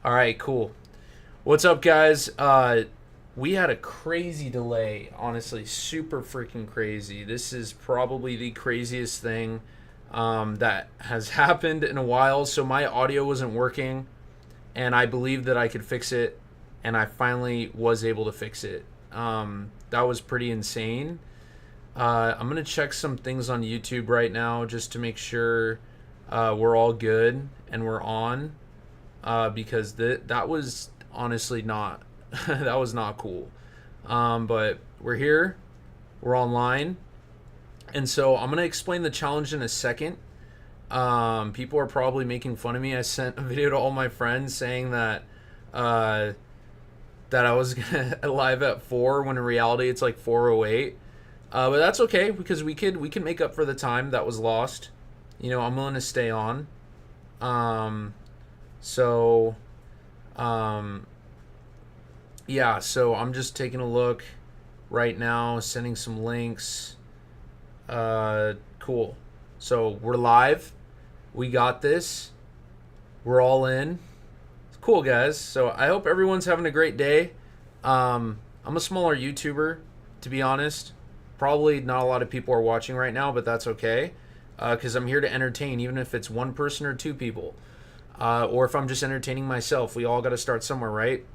All right, cool. What's up, guys? We had a crazy delay, honestly, super freaking crazy. This is probably the craziest thing that has happened in a while. So my audio wasn't working, and I believed that I could fix it, and I finally was able to fix it. That was pretty insane. I'm gonna check some things on YouTube right now just to make sure we're all good and we're on. Because that was honestly not that was not cool. But we're here, we're online, and so I'm gonna explain the challenge in a second. People are probably making fun of me. I sent a video to all my friends saying uh, that I was live at 4 when in reality it's like 4:08. But that's okay because we can make up for the time that was lost. I'm willing to stay on. Um, so um, yeah, so I'm just taking a look right now, sending some links. Cool. So we're live. We got this. We're all in. It's cool, guys. So I hope everyone's having a great day. I'm a smaller YouTuber, to be honest. Probably not a lot of people are watching right now, but that's okay. Because I'm here to entertain, even if it's one person or two people. Or if I'm just entertaining myself. We all got to start somewhere, right?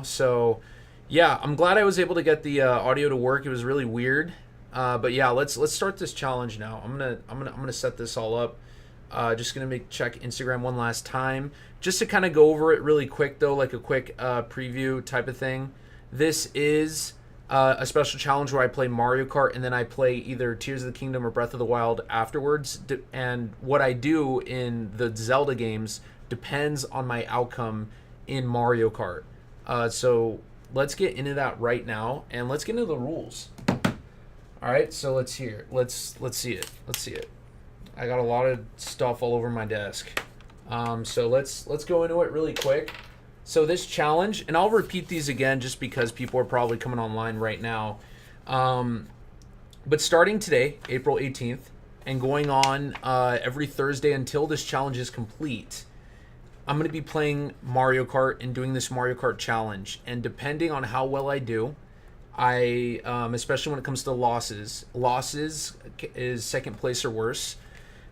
So yeah, I'm glad I was able to get the audio to work. It was really weird, but yeah, let's start this challenge now. I'm gonna set this all up. Just gonna check Instagram one last time, just to kind of go over it really quick though, like a quick preview type of thing. This is a special challenge where I play Mario Kart and then I play either Tears of the Kingdom or Breath of the Wild afterwards. And what I do in the Zelda games depends on my outcome in Mario Kart. So let's get into that right now, and let's get into the rules. All right, so let's see it. Let's see it. I got a lot of stuff all over my desk. So let's go into it really quick. So this challenge, and I'll repeat these again just because people are probably coming online right now. But starting today, April 18th, and going on every Thursday until this challenge is complete, I'm going to be playing Mario Kart and doing this Mario Kart challenge. And depending on how well I do, especially when it comes to losses is second place or worse.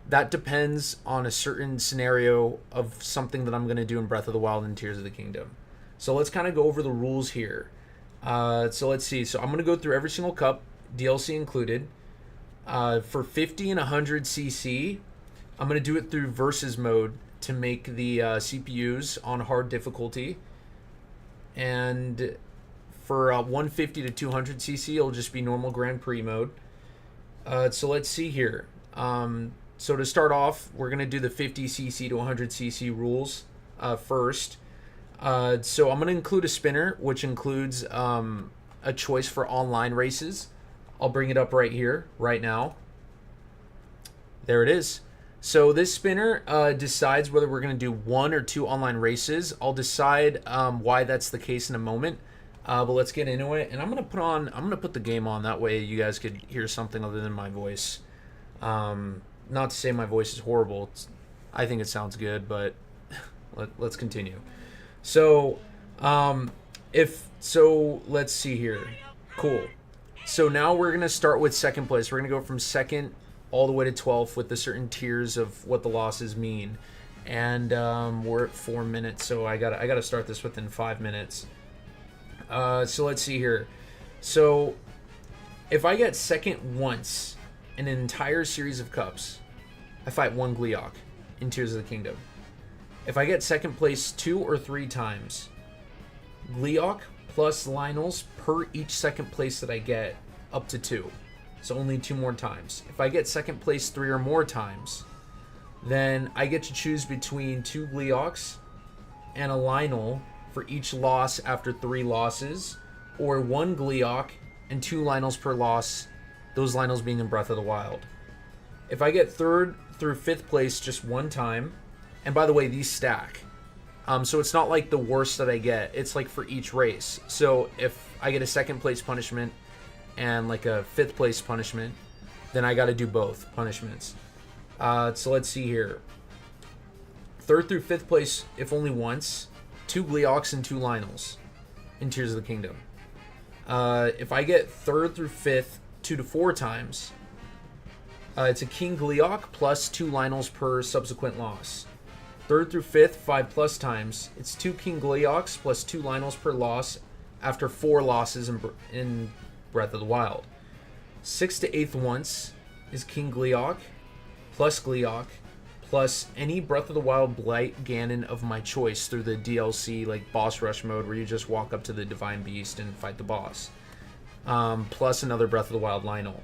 That depends on a certain scenario of something that I'm going to do in Breath of the Wild and Tears of the Kingdom. So let's kind of go over the rules here. So let's see. So I'm going to go through every single cup, DLC included. For 50 and 100 cc, I'm going to do it through versus mode to make the CPUs on hard difficulty. And for 150 to 200 cc, it'll just be normal Grand Prix mode. So let's see here. So to start off, we're going to do the 50cc to 100cc rules first. So I'm going to include a spinner, which includes a choice for online races. I'll bring it up right here, right now. There it is. So this spinner decides whether we're going to do 1 or 2 online races. I'll decide why that's the case in a moment. But let's get into it. And I'm gonna put the game on. That way you guys could hear something other than my voice. Not to say my voice is horrible. I think it sounds good, but let's continue. So, let's see here. Cool. So now we're gonna start with second place. We're gonna go from second all the way to 12th with the certain tiers of what the losses mean. And we're at 4 minutes, so I gotta start this within 5 minutes. So let's see here. So if I get second once in an entire series of cups, I fight one Gleeok in Tears of the Kingdom. If I get second place 2 or 3 times, Gleeok plus Lynels per each second place that I get, up to 2. So only 2 more times. If I get second place 3 or more times, then I get to choose between 2 Gleeoks and a Lynel for each loss after 3 losses, or 1 Gleeok and 2 Lynels per loss, those Lynels being in Breath of the Wild. If I get 3rd through 5th place just 1 time, and by the way, these stack. So it's not like the worst that I get, it's like for each race. So if I get a 2nd place punishment and like a 5th place punishment, then I gotta do both punishments. So let's see here. 3rd through 5th place, if only once. 2 Gleeoks and 2 Lynels in Tears of the Kingdom. If I get 3rd through 5th 2 to 4 times, it's a King Gleeok plus 2 Lynels per subsequent loss. 3rd through 5th 5+ times, it's 2 King Gleeoks plus 2 Lynels per loss after 4 losses in Breath of the Wild. 6th to 8th once is King Gleeok plus any Breath of the Wild Blight Ganon of my choice through the DLC like boss rush mode where you just walk up to the Divine Beast and fight the boss. Plus another Breath of the Wild Lynel.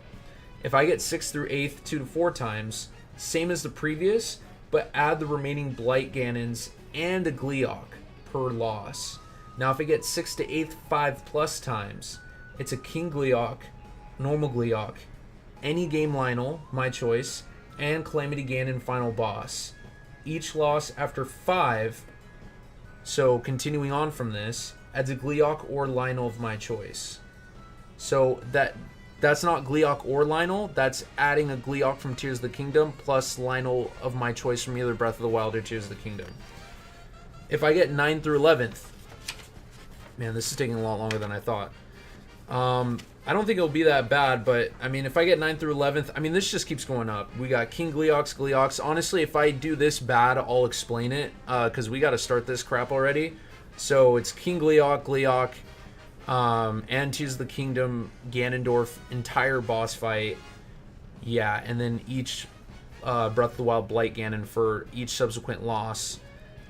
If I get 6th through 8th 2 to 4 times, same as the previous, but add the remaining Blight Ganons and a Gleeok per loss. Now if I get 6th to 8th 5+ times, it's a King Gleeok, normal Gleeok, any game Lynel, my choice, and Calamity Ganon final boss. Each loss after 5, so continuing on from this, adds a Gleeok or Lynel of my choice. So that's not Gleeok or Lynel, that's adding a Gleeok from Tears of the Kingdom plus Lynel of my choice from either Breath of the Wild or Tears of the Kingdom. If I get 9th through 11th, man, this is taking a lot longer than I thought. I don't think it'll be that bad, but I mean, if I get 9th through 11th, I mean, this just keeps going up. We got King Gleeoks. Honestly, if I do this bad, I'll explain it, because we got to start this crap already. So it's King Gleeok, and Tears of the Kingdom, Ganondorf, entire boss fight. Yeah, and then each Breath of the Wild Blight Ganon for each subsequent loss.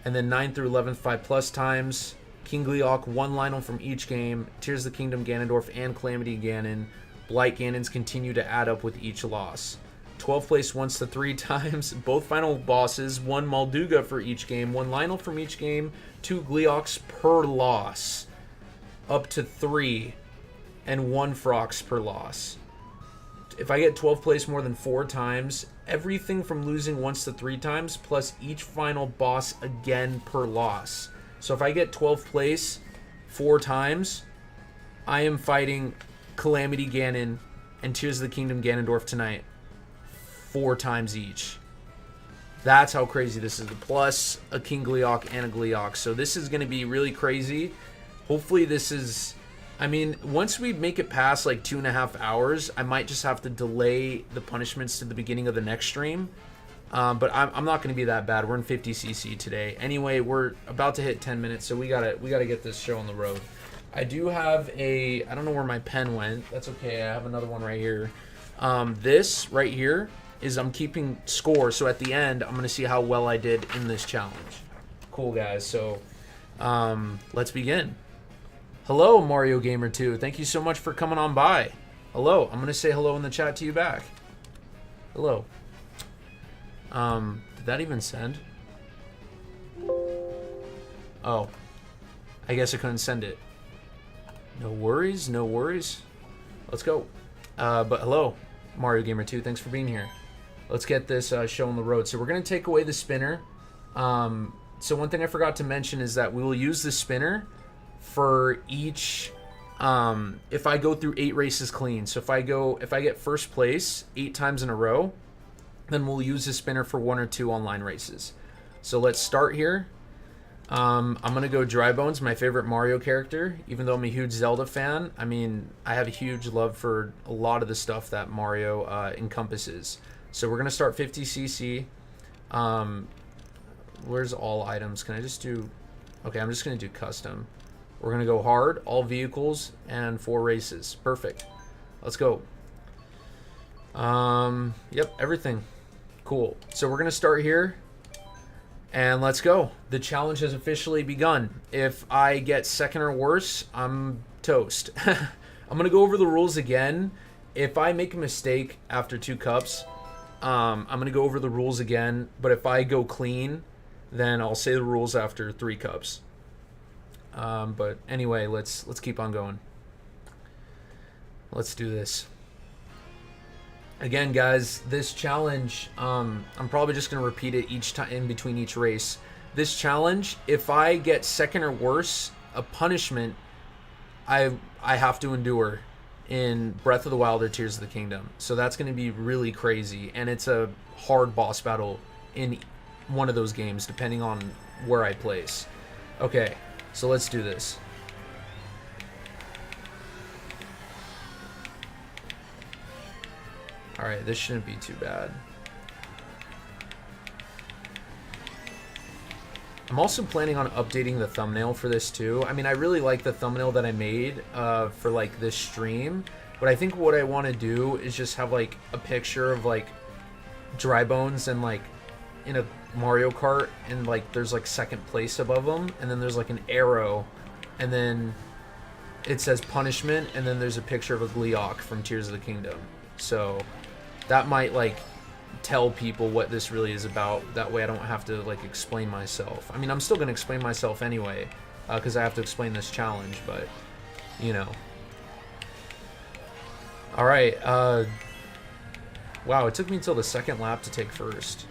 And then 9th through 11th 5+ times. King Gleeok, 1 Lynel from each game, Tears of the Kingdom, Ganondorf, and Calamity Ganon. Blight Ganons continue to add up with each loss. 12th place once to 3 times, both final bosses, 1 Molduga for each game, 1 Lynel from each game, 2 Gleeoks per loss, up to 3, and 1 Frox per loss. If I get 12th place more than 4 times, everything from losing once to 3 times, plus each final boss again per loss. So if I get 12th place 4 times, I am fighting Calamity Ganon and Tears of the Kingdom Ganondorf tonight 4 times each. That's how crazy this is. Plus a King Gleeok and a Gleeok. So this is going to be really crazy. Hopefully this is... I mean, once we make it past like 2.5 hours, I might just have to delay the punishments to the beginning of the next stream. But I'm not going to be that bad. We're in 50cc today. Anyway, we're about to hit 10 minutes, so we gotta get this show on the road. I do have I don't know where my pen went. That's okay. I have another one right here. This right here is I'm keeping score, so at the end, I'm going to see how well I did in this challenge. Cool, guys. So let's begin. Hello, Mario Gamer 2. Thank you so much for coming on by. Hello. I'm going to say hello in the chat to you back. Hello. Did that even send? Oh. I guess I couldn't send it. No worries, no worries. Let's go. But hello, Mario Gamer 2. Thanks for being here. Let's get this show on the road. So we're going to take away the spinner. So one thing I forgot to mention is that we will use the spinner for each... if I go through 8 races clean. So if I get first place 8 times in a row, then we'll use the spinner for 1 or 2 online races. So let's start here. I'm going to go Dry Bones, my favorite Mario character. Even though I'm a huge Zelda fan, I mean, I have a huge love for a lot of the stuff that Mario encompasses. So we're going to start 50cc. Where's all items? Can I just do... Okay, I'm just going to do custom. We're going to go hard, all vehicles, and 4 races. Perfect. Let's go. Yep, everything. Cool. So we're going to start here. And let's go. The challenge has officially begun. If I get second or worse, I'm toast. I'm going to go over the rules again. If I make a mistake after 2 cups, I'm going to go over the rules again. But if I go clean, then I'll say the rules after 3 cups. But anyway, let's keep on going. Let's do this. Again, guys, this challenge, I'm probably just going to repeat it each time in between each race. This challenge, if I get second or worse, a punishment I have to endure in Breath of the Wild or Tears of the Kingdom. So that's going to be really crazy, and it's a hard boss battle in one of those games, depending on where I place. Okay, So let's do this. Alright, this shouldn't be too bad. I'm also planning on updating the thumbnail for this too. I mean, I really like the thumbnail that I made for like this stream, but I think what I want to do is just have like a picture of like Dry Bones and like in a Mario Kart, and like there's like second place above them, and then there's like an arrow, and then it says punishment, and then there's a picture of a Gleeok from Tears of the Kingdom. So that might like tell people what this really is about. That way I don't have to like explain myself. I mean, I'm still gonna explain myself anyway, because I have to explain this challenge, but you know. Alright, wow, it took me until the second lap to take first.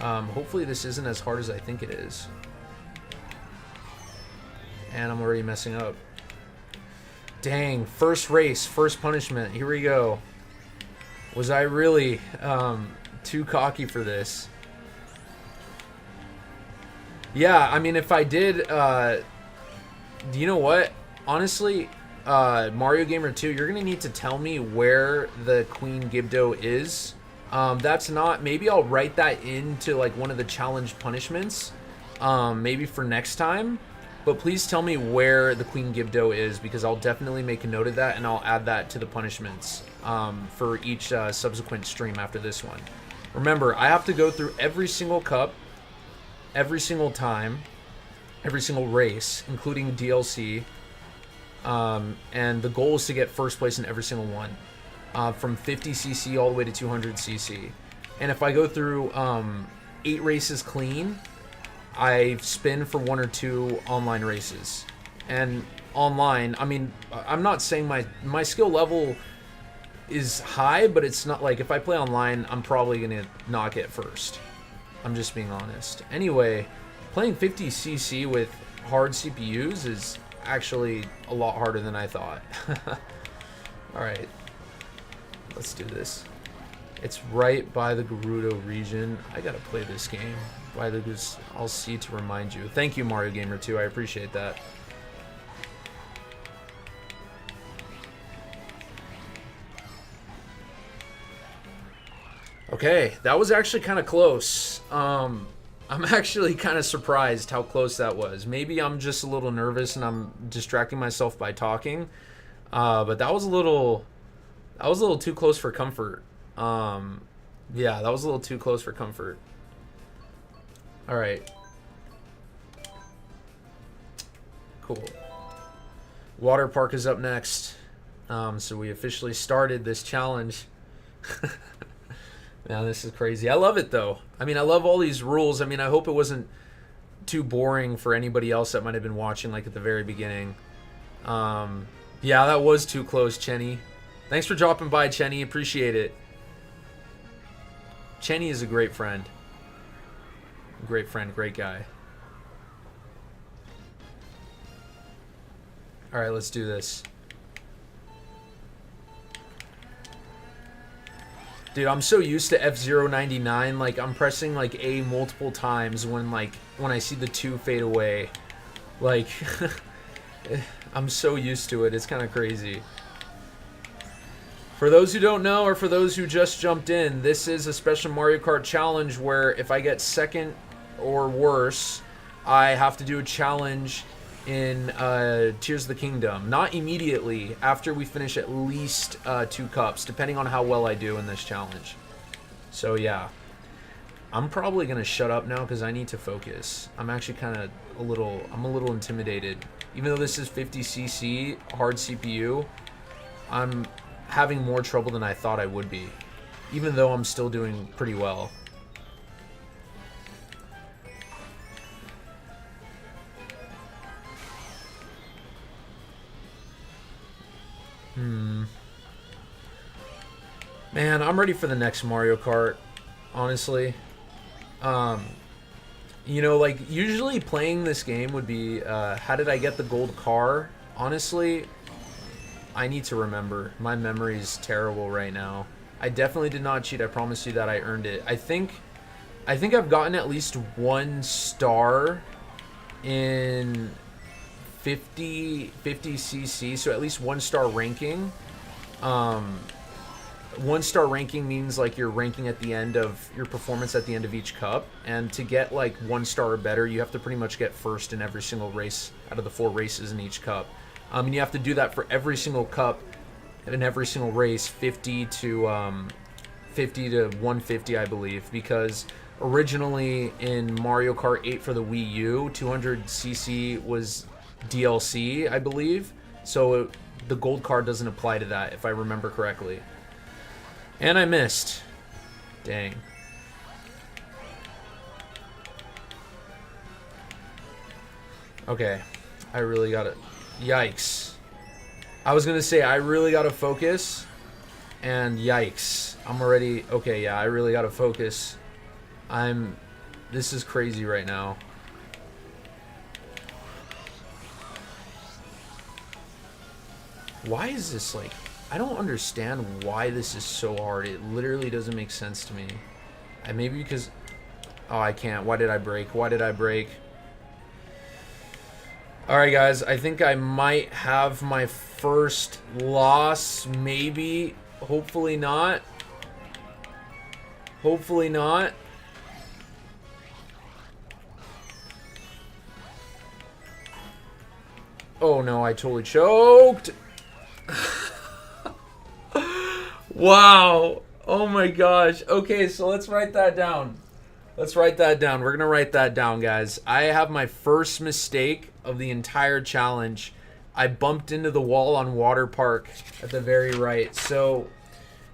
Hopefully this isn't as hard as I think it is. And I'm already messing up. Dang, first race, first punishment. Here we go. Was I really too cocky for this? Yeah, I mean, if I did, you know what? Honestly, Mario Gamer 2, you're going to need to tell me where the Queen Gibdo is. That's not, maybe I'll write that into like one of the challenge punishments, maybe for next time. But please tell me where the Queen Gibdo is, because I'll definitely make a note of that, and I'll add that to the punishments for each subsequent stream after this one. Remember, I have to go through every single cup, every single time, every single race, including DLC, and the goal is to get first place in every single one, from 50cc all the way to 200cc. And if I go through 8 races clean, I spin for 1 or 2 online races. And online, I mean, I'm not saying my skill level is high, but it's not like if I play online, I'm probably gonna not get first. I'm just being honest. Anyway, playing 50cc with hard CPUs is actually a lot harder than I thought. Alright, let's do this. It's right by the Gerudo region. I gotta play this game. By the I'll see to remind you. Thank you, Mario Gamer 2. I appreciate that. Okay, that was actually kind of close. I'm actually kind of surprised how close that was. Maybe I'm just a little nervous and I'm distracting myself by talking. But that was a little too close for comfort. Yeah, that was a little too close for comfort. All right. Cool. Water Park is up next. So we officially started this challenge. Man, this is crazy. I love it, though. I mean, I love all these rules. I mean, I hope it wasn't too boring for anybody else that might have been watching, like, at the very beginning. Yeah, that was too close, Chenny. Thanks for dropping by, Chenny. Appreciate it. Chenny is a great friend. Great friend, great guy. All right, let's do this. Dude, I'm so used to F099, like I'm pressing like A multiple times when I see the 2 fade away. Like I'm so used to it. It's kind of crazy. For those who don't know, or for those who just jumped in, this is a special Mario Kart challenge where if I get second or worse, I have to do a challenge in Tears of the Kingdom. Not immediately, after we finish at least 2 cups, depending on how well I do in this challenge. So yeah, I'm probably gonna shut up now because I need to focus. I'm actually kind of I'm a little intimidated. Even though this is 50cc hard CPU, I'm having more trouble than I thought I would be, even though I'm still doing pretty well. Man, I'm ready for the next Mario Kart, honestly. You know, like, usually playing this game would be, how did I get the gold car? Honestly, I need to remember. My memory's terrible right now. I definitely did not cheat. I promise you that I earned it. I think I've gotten at least 1 star in 50cc, so at least 1-star ranking. 1-star ranking means like you're ranking at the end of your performance at the end of each cup, and to get like 1-star or better, you have to pretty much get first in every single race out of the 4 races in each cup. And you have to do that for every single cup in every single race, 50 to 150, I believe, because originally in Mario Kart 8 for the Wii U, 200cc was DLC, I believe, so the gold card doesn't apply to that, if I remember correctly. And I missed. Dang. Okay. I really gotta... Yikes. I was gonna say, I really gotta focus. And yikes. I'm already... Okay, yeah, I really gotta focus. This is crazy right now. Why is this like... I don't understand why this is so hard. It literally doesn't make sense to me. Maybe because... Oh, I can't. Why did I break? Why did I break? Alright, guys. I think I might have my first loss. Maybe. Hopefully not. Hopefully not. Oh, no. I totally choked. Wow. Oh my gosh. Okay, so let's write that down. Let's write that down. We're going to write that down, guys. I have my first mistake of the entire challenge. I bumped into the wall on Water Park at the very right. So,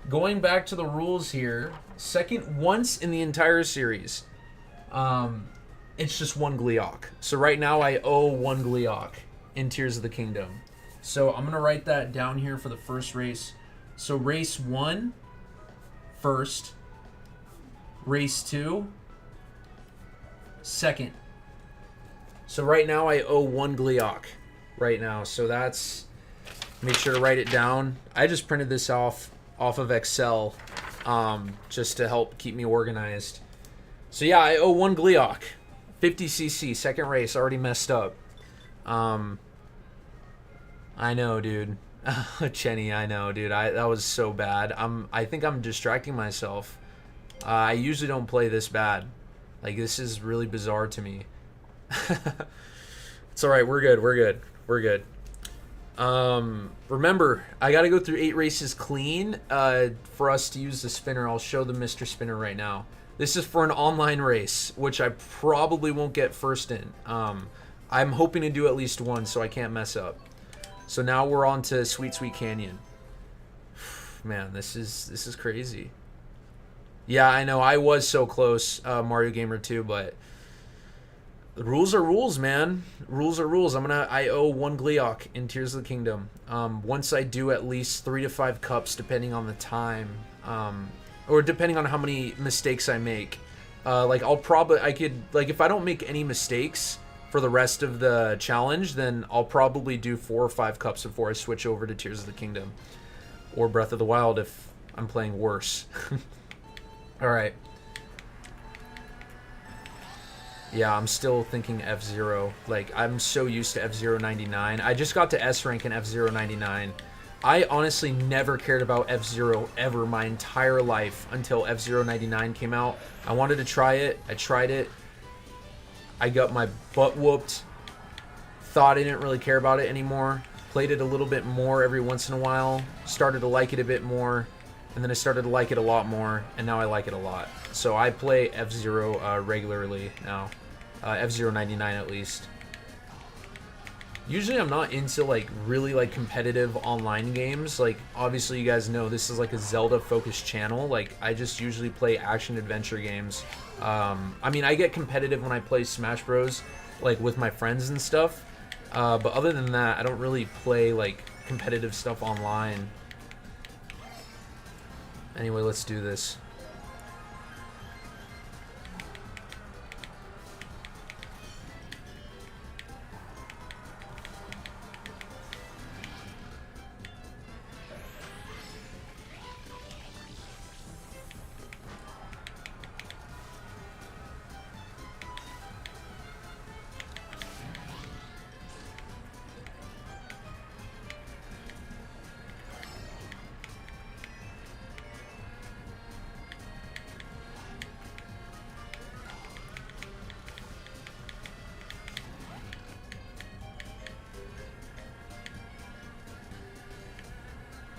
going back to the rules here, once in the entire series, it's just 1 Gleeok. So right now I owe 1 Gleeok in Tears of the Kingdom. So I'm going to write that down here for the first race. So race 1, first. Race 2, second. So right now I owe 1 Gleeok right now. So that's... Make sure to write it down. I just printed this off of Excel just to help keep me organized. So yeah, I owe 1 Gleeok. 50cc, second race, already messed up. I know, dude. Chenny, I know, dude. That was so bad. I think I'm distracting myself. I usually don't play this bad. Like, this is really bizarre to me. It's alright, we're good, we're good. We're good. Remember, I gotta go through 8 races clean for us to use the spinner. I'll show the Mr. Spinner right now. This is for an online race, which I probably won't get first in. I'm hoping to do at least one, so I can't mess up. So now we're on to Sweet Sweet Canyon. Man, this is crazy. Yeah, I know. I was so close, Mario Gamer 2, but the rules are rules, man. Rules are rules. I owe 1 Gleeok in Tears of the Kingdom. Once I do at least 3 to 5 cups, depending on the time, or depending on how many mistakes I make. Like if I don't make any mistakes for the rest of the challenge, then I'll probably do 4 or 5 cups before I switch over to Tears of the Kingdom or Breath of the Wild if I'm playing worse. All right. Yeah, I'm still thinking F-Zero. Like, I'm so used to F-Zero 99. I just got to S rank in F-Zero 99. I honestly never cared about F-Zero ever my entire life until F-Zero 99 came out. I wanted to try it. I tried it. I got my butt whooped. Thought I didn't really care about it anymore. Played it a little bit more every once in a while. Started to like it a bit more. And then I started to like it a lot more. And now I like it a lot. So I play F-Zero regularly now. F-Zero 99 at least. Usually I'm not into like really like competitive online games. Like obviously you guys know this is like a Zelda focused channel. Like I just usually play action adventure games. I mean I get competitive when I play Smash Bros. Like with my friends and stuff. But other than that I don't really play like competitive stuff online. Anyway, let's do this.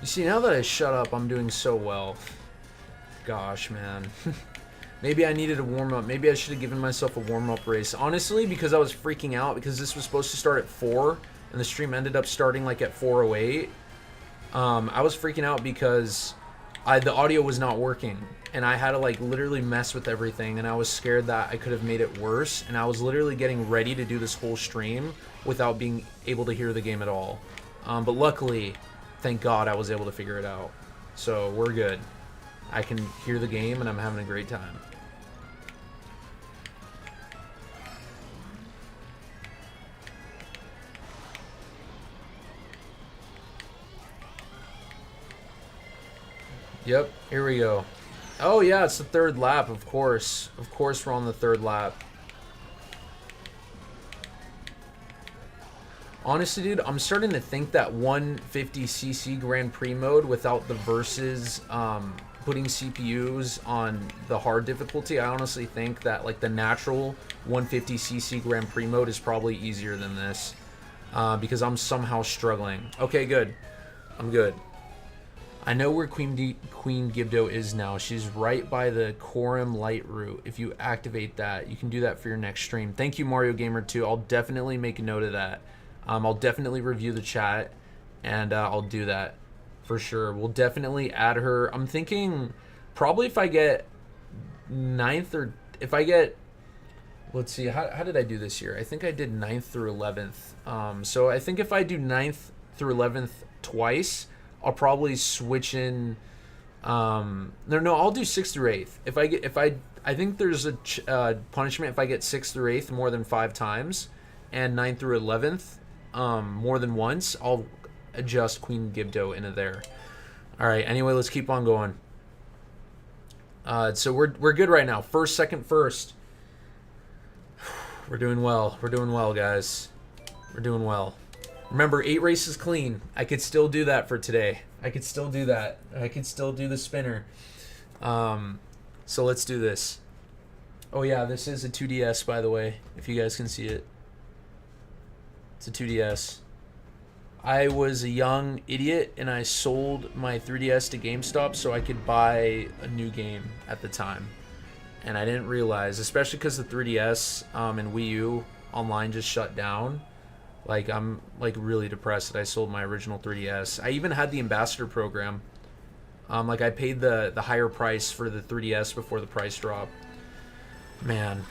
You see, now that I shut up, I'm doing so well. Gosh, man. Maybe I needed a warm-up. Maybe I should have given myself a warm-up race. Honestly, because I was freaking out, because this was supposed to start at 4, and the stream ended up starting like at 4:08. I was freaking out because the audio was not working, and I had to like literally mess with everything, and I was scared that I could have made it worse, and I was literally getting ready to do this whole stream without being able to hear the game at all. But luckily, thank God, I was able to figure it out. So we're good. I can hear the game, and I'm having a great time. Yep, here we go. Oh yeah, it's the 3rd lap, of course. Of course we're on the 3rd lap. Honestly, dude, I'm starting to think that 150cc Grand Prix mode without the versus putting CPUs on the hard difficulty, I honestly think that like the natural 150cc Grand Prix mode is probably easier than this because I'm somehow struggling. Okay, good. I'm good. I know where Queen Gibdo is now. She's right by the Quorum Light route. If you activate that, you can do that for your next stream. Thank you, Mario Gamer 2. I'll definitely make a note of that. I'll definitely review the chat, and I'll do that for sure. We'll definitely add her. I'm thinking probably if I get 9th or if I get, let's see, how did I do this year? I think I did 9th through 11th. So I think if I do 9th through 11th twice, I'll probably switch in. No, I'll do 6th through 8th. I think there's a punishment if I get 6th through 8th more than 5 times, and 9th through 11th more than once. I'll adjust Queen Gibdo into there. All right. Anyway, let's keep on going. So we're good right now. 1st, 2nd, 1st. We're doing well. We're doing well, guys. We're doing well. Remember, 8 races clean. I could still do that for today. I could still do that. I could still do the spinner. So let's do this. Oh yeah, this is a 2DS, by the way, if you guys can see it. It's a 2DS. I was a young idiot, and I sold my 3DS to GameStop so I could buy a new game at the time. And I didn't realize, especially because the 3DS and Wii U online just shut down. Like, I'm like really depressed that I sold my original 3DS. I even had the ambassador program. Like I paid the higher price for the 3DS before the price drop. Man,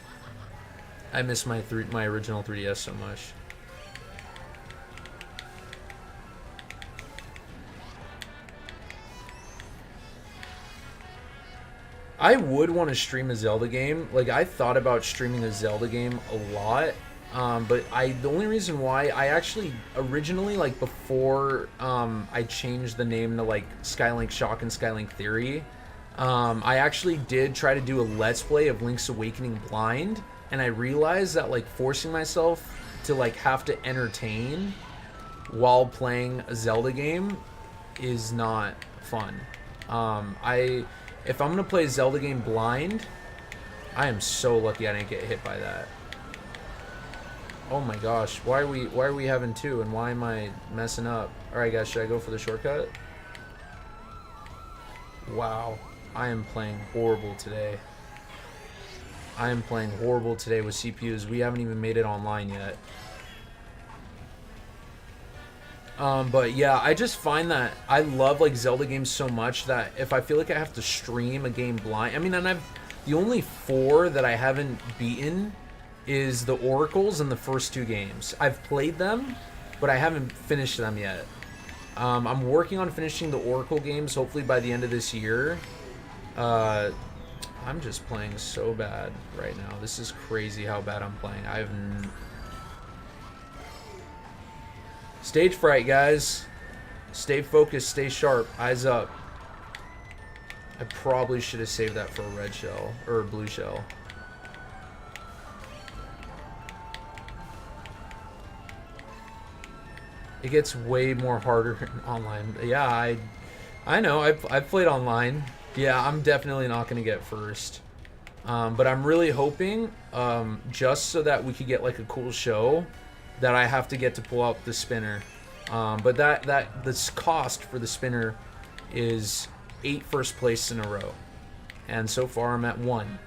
I miss my original 3DS so much. I would want to stream a Zelda game. Like, I thought about streaming a Zelda game a lot. But the only reason why I actually originally, like before I changed the name to like Skylink Shock and Skylink Theory, I actually did try to do a Let's Play of Link's Awakening blind, and I realized that like forcing myself to like have to entertain while playing a Zelda game is not fun. If I'm gonna play a Zelda game blind, I am so lucky I didn't get hit by that. Oh my gosh, why are we having 2 and why am I messing up? Alright guys, should I go for the shortcut? Wow, I am playing horrible today. I am playing horrible today with CPUs. We haven't even made it online yet. But yeah, I just find that I love like Zelda games so much that if I feel like I have to stream a game blind, I mean, and the only 4 that I haven't beaten is the Oracles in the first 2 games. I've played them, but I haven't finished them yet. I'm working on finishing the Oracle games hopefully by the end of this year. I'm just playing so bad right now. This is crazy how bad I'm playing. Stage fright, guys. Stay focused, stay sharp, eyes up. I probably should have saved that for a red shell, or a blue shell. It gets way more harder online. Yeah, I know. I've played online. Yeah, I'm definitely not going to get first. But I'm really hoping, just so that we could get like a cool show, that I have to get to pull out the spinner. But this cost for the spinner is 8 first place in a row, and so far I'm at 1,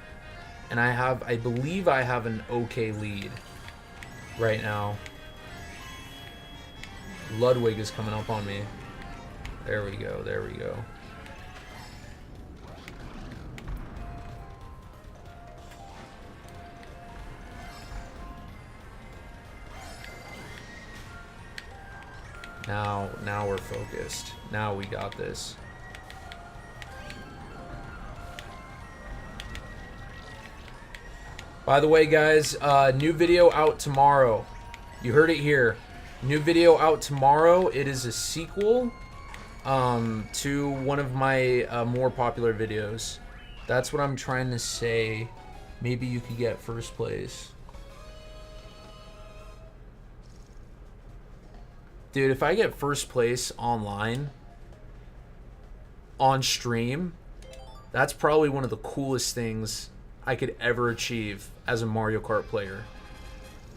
and I believe I have an okay lead right now. Ludwig is coming up on me. There we go. There we go. Now we're focused. Now we got this. By the way, guys, new video out tomorrow. You heard it here. New video out tomorrow. It is a sequel to one of my more popular videos. That's what I'm trying to say. Maybe you could get first place. Dude, if I get first place online, on stream, that's probably one of the coolest things I could ever achieve as a Mario Kart player.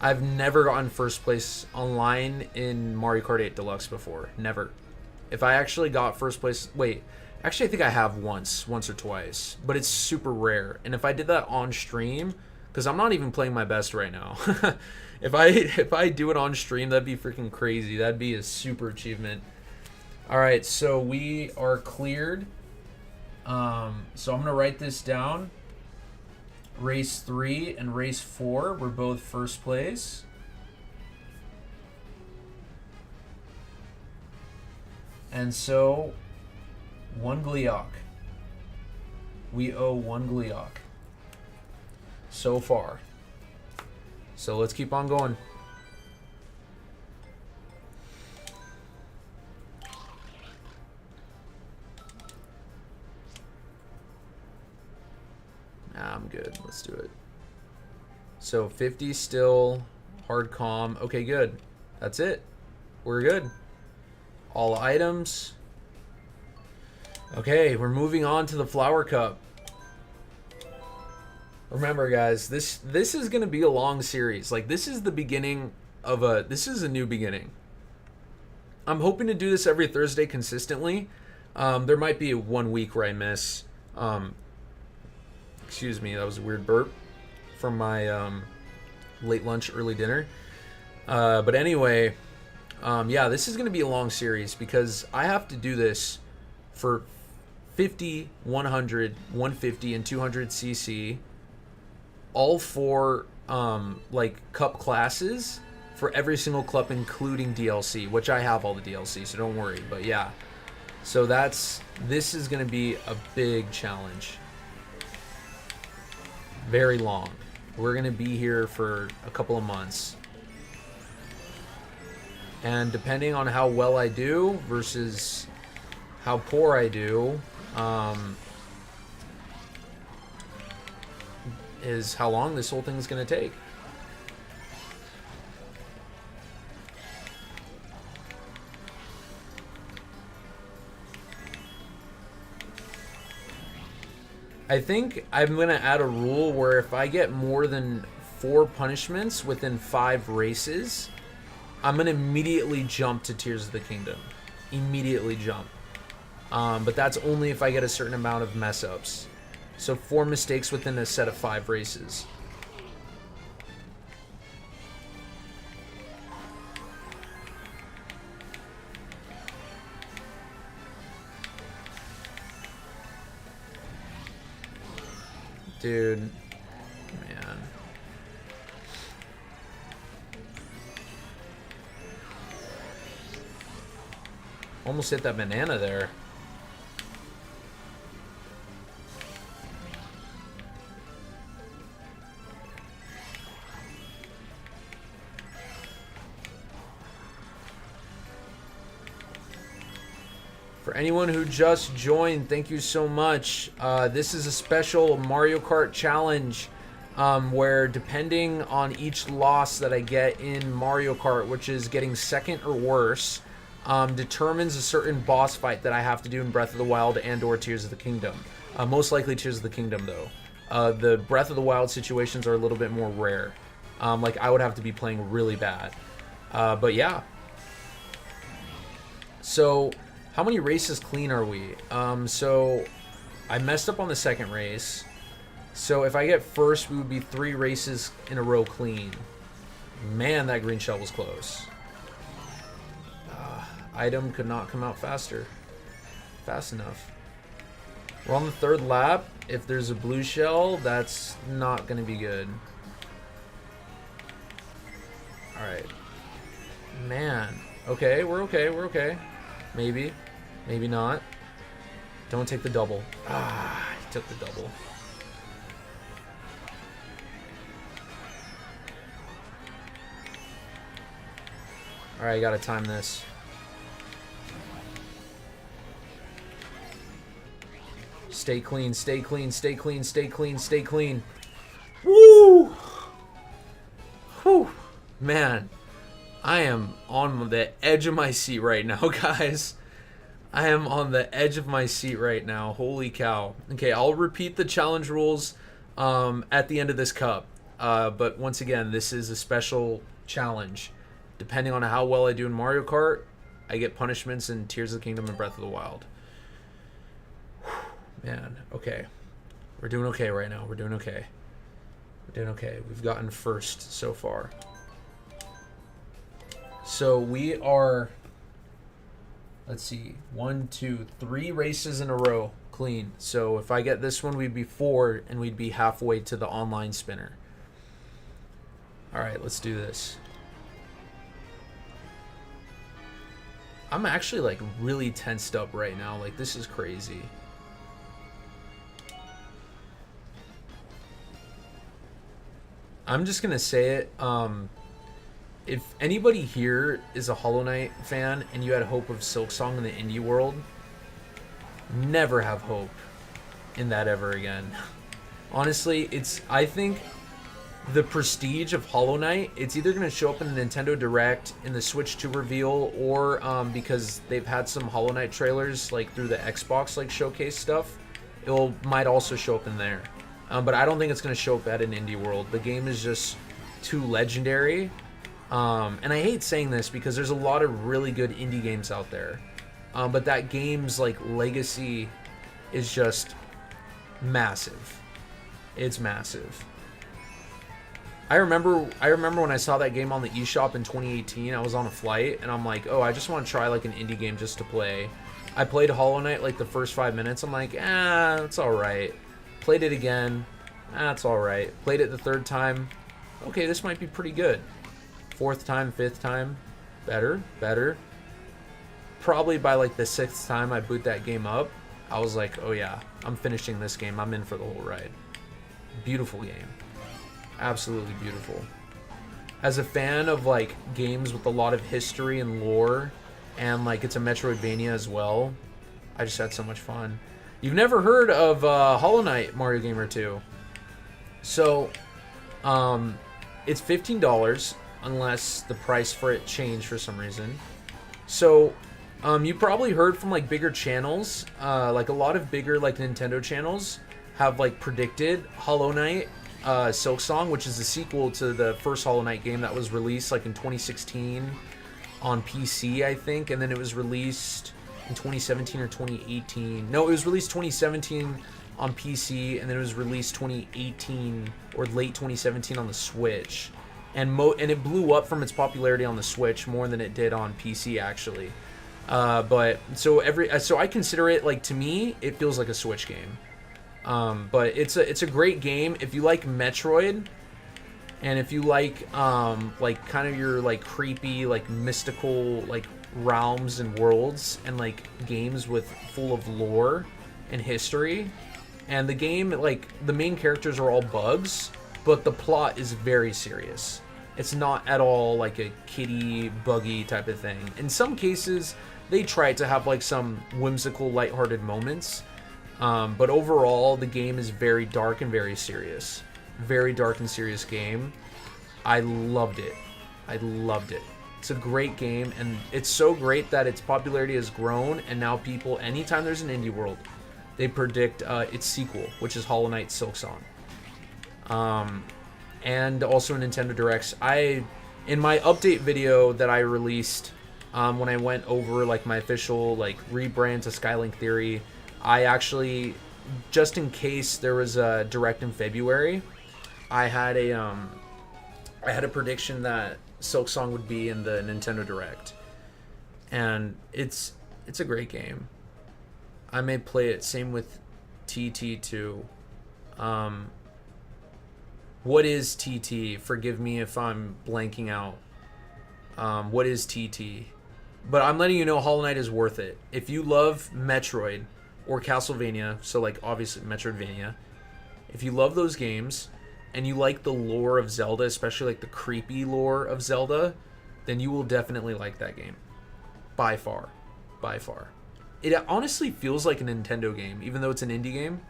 I've never gotten first place online in Mario Kart 8 Deluxe before. Never. If I actually got first place... Wait, actually I think I have once or twice, but it's super rare. And if I did that on stream, because I'm not even playing my best right now. If I do it on stream, that'd be freaking crazy. That'd be a super achievement. All right, so we are cleared. So I'm gonna write this down. Race 3 and race 4 were both first place. And so 1 Gliok. We owe 1 Gliok so far. So let's keep on going. Nah, I'm good. Let's do it. So 50 still, hard comm. Okay, good. That's it. We're good. All items. Okay, we're moving on to the Flower Cup. Remember, guys, this is going to be a long series. Like, this is the beginning of this is a new beginning. I'm hoping to do this every Thursday consistently. There might be 1 week where I miss. Excuse me, that was a weird burp from my late lunch, early dinner. But anyway, yeah, this is going to be a long series because I have to do this for 50, 100, 150, and 200 cc. All 4 like cup classes for every single club, including DLC, which I have all the DLC, so don't worry. But yeah, so this is going to be a big challenge. Very long. We're going to be here for a couple of months. And depending on how well I do versus how poor I do, is how long this whole thing is going to take. I think I'm going to add a rule where if I get more than 4 punishments within 5 races, I'm going to immediately jump to Tears of the Kingdom. Immediately jump. But that's only if I get a certain amount of mess-ups. So 4 mistakes within a set of 5 races. Dude, man. Almost hit that banana there. For anyone who just joined, thank you so much. This is a special Mario Kart challenge where depending on each loss that I get in Mario Kart, which is getting second or worse, determines a certain boss fight that I have to do in Breath of the Wild and or Tears of the Kingdom. Most likely Tears of the Kingdom, though. The Breath of the Wild situations are a little bit more rare. Like, I would have to be playing really bad. But yeah. So how many races clean are we? So I messed up on the second race. So if I get first, we would be 3 races in a row clean. Man, that green shell was close. Item could not come out fast enough. We're on the 3rd lap. If there's a blue shell, that's not going to be good. Alright. Man. Okay, we're okay, we're okay. Maybe. Maybe not. Don't take the double. Ah, he took the double. Alright, I gotta time this. Stay clean, stay clean, stay clean, stay clean, stay clean. Woo! Whew. Man, I am on the edge of my seat right now, guys. I am on the edge of my seat right now. Holy cow. Okay, I'll repeat the challenge rules at the end of this cup. But once again, this is a special challenge. Depending on how well I do in Mario Kart, I get punishments in Tears of the Kingdom and Breath of the Wild. Man, okay. We're doing okay right now. We're doing okay. We're doing okay. We've gotten first so far. So we are, let's see, 1, 2, 3 races in a row clean. So if I get this one, we'd be 4, and we'd be halfway to the online spinner. All right, let's do this. I'm actually like really tensed up right now. Like, this is crazy. I'm just gonna say it. If anybody here is a Hollow Knight fan and you had hope of Silksong in the indie world, never have hope in that ever again. Honestly, I think the prestige of Hollow Knight, it's either going to show up in the Nintendo Direct, in the Switch 2 reveal, or because they've had some Hollow Knight trailers like through the Xbox like showcase stuff, might also show up in there. But I don't think it's going to show up at an indie world. The game is just too legendary. And I hate saying this because there's a lot of really good indie games out there. But that game's like legacy is just massive. It's massive. I remember when I saw that game on the eShop in 2018, I was on a flight and I'm like, oh, I just want to try like an indie game just to play. I played Hollow Knight like the first 5 minutes. I'm like, it's alright. Played it again. It's alright. Played it the 3rd time. Okay, this might be pretty good. 4th time, 5th time, better. Probably by like the 6th time I boot that game up, I was like, oh yeah, I'm finishing this game. I'm in for the whole ride. Beautiful game. Absolutely beautiful. As a fan of like games with a lot of history and lore, and like it's a Metroidvania as well, I just had so much fun. You've never heard of Hollow Knight, Mario Gamer 2. So, it's $15 unless the price for it changed for some reason. So, you probably heard from like bigger channels, like a lot of bigger like Nintendo channels have like predicted Hollow Knight Silksong, which is the sequel to the first Hollow Knight game that was released like in 2016 on PC, I think, and then it was released in 2017 or 2018. No, it was released 2017 on PC, and then it was released 2018 or late 2017 on the Switch. And it blew up from its popularity on the Switch more than it did on PC, actually. But so I consider it, like, to me, it feels like a Switch game. But it's a great game if you like Metroid, and if you like kind of your like creepy, like mystical, like realms and worlds, and like games full of lore and history. And the game, like, the main characters are all bugs, but the plot is very serious. It's not at all like a kiddie, buggy type of thing. In some cases, they try to have like some whimsical, lighthearted moments. But overall, the game is very dark and very serious. Very dark and serious game. I loved it. I loved it. It's a great game, and it's so great that its popularity has grown, and now people, anytime there's an indie world, they predict its sequel, which is Hollow Knight Silksong. And also Nintendo Directs. In my update video that I released when I went over like my official like rebrand to Skylink Theory, I actually, just in case there was a direct in February, I had a prediction that Silk Song would be in the Nintendo Direct, and it's a great game. I may play it. Same with TT2. What is TT? Forgive me if I'm blanking out. What is TT? But I'm letting you know Hollow Knight is worth it. If you love Metroid or Castlevania, so like obviously Metroidvania, if you love those games and you like the lore of Zelda, especially like the creepy lore of Zelda, then you will definitely like that game. By far. By far. It honestly feels like a Nintendo game, even though it's an indie game.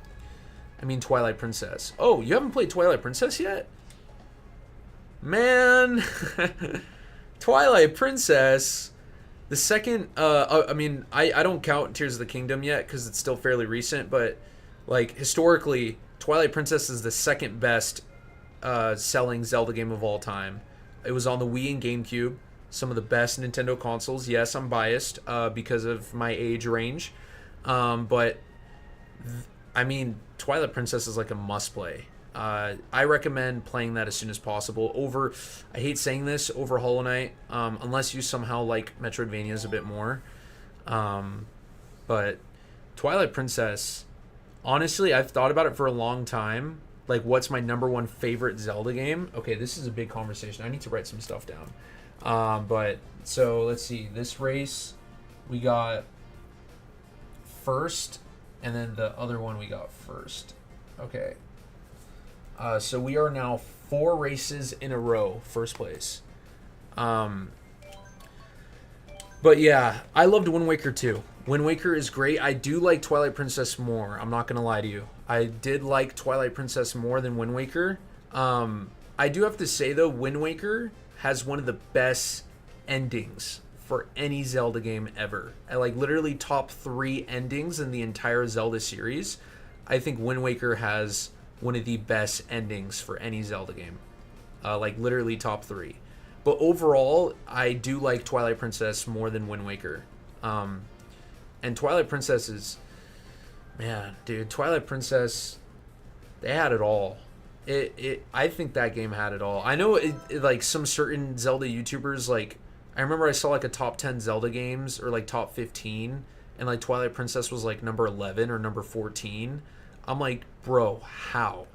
I mean, Twilight Princess. Oh, you haven't played Twilight Princess yet? Man. Twilight Princess. The second, I mean, I don't count Tears of the Kingdom yet because it's still fairly recent, but like historically, Twilight Princess is the second best selling Zelda game of all time. It was on the Wii and GameCube, some of the best Nintendo consoles. Yes, I'm biased because of my age range, but I mean, Twilight Princess is like a must play. I recommend playing that as soon as possible over, I hate saying this, over Hollow Knight, unless you somehow like Metroidvanias a bit more. But Twilight Princess, honestly, I've thought about it for a long time. Like, what's my number one favorite Zelda game? Okay, this is a big conversation. I need to write some stuff down. But, so, let's see. This race, we got first, and then the other one we got first. Okay. So we are now 4 races in a row, first place. But yeah, I loved Wind Waker too. Wind Waker is great. I do like Twilight Princess more. I'm not going to lie to you. I did like Twilight Princess more than Wind Waker. I do have to say though, Wind Waker has one of the best endings for any Zelda game ever. I like literally top 3 endings in the entire Zelda series. I think Wind Waker has one of the best endings for any Zelda game. Like literally top 3. But overall, I do like Twilight Princess more than Wind Waker. And Twilight Princess is, man, dude, Twilight Princess, they had it all. I think that game had it all. I know like some certain Zelda YouTubers, like I remember I saw like a top 10 Zelda games or like top 15, and like Twilight Princess was like number 11 or number 14. I'm like, bro, how?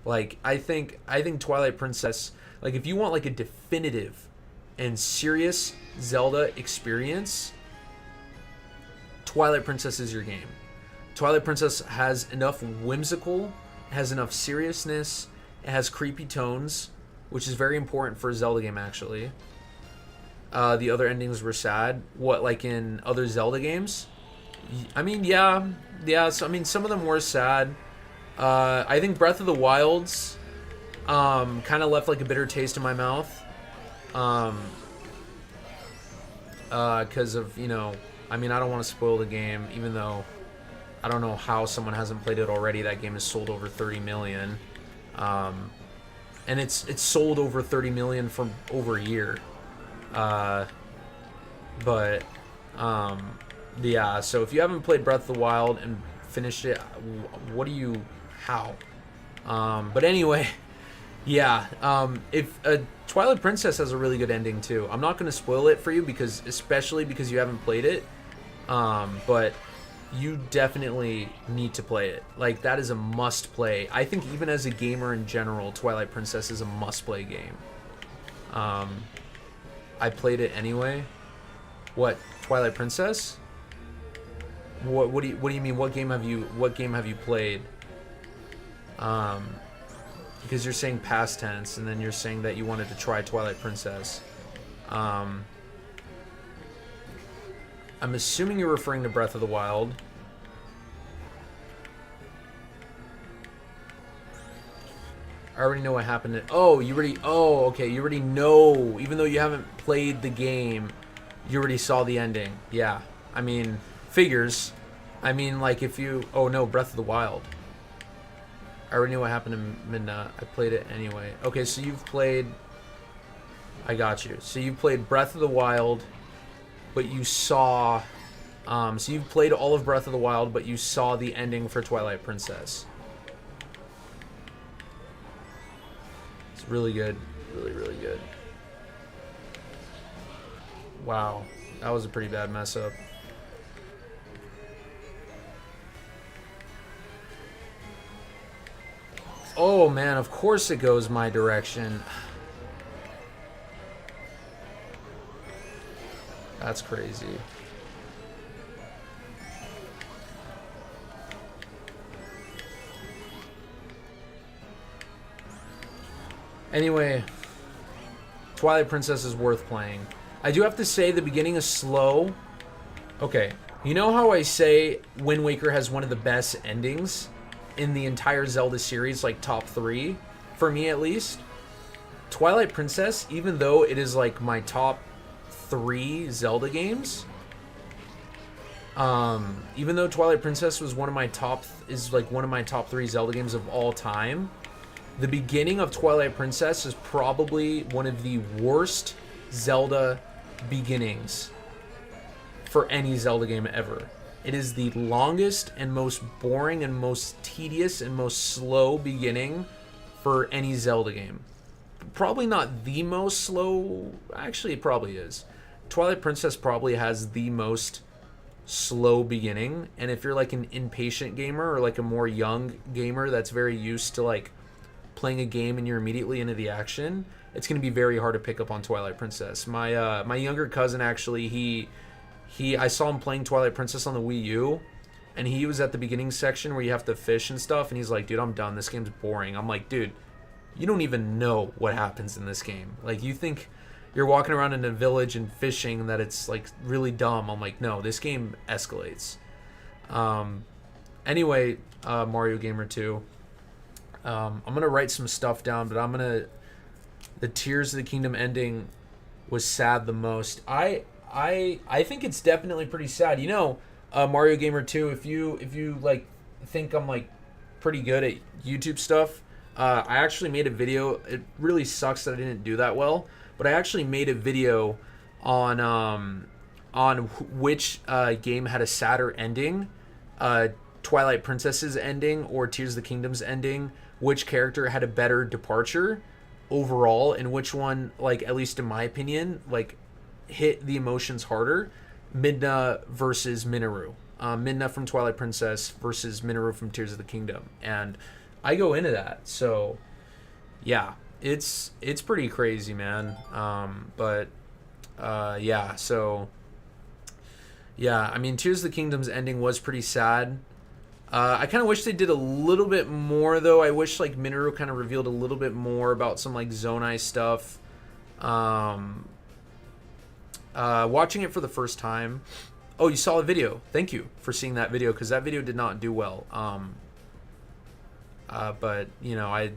Like, I think Twilight Princess, like, if you want like a definitive and serious Zelda experience, Twilight Princess is your game. Twilight Princess has enough whimsical, has enough seriousness, it has creepy tones, which is very important for a Zelda game, actually. The other endings were sad. What, like in other Zelda games? I mean, yeah. So, I mean, some of them were sad. I think Breath of the Wild's kind of left like a bitter taste in my mouth. Because of, you know, I mean, I don't want to spoil the game, even though I don't know how someone hasn't played it already. That game has sold over 30 million. And it's sold over 30 million for over a year. But yeah, so if you haven't played Breath of the Wild and finished it, how? But anyway, yeah, if Twilight Princess has a really good ending too. I'm not going to spoil it for you especially because you haven't played it. But you definitely need to play it. Like, that is a must play. I think even as a gamer in general, Twilight Princess is a must play game. I played it anyway. What, Twilight Princess? What do you mean? What game have you played? Because you're saying past tense, and then you're saying that you wanted to try Twilight Princess. I'm assuming you're referring to Breath of the Wild. I already know what happened. Okay, you already know. Even though you haven't played the game, you already saw the ending. Yeah, I mean, figures. I mean, like if you... Oh no, Breath of the Wild. I already knew what happened to Midna. I played it anyway. Okay, so you've played... I got you. So you played Breath of the Wild, but you saw. So you've played all of Breath of the Wild, but you saw the ending for Twilight Princess. It's really good. Really, really good. Wow. That was a pretty bad mess up. Oh, man. Of course it goes my direction. That's crazy. Anyway, Twilight Princess is worth playing. I do have to say the beginning is slow. Okay, you know how I say Wind Waker has one of the best endings in the entire Zelda series, like top 3, for me at least? Twilight Princess, even though it is like my top 3 Zelda games, even though Twilight Princess was one of my top 3 Zelda games of all time, the beginning of Twilight Princess is probably one of the worst Zelda beginnings for any Zelda game ever. It is the longest and most boring and most tedious and most slow beginning for any Zelda game. Probably not the most slow. Actually, it probably is. Twilight Princess probably has the most slow beginning. And if you're like an impatient gamer or like a more young gamer that's very used to like playing a game and you're immediately into the action, it's going to be very hard to pick up on Twilight Princess. My younger cousin actually, I saw him playing Twilight Princess on the Wii U, and he was at the beginning section where you have to fish and stuff, and he's like, dude, I'm done. This game's boring. I'm like, dude, you don't even know what happens in this game. Like, you think you're walking around in a village and fishing that it's like really dumb. I'm like, no, this game escalates. Anyway, Mario Gamer 2. I'm gonna write some stuff down, but the Tears of the Kingdom ending was sad the most. I think it's definitely pretty sad. You know, Mario Gamer 2, if you like think I'm like pretty good at YouTube stuff, I actually made a video. It really sucks that I didn't do that well, but I actually made a video on which game had a sadder ending, Twilight Princess's ending or Tears of the Kingdom's ending, which character had a better departure overall, and which one, like, at least in my opinion, like, hit the emotions harder. Midna versus Minoru. Midna from Twilight Princess versus Minoru from Tears of the Kingdom. And I go into that. So, yeah, it's pretty crazy, man. Yeah, so, yeah, I mean, Tears of the Kingdom's ending was pretty sad. I kind of wish they did a little bit more, though. I wish, like, Minoru kind of revealed a little bit more about some, like, Zonai stuff. Watching it for the first time. Oh, you saw a video. Thank you for seeing that video, because that video did not do well. But, you know, it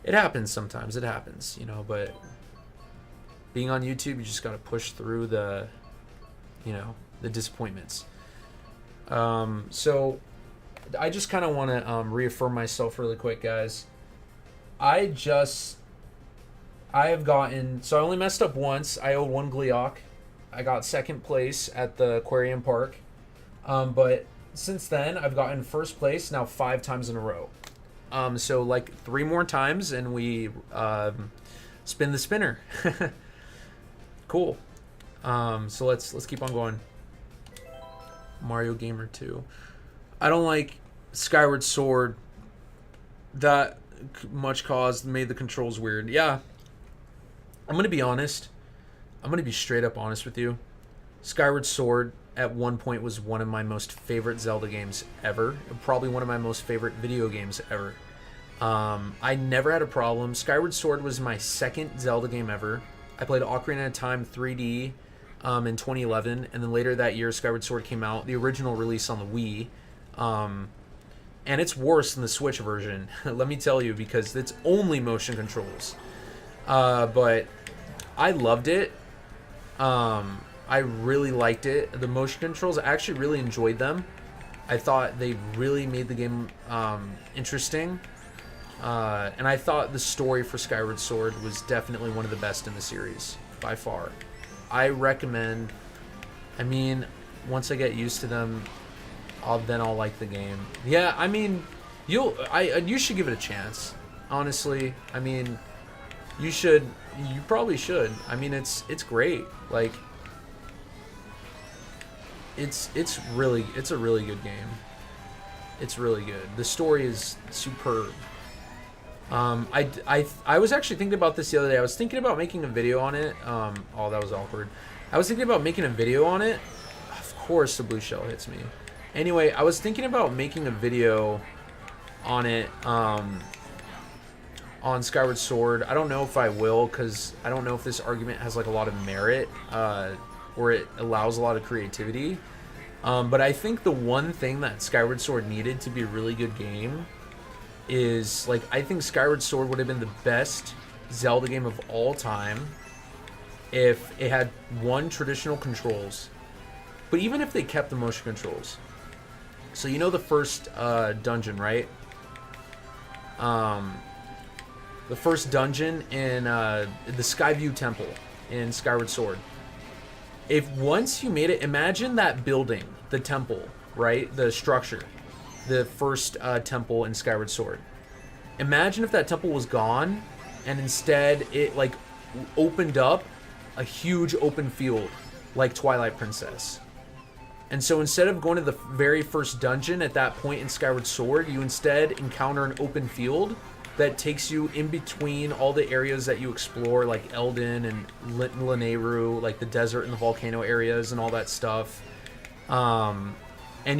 happens sometimes. It happens, you know, but being on YouTube, you just got to push through the disappointments. So I just kind of want to reaffirm myself really quick, guys. I only messed up once. I owed 1 Gliok. I got second place at the aquarium park. But since then, I've gotten first place now 5 times in a row. So like 3 more times, and we spin the spinner. Cool. So let's keep on going. Mario Gamer 2. I don't like Skyward Sword. That much made the controls weird. Yeah. I'm going to be honest. I'm going to be straight up honest with you. Skyward Sword at one point was one of my most favorite Zelda games ever. Probably one of my most favorite video games ever. I never had a problem. Skyward Sword was my second Zelda game ever. I played Ocarina of Time 3D in 2011, and then later that year Skyward Sword came out, the original release on the Wii. And it's worse than the Switch version, let me tell you, because it's only motion controls. But I loved it. I really liked it. The motion controls, I actually really enjoyed them. I thought they really made the game interesting. And I thought the story for Skyward Sword was definitely one of the best in the series, by far. I recommend. I mean, once I get used to them, I'll like the game. Yeah, I mean, you should give it a chance. Honestly, I mean, you should. You probably should. I mean, it's great. Like, it's a really good game. It's really good. The story is superb. I was actually thinking about this the other day. I was thinking about making a video on it. Oh, that was awkward. I was thinking about making a video on it. Of course, the blue shell hits me. Anyway, I was thinking about making a video on it. On Skyward Sword. I don't know if I will, because I don't know if this argument has like a lot of merit, or it allows a lot of creativity. But I think the one thing that Skyward Sword needed to be a really good game is, like, I think Skyward Sword would have been the best Zelda game of all time if it had one, traditional controls, but even if they kept the motion controls. So you know the first dungeon, right? The first dungeon in the Skyview Temple in Skyward Sword. If once you made it, imagine that building, the temple, right? The structure, the first temple in Skyward Sword. Imagine if that temple was gone, and instead it like opened up a huge open field, like Twilight Princess. And so instead of going to the very first dungeon at that point in Skyward Sword, you instead encounter an open field that takes you in between all the areas that you explore, like Eldin and Lanayru, like the desert and the volcano areas and all that stuff. And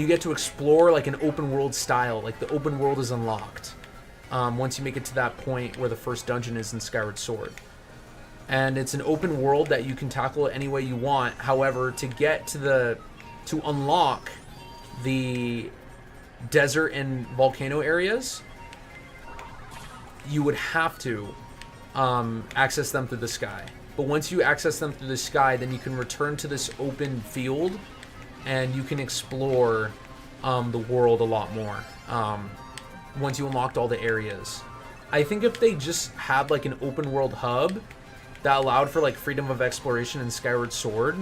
you get to explore like an open world style, like the open world is unlocked once you make it to that point where the first dungeon is in Skyward Sword. And it's an open world that you can tackle it any way you want. However, to unlock the desert and volcano areas, you would have to access them through the sky. But once you access them through the sky, then you can return to this open field and you can explore the world a lot more once you unlocked all the areas. I think if they just had like an open world hub that allowed for like freedom of exploration in Skyward Sword,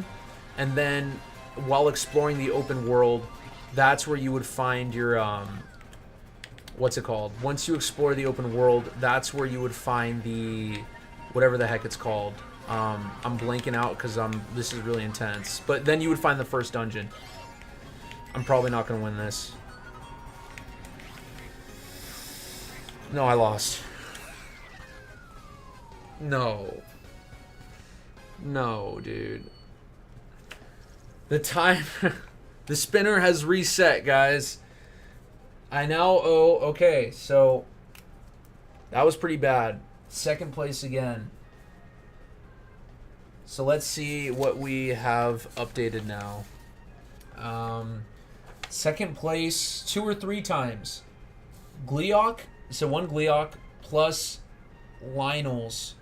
and then while exploring the open world, that's where you would find your what's it called? Once you explore the open world, that's where you would find the whatever the heck it's called. I'm blanking out because this is really intense. But then you would find the first dungeon. I'm probably not going to win this. No, I lost. No. No, dude. The time... the spinner has reset, guys. I now owe... Okay, so... that was pretty bad. Second place again. So let's see what we have updated now. Second place 2 or 3 times. Gleeok, so 1 Gleeok plus Lionel's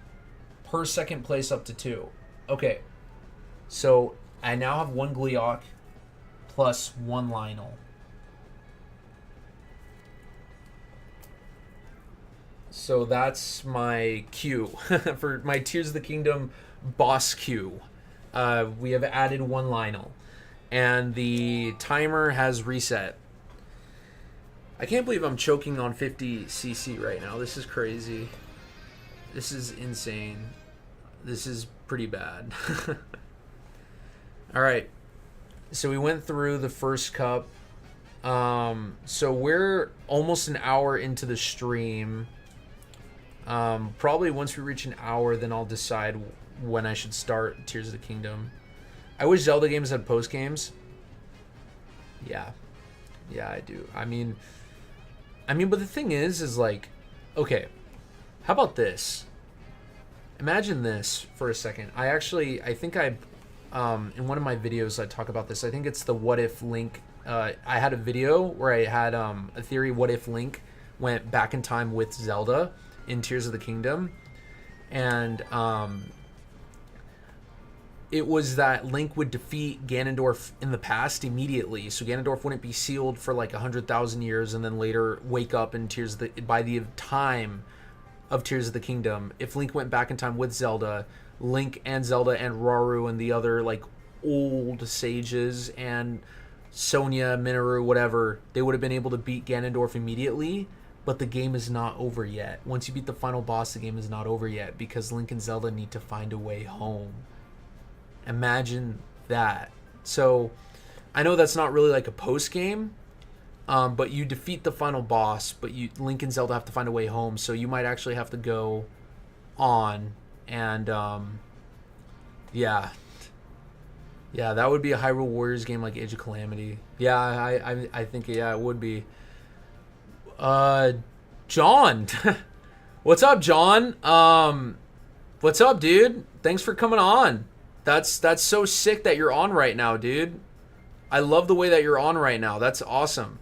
per second place up to 2. Okay, so I now have 1 Gleeok plus 1 Lionel. So that's my queue for my Tears of the Kingdom boss queue. We have added 1 Lionel, and the timer has reset. I can't believe I'm choking on 50cc right now. This is crazy. This is insane. This is pretty bad. All right. So we went through the first cup. So we're almost an hour into the stream. Probably once we reach an hour, then I'll decide when I should start Tears of the Kingdom. I wish Zelda games had post games. Yeah, I do. I mean, but the thing is like, okay, how about this? Imagine this for a second. I think in one of my videos I talk about this. I think it's the what if Link. I had a video where I had a theory what if Link went back in time with Zelda in Tears of the Kingdom, and it was that Link would defeat Ganondorf in the past immediately, so Ganondorf wouldn't be sealed for like 100,000 years, and then later wake up in Tears of the by the time of Tears of the Kingdom, if Link went back in time with Zelda, Link and Zelda and Rauru and the other like old sages and Sonya, Minoru, whatever, they would have been able to beat Ganondorf immediately. But the game is not over yet. Once you beat the final boss, the game is not over yet because Link and Zelda need to find a way home. Imagine that. So I know that's not really like a post game, but you defeat the final boss, but Link and Zelda have to find a way home. So you might actually have to go on and yeah, that would be a Hyrule Warriors game like Age of Calamity. Yeah, I think it would be. John, what's up, John? What's up, dude? Thanks for coming on. That's so sick that you're on right now, dude. I love the way that you're on right now. That's awesome.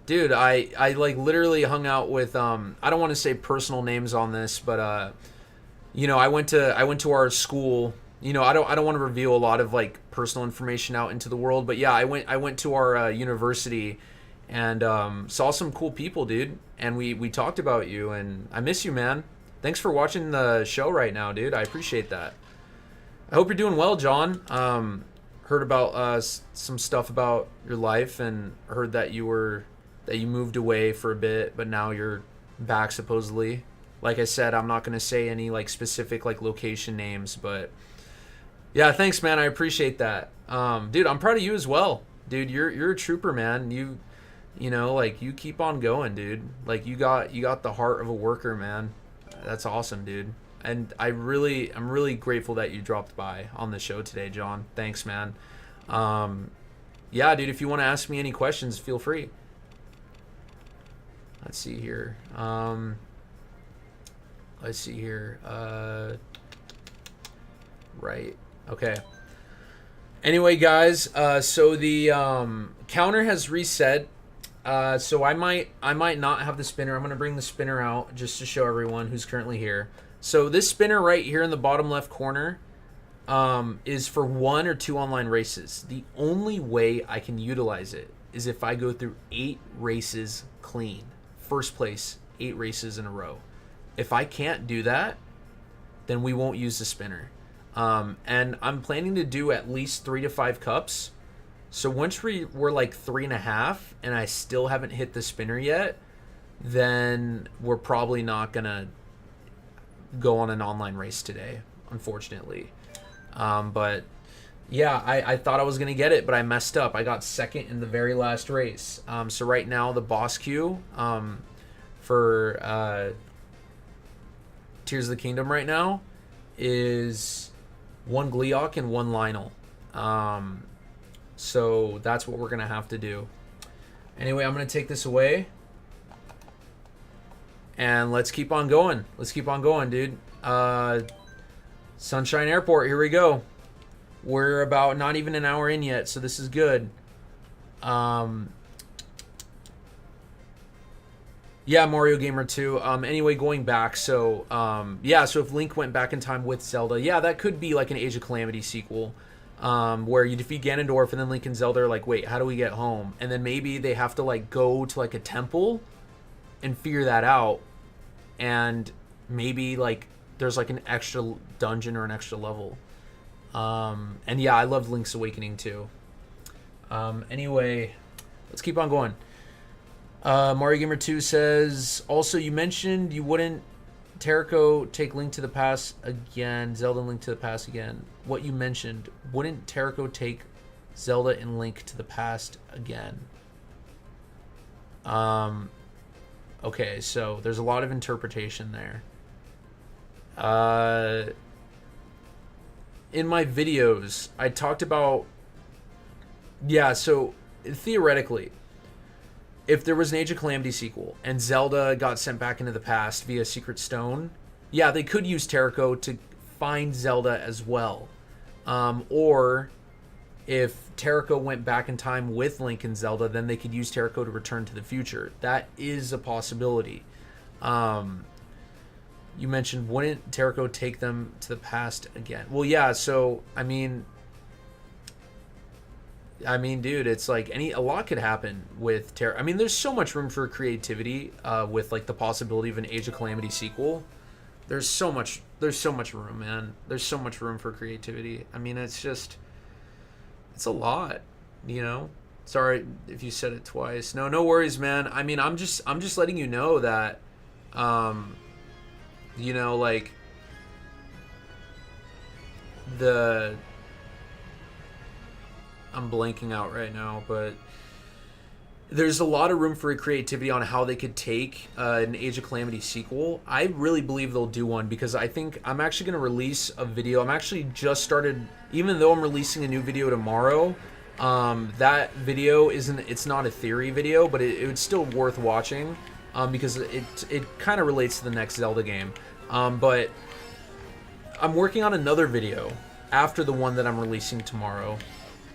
Dude, I like literally hung out with I don't want to say personal names on this, but I went to our school. I don't want to reveal a lot of like personal information out into the world, but yeah, I went to our university and saw some cool people, dude, and we talked about you, and I miss you, man. Thanks for watching the show right now, dude. I appreciate that. I hope you're doing well, John. Heard about some stuff about your life and heard that you moved away for a bit, but now you're back supposedly. Like I said, I'm not going to say any like specific like location names, but yeah, thanks, man. I appreciate that. Dude, I'm proud of you as well. Dude, you're a trooper, man. Like you keep on going, dude. Like you got the heart of a worker, man. That's awesome, dude. And I'm really grateful that you dropped by on the show today, John. Thanks, man. Yeah, dude, if you want to ask me any questions, feel free. Let's see here. Right. Okay. Anyway, guys, so the counter has reset. So I might not have the spinner. I'm going to bring the spinner out just to show everyone who's currently here. So this spinner right here in the bottom left corner is for 1 or 2 online races. The only way I can utilize it is if I go through 8 races clean. First place, 8 races in a row. If I can't do that, then we won't use the spinner. And I'm planning to do at least 3 to 5 cups. So once we're like 3.5 and I still haven't hit the spinner yet, then we're probably not going to go on an online race today, unfortunately. But yeah, I thought I was going to get it, but I messed up. I got second in the very last race. So right now the boss queue for Tears of the Kingdom right now is 1 Gleeok and 1 Lionel. So that's what we're going to have to do. Anyway, I'm going to take this away. And let's keep on going. Let's keep on going, dude. Sunshine Airport, here we go. We're about not even an hour in yet, so this is good. Yeah, Mario Gamer 2. Anyway, going back, so so if Link went back in time with Zelda, yeah, that could be like an Age of Calamity sequel. Where you defeat Ganondorf and then Link and Zelda are like, wait, how do we get home? And then maybe they have to like go to like a temple and figure that out, and maybe like there's like an extra dungeon or an extra level. And yeah, I loved Link's Awakening too. Anyway, let's keep on going. Mario Gamer 2 says, also you mentioned you wouldn't Terraco take Link to the Past again, Zelda and Link to the Past again. What you mentioned, wouldn't Terraco take Zelda and Link to the Past again? Okay, so there's a lot of interpretation there. In my videos, I talked about... Yeah, so theoretically, if there was an Age of Calamity sequel and Zelda got sent back into the past via Secret Stone, yeah, they could use Terraco to find Zelda as well. Or if Terraco went back in time with Link and Zelda, then they could use Terraco to return to the future. That is a possibility. You mentioned, wouldn't Terraco take them to the past again? Well, yeah, so, I mean, I mean, dude, it's like a lot could happen with Terra. I mean, there's so much room for creativity with like the possibility of an Age of Calamity sequel. There's so much room, man. There's so much room for creativity. I mean, it's a lot, you know. Sorry if you said it twice. No, no worries, man. I mean, I'm just letting you know that, um, you know, like the I'm blanking out right now, but there's a lot of room for creativity on how they could take an Age of Calamity sequel. I really believe they'll do one because I think I'm actually going to release a video. I'm actually just started, even though I'm releasing a new video tomorrow. That video it's not a theory video, but it's still worth watching because it kind of relates to the next Zelda game. But I'm working on another video after the one that I'm releasing tomorrow.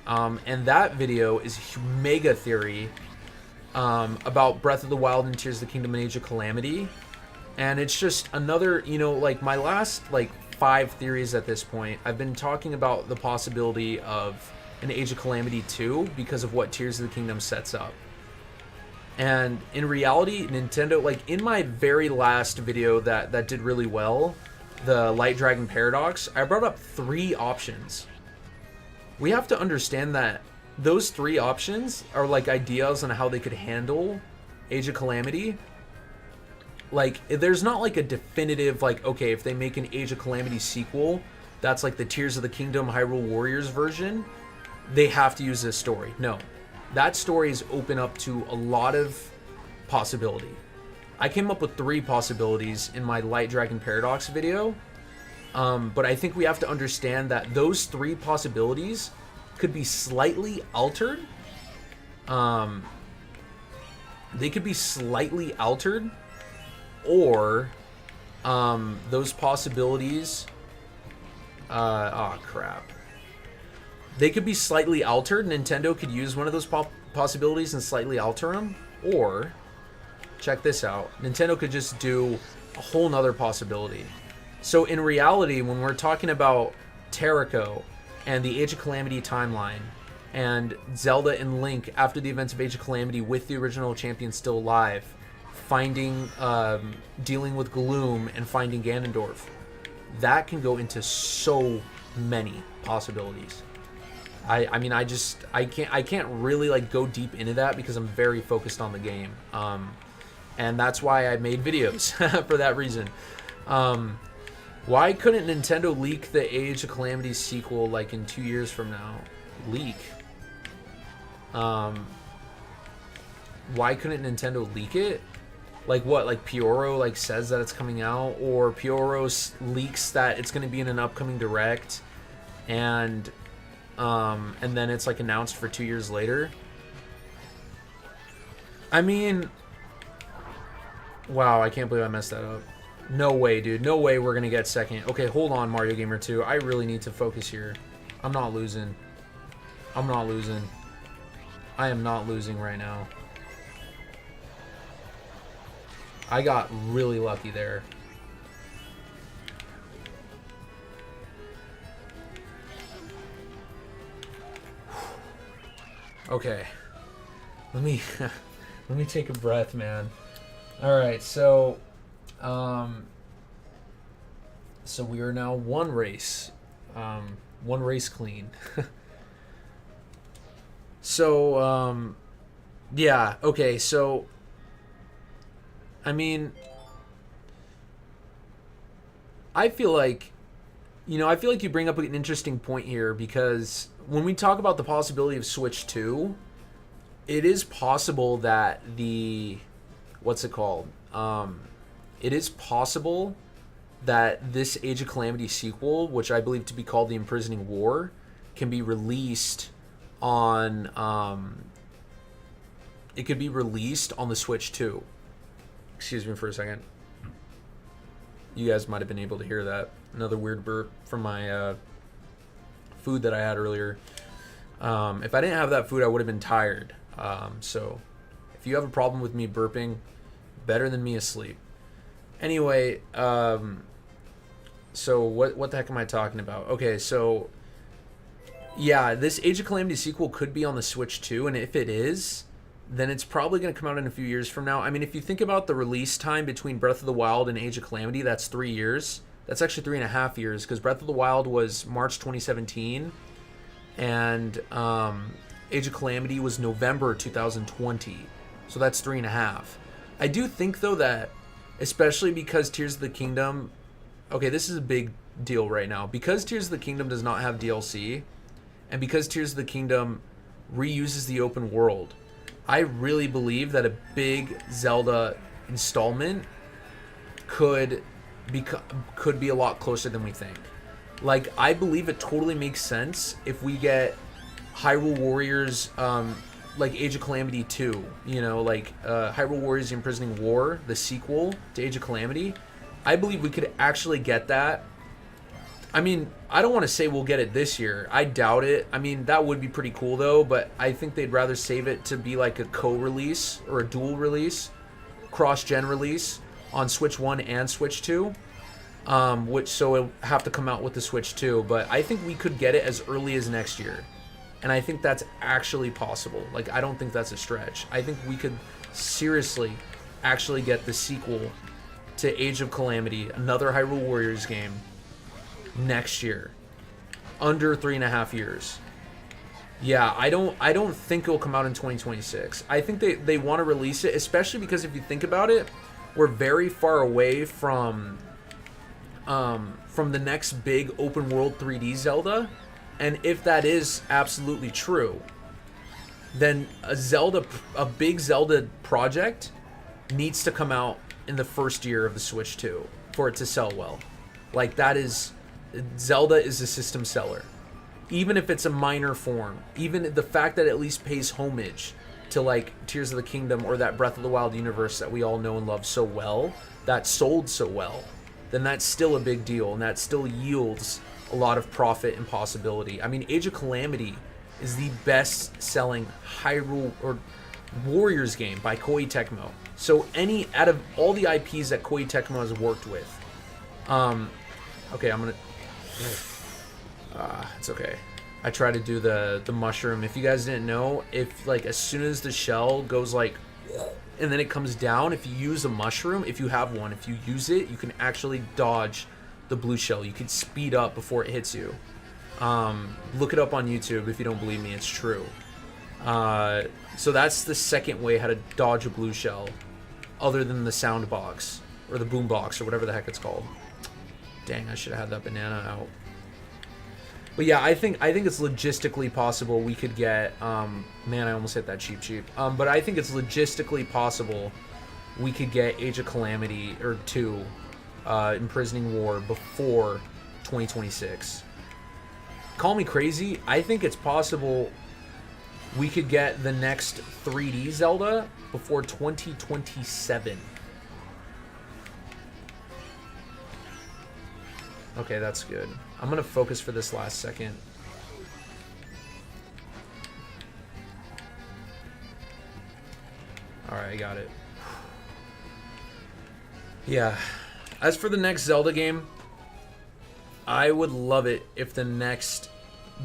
And that video is mega theory about Breath of the Wild and Tears of the Kingdom and Age of Calamity. And it's just another, you know, like my last like 5 theories at this point, I've been talking about the possibility of an Age of Calamity 2 because of what Tears of the Kingdom sets up. And in reality, Nintendo, like in my very last video that did really well, the Light Dragon Paradox, I brought up 3 options. We have to understand that those 3 options are like ideas on how they could handle Age of Calamity. Like, there's not like a definitive, like, okay, if they make an Age of Calamity sequel, that's like the Tears of the Kingdom Hyrule Warriors version, they have to use this story. No. That story is open up to a lot of possibility. I came up with 3 possibilities in my Light Dragon Paradox video. But I think we have to understand that those 3 possibilities could be slightly altered. They could be slightly altered, or those possibilities. Oh crap! They could be slightly altered. Nintendo could use one of those possibilities and slightly alter them, or check this out. Nintendo could just do a whole nother possibility. So in reality, when we're talking about Terrico and the Age of Calamity timeline, and Zelda and Link after the events of Age of Calamity with the original champion still alive, finding, dealing with Gloom and finding Ganondorf, that can go into so many possibilities. I mean, I can't really like go deep into that because I'm very focused on the game, and that's why I made videos for that reason. Why couldn't Nintendo leak the Age of Calamity sequel like in 2 years from now? Leak. Why couldn't Nintendo leak it? Like what? Like Pioro like says that it's coming out, or Pioro leaks that it's going to be in an upcoming direct, and then it's like announced for 2 years later. I mean, wow, I can't believe I messed that up. No way, dude. No way we're going to get second. Okay, hold on, Mario Gamer 2. I really need to focus here. I'm not losing. I'm not losing. I am not losing right now. I got really lucky there. Okay. Let me let me take a breath, man. All right, so so we are now one race clean. So yeah, okay, so I mean, I feel like you bring up an interesting point here, because when we talk about the possibility of Switch 2, it is possible that what's it called? It is possible that this Age of Calamity sequel, which I believe to be called The Imprisoning War, can be released on it could be released on the Switch 2. Excuse me for a second. You guys might have been able to hear that. Another weird burp from my food that I had earlier. If I didn't have that food, I would have been tired. So if you have a problem with me burping, better than me asleep. Anyway, so what the heck am I talking about? Okay, so Yeah, this Age of Calamity sequel could be on the Switch too, and if it is, then it's probably going to come out in a few years from now. I mean, if you think about the release time between Breath of the Wild and Age of Calamity, that's 3 years. That's actually 3.5 years, because Breath of the Wild was March 2017, and Age of Calamity was November 2020. So that's 3.5. I do think, though, that especially because Tears of the Kingdom... Okay, this is a big deal right now. Because Tears of the Kingdom does not have DLC, and because Tears of the Kingdom reuses the open world, I really believe that a big Zelda installment could be a lot closer than we think. Like, I believe it totally makes sense if we get Hyrule Warriors, like Age of Calamity 2, you know, like Hyrule Warriors The Imprisoning War, the sequel to Age of Calamity. I believe we could actually get that. I mean, I don't want to say we'll get it this year. I doubt it. I mean, that would be pretty cool, though, but I think they'd rather save it to be like a co-release or a dual release, cross-gen release on Switch 1 and Switch 2, which so it'll have to come out with the Switch 2. But I think we could get it as early as next year, and I think that's actually possible. Like, I don't think that's a stretch. I think we could seriously actually get the sequel to Age of Calamity, another Hyrule Warriors game, next year, under 3.5 years. Yeah, I don't think it'll come out in 2026. I think they want to release it, especially because if you think about it, we're very far away from the next big open world 3D Zelda, and if that is absolutely true, then a big Zelda project needs to come out in the first year of the Switch 2 for it to sell well. Like, that is... Zelda is a system seller. Even if it's a minor form, even the fact that it at least pays homage to, like, Tears of the Kingdom or that Breath of the Wild universe that we all know and love so well, that sold so well, then that's still a big deal, and that still yields a lot of profit and possibility. I mean, Age of Calamity is the best-selling Hyrule or Warriors game by Koei Tecmo. So out of all the IPs that Koei Tecmo has worked with, okay, I'm gonna... it's okay. I try to do the mushroom. If you guys didn't know, if like as soon as the shell goes like, and then it comes down, if you use a mushroom, if you have one, if you use it, you can actually dodge the blue shell. You can speed up before it hits you. Look it up on YouTube if you don't believe me. It's true. So that's the second way how to dodge a blue shell, other than the sound box or the boom box or whatever the heck it's called. Dang, I should have had that banana out. But yeah, I think it's logistically possible we could get... man, I almost hit that cheap. But I think it's logistically possible we could get Age of Calamity or 2, Imprisoning War, before 2026. Call me crazy. I think it's possible we could get the next 3D Zelda before 2027. Okay, that's good. I'm going to focus for this last second. Alright, I got it. Yeah. As for the next Zelda game, I would love it if the next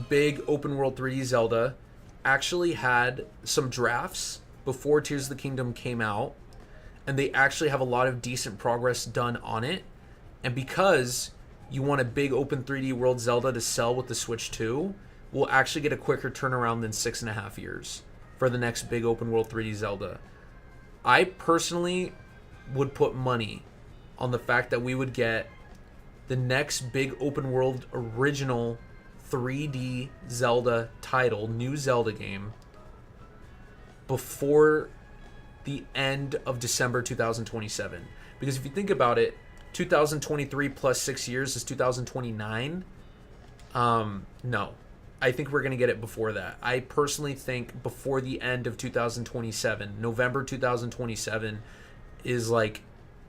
big open world 3D Zelda actually had some drafts before Tears of the Kingdom came out, and they actually have a lot of decent progress done on it. And because you want a big open 3D world Zelda to sell with the Switch 2, we'll actually get a quicker turnaround than 6.5 years for the next big open world 3D Zelda. I personally would put money on the fact that we would get the next big open world original 3D Zelda title, new Zelda game, before the end of December 2027. Because if you think about it, 2023 plus 6 years is 2029. No. I think we're going to get it before that. I personally think before the end of 2027, November 2027 is like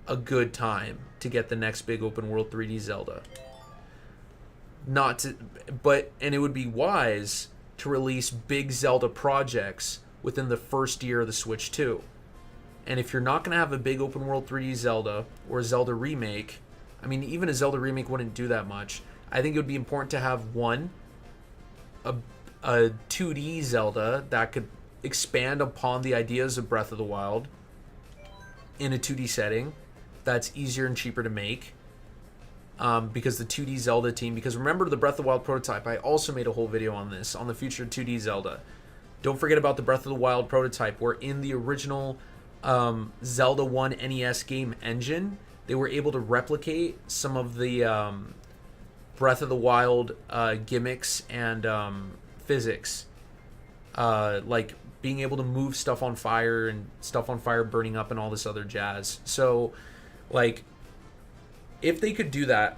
a good time to get the next big open world 3D Zelda. And it would be wise to release big Zelda projects within the first year of the Switch 2. And if you're not going to have a big open world 3D Zelda or a Zelda remake, I mean, even a Zelda remake wouldn't do that much. I think it would be important to have one, a 2D Zelda that could expand upon the ideas of Breath of the Wild in a 2D setting that's easier and cheaper to make. Because the 2D Zelda team, because remember the Breath of the Wild prototype, I also made a whole video on this, on the future 2D Zelda. Don't forget about the Breath of the Wild prototype, where in the original Zelda 1 NES game engine, they were able to replicate some of the Breath of the Wild gimmicks and physics. Like being able to move stuff on fire and stuff on fire burning up and all this other jazz. So, like, if they could do that,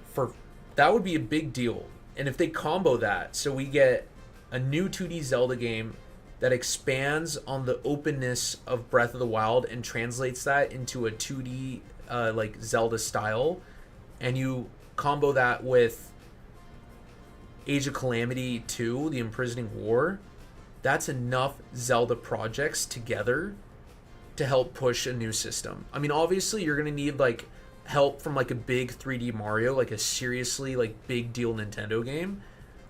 that would be a big deal. And if they combo that, so we get a new 2D Zelda game that expands on the openness of Breath of the Wild and translates that into a 2D like Zelda style, and you combo that with Age of Calamity 2, The Imprisoning War, that's enough Zelda projects together to help push a new system. I mean, obviously you're going to need like help from like a big 3D Mario, like a seriously like big deal Nintendo game.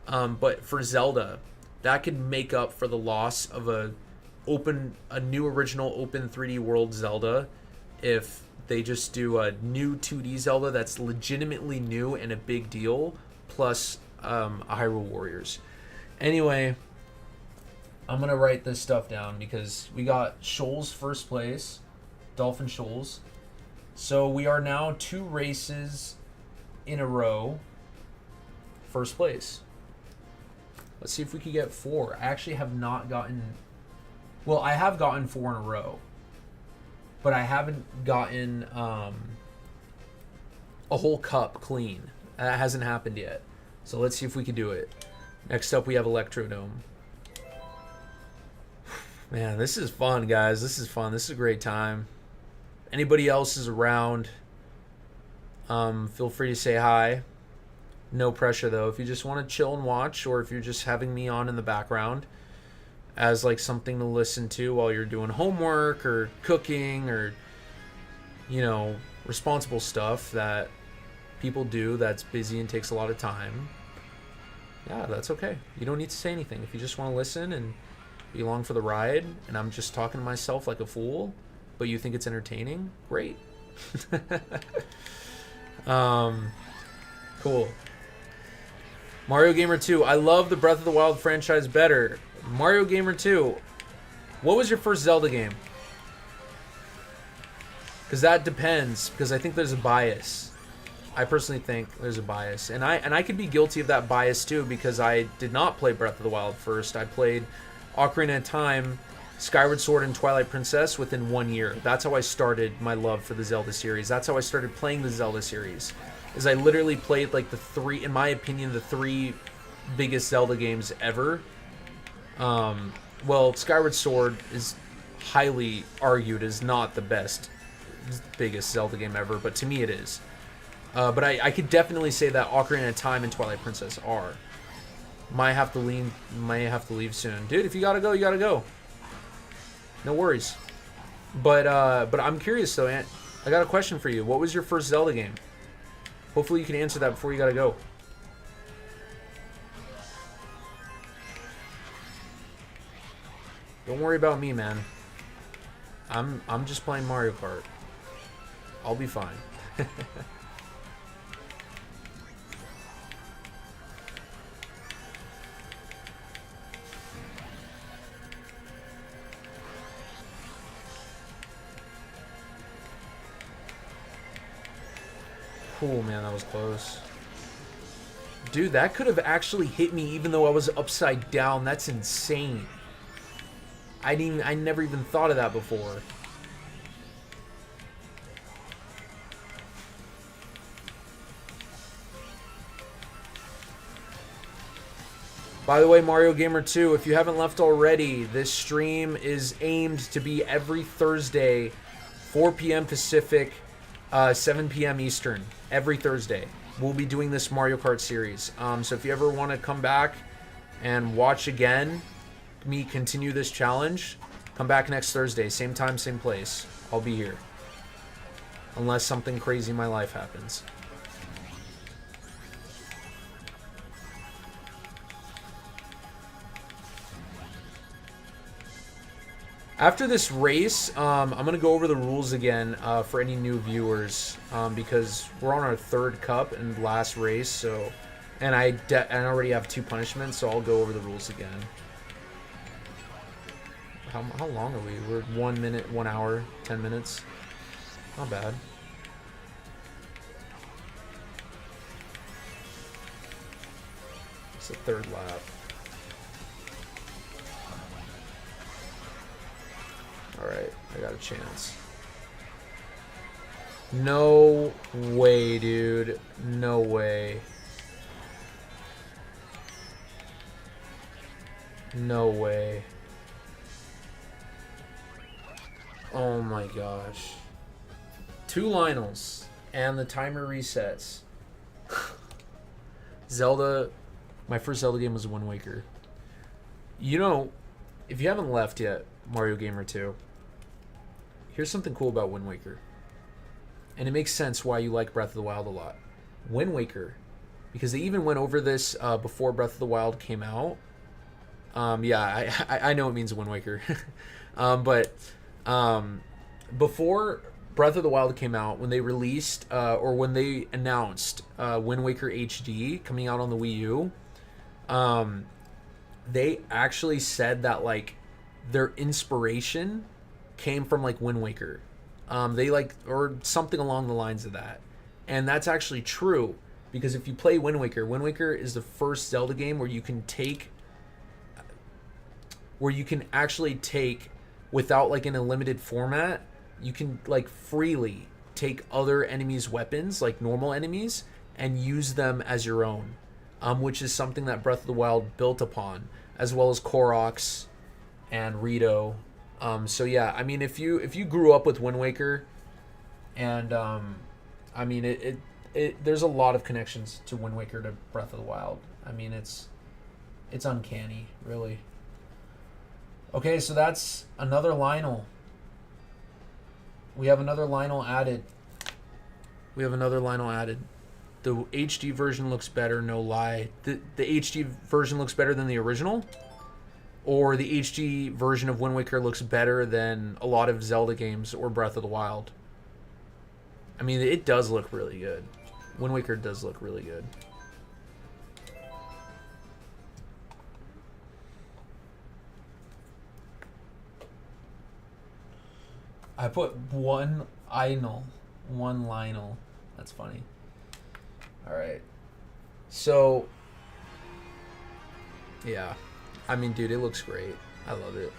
But for Zelda, that could make up for the loss of a new original open 3D world Zelda if they just do a new 2D Zelda that's legitimately new and a big deal, plus a Hyrule Warriors. Anyway, I'm going to write this stuff down because we got Shoals first place, Dolphin Shoals. So we are now 2 races in a row first place. Let's see if we can get 4. I actually have not gotten... Well, I have gotten 4 in a row. But I haven't gotten a whole cup clean. That hasn't happened yet. So let's see if we can do it. Next up, we have Electrodome. Man, this is fun, guys. This is fun. This is a great time. Anybody else is around, feel free to say hi. No pressure, though. If you just want to chill and watch, or if you're just having me on in the background as like something to listen to while you're doing homework or cooking or, you know, responsible stuff that people do that's busy and takes a lot of time, yeah, that's okay. You don't need to say anything. If you just want to listen and be along for the ride, and I'm just talking to myself like a fool, but you think it's entertaining, great. Cool. Mario Gamer 2. I love the Breath of the Wild franchise better. Mario Gamer 2. What was your first Zelda game? Because that depends. Because I think there's a bias. I personally think there's a bias, and I could be guilty of that bias too, because I did not play Breath of the Wild first. I played Ocarina of Time, Skyward Sword, and Twilight Princess within 1 year. That's how I started my love for the Zelda series. That's how I started playing the Zelda series. Is I literally played like the 3, in my opinion, the 3 biggest Zelda games ever. Well, Skyward Sword is highly argued as not the biggest Zelda game ever, but to me it is. But I could definitely say that Ocarina of Time and Twilight Princess are. Might have to leave soon, dude. If you gotta go, you gotta go. No worries. But I'm curious though, Ant. I got a question for you. What was your first Zelda game? Hopefully you can answer that before you gotta go. Don't worry about me, man. I'm just playing Mario Kart. I'll be fine. Cool, man, that was close. Dude, that could have actually hit me even though I was upside down. That's insane. I never even thought of that before. By the way, Mario Gamer 2, if you haven't left already, this stream is aimed to be every Thursday, 4 p.m. Pacific, 7 p.m. Eastern. Every Thursday. We'll be doing this Mario Kart series. So if you ever want to come back and watch again, me continue this challenge, come back next Thursday. Same time, same place. I'll be here. Unless something crazy in my life happens. After this race, I'm going to go over the rules again for any new viewers because we're on our third cup and last race. So, and I already have 2 punishments, so I'll go over the rules again. How long are we? We're 1 minute, 1 hour, 10 minutes. Not bad. It's the 3rd lap. Alright, I got a chance. No way, dude. No way. No way. Oh my gosh. 2 Lionels and the timer resets. Zelda, my first Zelda game was Wind Waker. You know, if you haven't left yet, Mario Gamer 2, here's something cool about Wind Waker. And it makes sense why you like Breath of the Wild a lot. Wind Waker, because they even went over this before Breath of the Wild came out. Yeah, I know it means Wind Waker. But before Breath of the Wild came out, when they released or when they announced Wind Waker HD coming out on the Wii U, they actually said that like their inspiration came from like Wind Waker. They like, or something along the lines of that. And that's actually true, because if you play Wind Waker is the first Zelda game where you can actually take, without like in a limited format, you can like freely take other enemies' weapons, like normal enemies, and use them as your own, which is something that Breath of the Wild built upon, as well as Koroks and Rito. So yeah, I mean, if you grew up with Wind Waker, and I mean, it there's a lot of connections to Wind Waker to Breath of the Wild. I mean, it's uncanny, really. Okay, so that's another Lionel. We have another Lionel added. The HD version looks better, no lie. The HD version looks better than the original? Or the HD version of Wind Waker looks better than a lot of Zelda games or Breath of the Wild? I mean, it does look really good. Wind Waker does look really good. I put one Lionel. That's funny. Alright. So, yeah. I mean, dude, it looks great. I love it.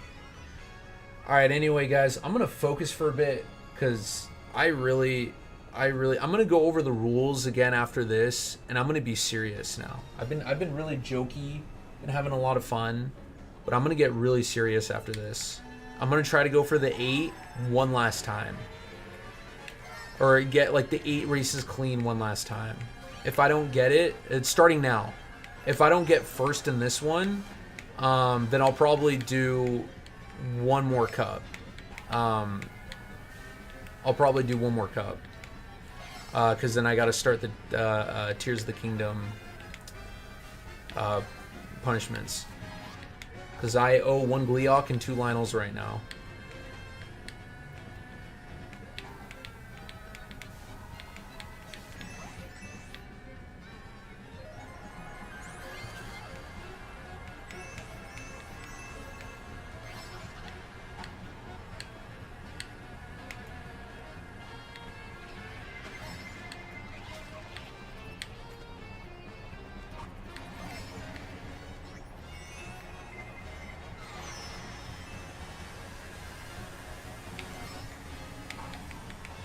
Alright, anyway, guys, I'm going to focus for a bit, because I'm going to go over the rules again after this, and I'm going to be serious now. I've been really jokey and having a lot of fun, but I'm going to get really serious after this. I'm going to try to go for the 8 one last time. Or get like the 8 races clean one last time. If I don't get it, it's starting now. If I don't get first in this one, then I'll probably do one more cup. I'll probably do one more cup. Because then I got to start the Tears of the Kingdom punishments. Because I owe 1 Gleeok and 2 Lionels right now.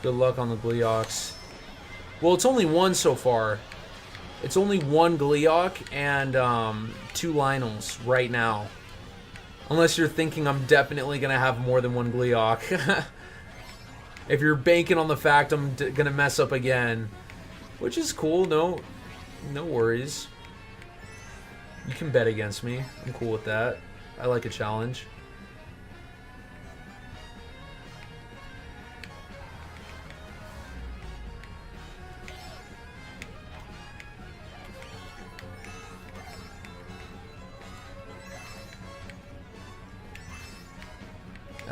Good luck on the Gleeoks. Well, it's only 1 so far. It's only 1 Gleeok and 2 Lionels right now. Unless you're thinking I'm definitely going to have more than 1 Gleeok. If you're banking on the fact I'm going to mess up again. Which is cool. No worries. You can bet against me. I'm cool with that. I like a challenge.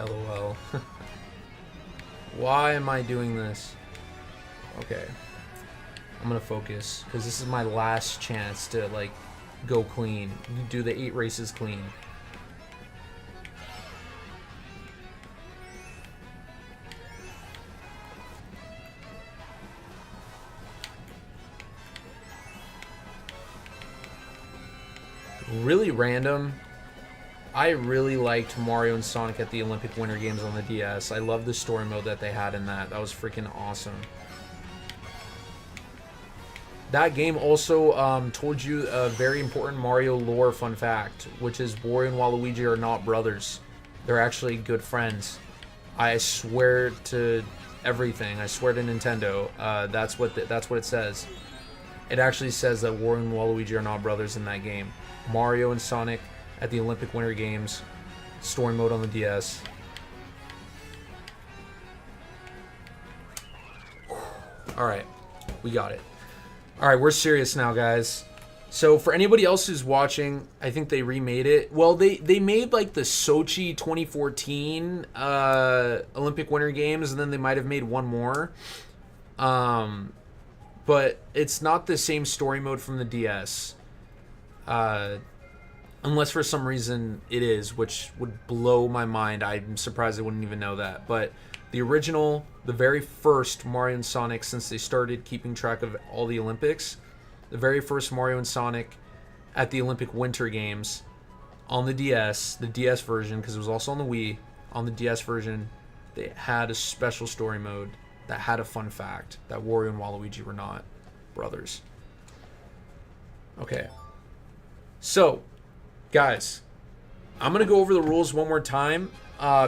LOL. Why am I doing this? Okay. I'm gonna focus, because this is my last chance to, like, go clean. Do the 8 races clean. Really random. I really liked Mario and Sonic at the Olympic Winter Games on the DS. I love the story mode that they had in that. That was freaking awesome. That game also told you a very important Mario lore fun fact, which is Wario and Waluigi are not brothers. They're actually good friends. I swear to everything. I swear to Nintendo. That's what it says. It actually says that Wario and Waluigi are not brothers in that game. Mario and Sonic at the Olympic Winter Games, story mode on the DS. Alright, we got it. Alright, we're serious now, guys. So for anybody else who's watching, I think they remade it. Well, they made like the Sochi 2014 Olympic Winter Games, and then they might have made one more. But it's not the same story mode from the DS. Unless for some reason it is, which would blow my mind. I'm surprised I wouldn't even know that. But the original, the very first Mario and Sonic, since they started keeping track of all the Olympics, the very first Mario and Sonic at the Olympic Winter Games on the DS version, because it was also on the Wii, on the DS version, they had a special story mode that had a fun fact that Wario and Waluigi were not brothers. Okay. So, guys, I'm going to go over the rules one more time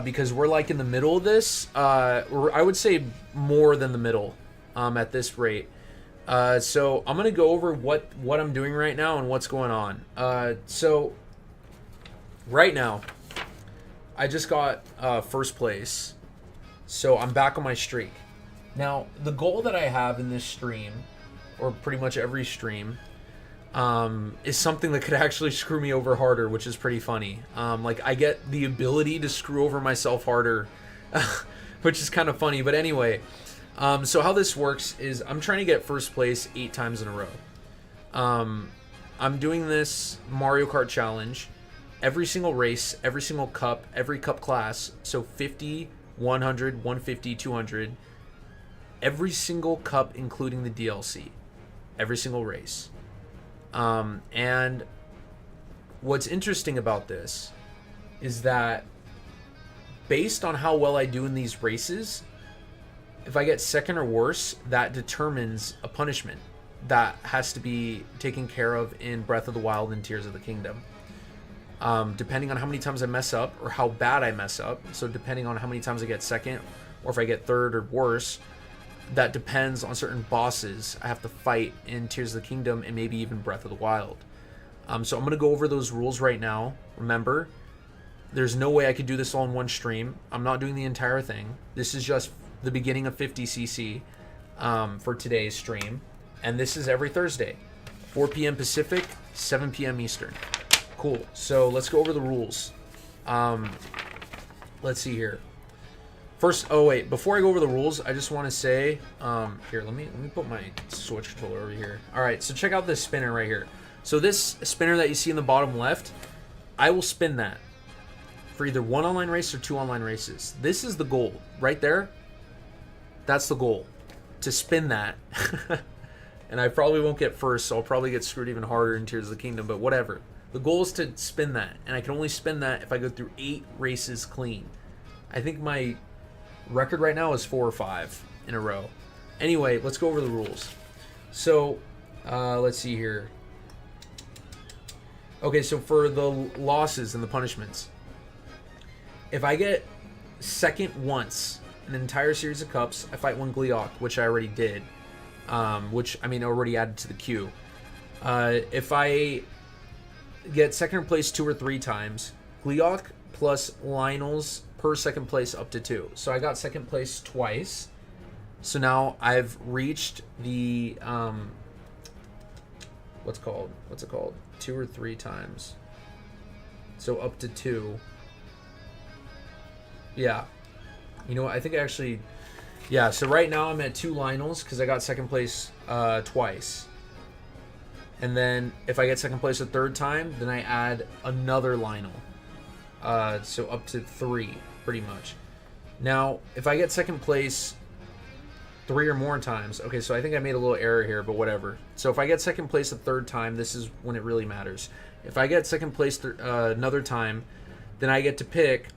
because we're like in the middle of this. I would say more than the middle at this rate. So I'm going to go over what I'm doing right now and what's going on. So right now, I just got first place. So I'm back on my streak. Now, the goal that I have in this stream, or pretty much every stream, is something that could actually screw me over harder, which is pretty funny. Like, I get the ability to screw over myself harder, which is kind of funny. But anyway, so how this works is I'm trying to get first place 8 times in a row. I'm doing this Mario Kart challenge. Every single race, every single cup, every cup class, so 50, 100, 150, 200, every single cup including the DLC, every single race. And what's interesting about this is that based on how well I do in these races, if I get second or worse, that determines a punishment that has to be taken care of in Breath of the Wild and Tears of the Kingdom. Depending on how many times I mess up or how bad I mess up, so depending on how many times I get second or if I get third or worse, that depends on certain bosses I have to fight in Tears of the Kingdom and maybe even Breath of the Wild. So I'm going to go over those rules right now. Remember, there's no way I could do this all in one stream. I'm not doing the entire thing. This is just the beginning of 50cc for today's stream. And this is every Thursday, 4 p.m. Pacific, 7 p.m. Eastern. Cool. So let's go over the rules. Let's see here. First, oh wait, before I go over the rules, I just want to say, here, let me put my Switch controller over here. All right, so check out this spinner right here. So this spinner that you see in the bottom left, I will spin that for either 1 online race or 2 online races. This is the goal right there. That's the goal, to spin that. And I probably won't get first, so I'll probably get screwed even harder in Tears of the Kingdom, but whatever. The goal is to spin that, and I can only spin that if I go through 8 races clean. I think my record right now is 4 or 5 in a row. Anyway, let's go over the rules. So, let's see here. Okay, so for the losses and the punishments, if I get second once in an entire series of cups, I fight one Gleeok, which I already did, which, I mean, already added to the queue. If I get second place 2 or 3 times, Gleeok plus Lionel's per second place up to 2. So I got second place twice. So now I've reached the what's it called? 2 or 3 times. So up to 2. Yeah. You know what? I think actually... Yeah, so right now I'm at 2 Lionels because I got second place twice. And then if I get second place a third time, then I add another Lionel. So up to 3, pretty much. Now, if I get second place 3 or more times... Okay, so I think I made a little error here, but whatever. So if I get second place a third time, this is when it really matters. If I get second place another time, then I get to pick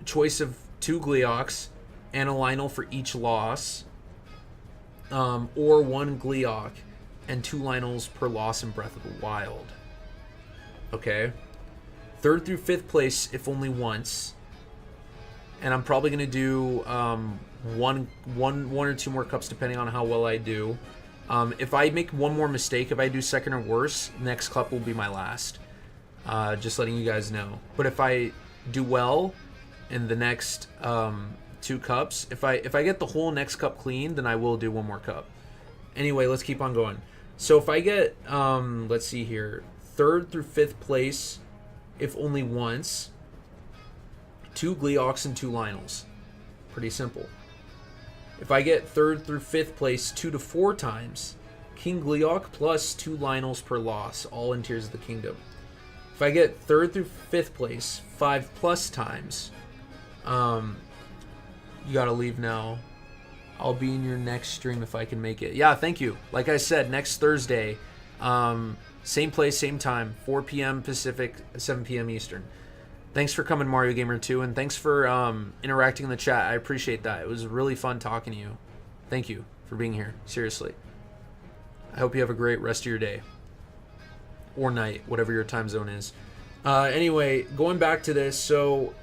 choice of 2 Gleeoks and a Lionel for each loss, or 1 Gleeok and 2 Lionels per loss in Breath of the Wild. Okay? 3rd through 5th place, if only once. And I'm probably going to do one or 2 more cups, depending on how well I do. If I make one more mistake, if I do second or worse, next cup will be my last. Just letting you guys know. But if I do well in the next 2 cups, if I get the whole next cup clean, then I will do 1 more cup. Anyway, let's keep on going. So if I get, let's see here, 3rd through 5th place, if only once, 2 Gleeoks and 2 Lionels. Pretty simple. If I get 3rd through 5th place 2 to 4 times, King Gleeok plus 2 Lionels per loss, all in Tears of the Kingdom. If I get 3rd through 5th place 5 plus times, you gotta leave now. I'll be in your next stream if I can make it. Yeah, thank you. Like I said, next Thursday, same place, same time, 4 p.m. Pacific, 7 p.m. Eastern. Thanks for coming, Mario Gamer 2, and thanks for interacting in the chat. I appreciate that. It was really fun talking to you. Thank you for being here. Seriously. I hope you have a great rest of your day. Or night, whatever your time zone is. Anyway, going back to this, so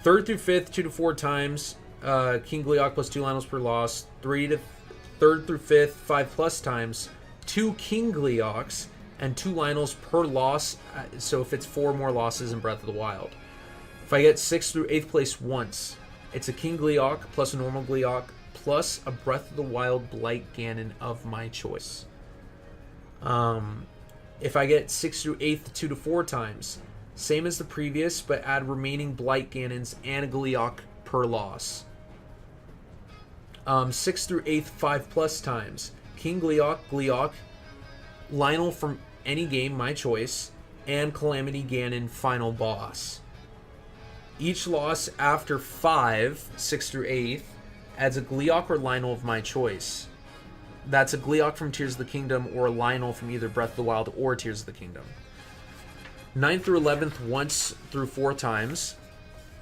3rd through 5th, 2 to 4 times, King Gleeok plus 2 Lionels per loss. 3rd through 5th, 5 plus times, 2 King Gleeoks and 2 Lionels per loss. So if it's 4 more losses in Breath of the Wild. If I get 6th through 8th place once, it's a King Gleeok plus a normal Gleeok plus a Breath of the Wild Blight Ganon of my choice. If I get 6th through 8th 2 to 4 times, same as the previous, but add remaining Blight Ganons and a Gleeok per loss. 6th through 8th 5 plus times, King Gleeok, Gleeok, Lionel from any game, my choice, and Calamity Ganon final boss. Each loss after 5, 6th through 8th, adds a Gleeok or Lionel of my choice. That's a Gleeok from Tears of the Kingdom or a Lionel from either Breath of the Wild or Tears of the Kingdom. 9th through 11th, once through 4 times,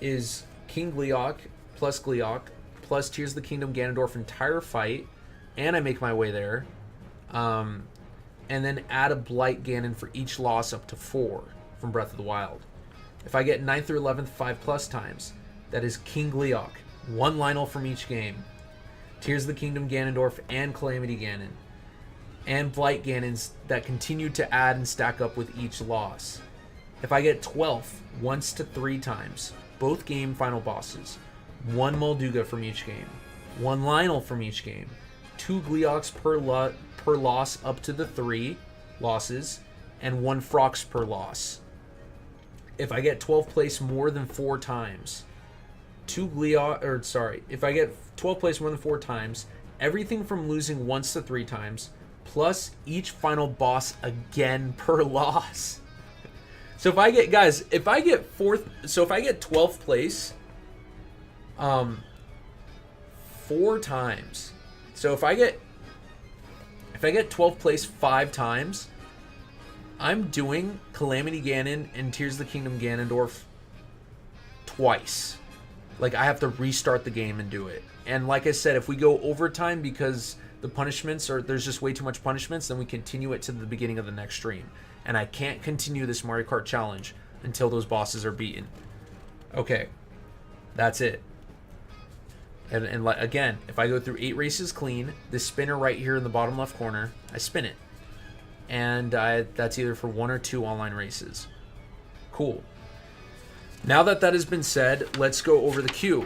is King Gleeok plus Gleeok plus Tears of the Kingdom Ganondorf entire fight, and I make my way there. And then add a Blight Ganon for each loss up to 4 from Breath of the Wild. If I get 9th through 11th 5 plus times, that is King Gleeok, 1 Lionel from each game, Tears of the Kingdom Ganondorf and Calamity Ganon, and Blight Ganons that continue to add and stack up with each loss. If I get 12th once to 3 times, both game final bosses, 1 Molduga from each game, 1 Lionel from each game, 2 Gleeoks per loss up to the 3 losses, and 1 Frox per loss. If I get 12th place more than 4 times, if I get 12th place more than 4 times, everything from losing once to 3 times, plus each final boss again per loss. So if I get 12th place 4 times. So if I get 12th place 5 times, I'm doing Calamity Ganon and Tears of the Kingdom Ganondorf twice. Like, I have to restart the game and do it. And like I said, if we go overtime because the punishments there's just way too much punishments, then we continue it to the beginning of the next stream. And I can't continue this Mario Kart challenge until those bosses are beaten. Okay, that's it. And again, if I go through 8 races clean, this spinner right here in the bottom left corner, I spin it. And that's either for 1 or 2 online races. Cool. Now that has been said, let's go over the queue.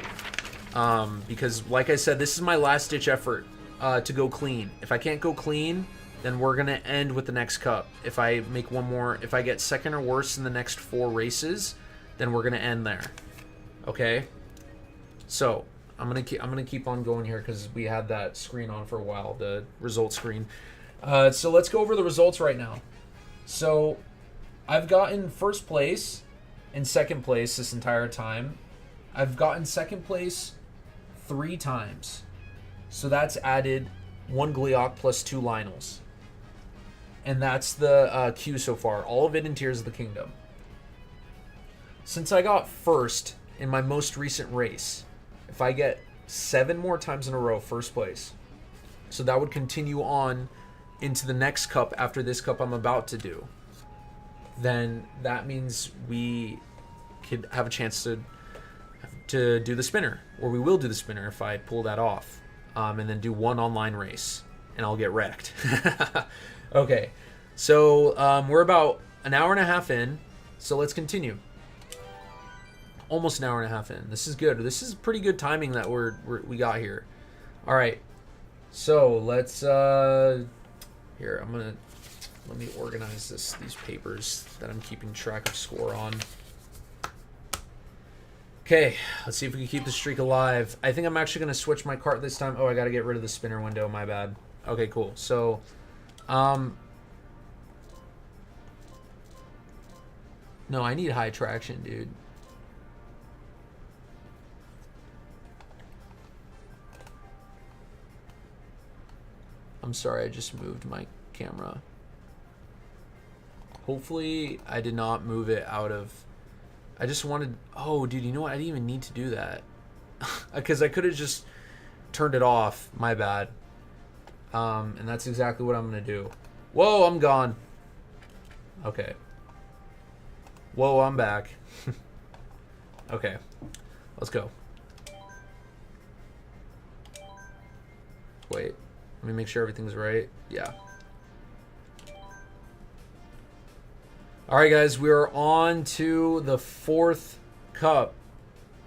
Because, like I said, this is my last-ditch effort to go clean. If I can't go clean, then we're going to end with the next cup. If I make one more, if I get second or worse in the next 4 races, then we're going to end there. Okay? So I'm gonna keep on going here because we had that screen on for a while, the results screen. So let's go over the results right now. So I've gotten first place and second place this entire time. I've gotten second place 3 times. So that's added 1 Gleeok plus 2 Lionels. And that's the queue so far. All of it in Tears of the Kingdom. Since I got first in my most recent race, if I get 7 more times in a row first place, so that would continue on into the next cup after this cup I'm about to do, then that means we could have a chance to do the spinner, or we will do the spinner if I pull that off, and then do 1 online race, and I'll get wrecked. Okay, so we're about an hour and a half in, so let's continue. Almost an hour and a half in. This is good. This is pretty good timing that we got here. All right, so let's here, let me organize these papers that I'm keeping track of score on. Okay, let's see if we can keep the streak alive. I think I'm actually going to switch my cart this time. Oh, I got to get rid of the spinner window. My bad. Okay, cool. So, no, I need high traction, dude. I'm sorry, I just moved my camera. Hopefully, I did not move it out of... I just wanted... Oh, dude, you know what? I didn't even need to do that. Because I could have just turned it off. My bad. And that's exactly what I'm going to do. Whoa, I'm gone. Okay. Whoa, I'm back. Okay. Let's go. Wait. Let me make sure everything's right. Yeah. All right, guys. We are on to the 4th cup.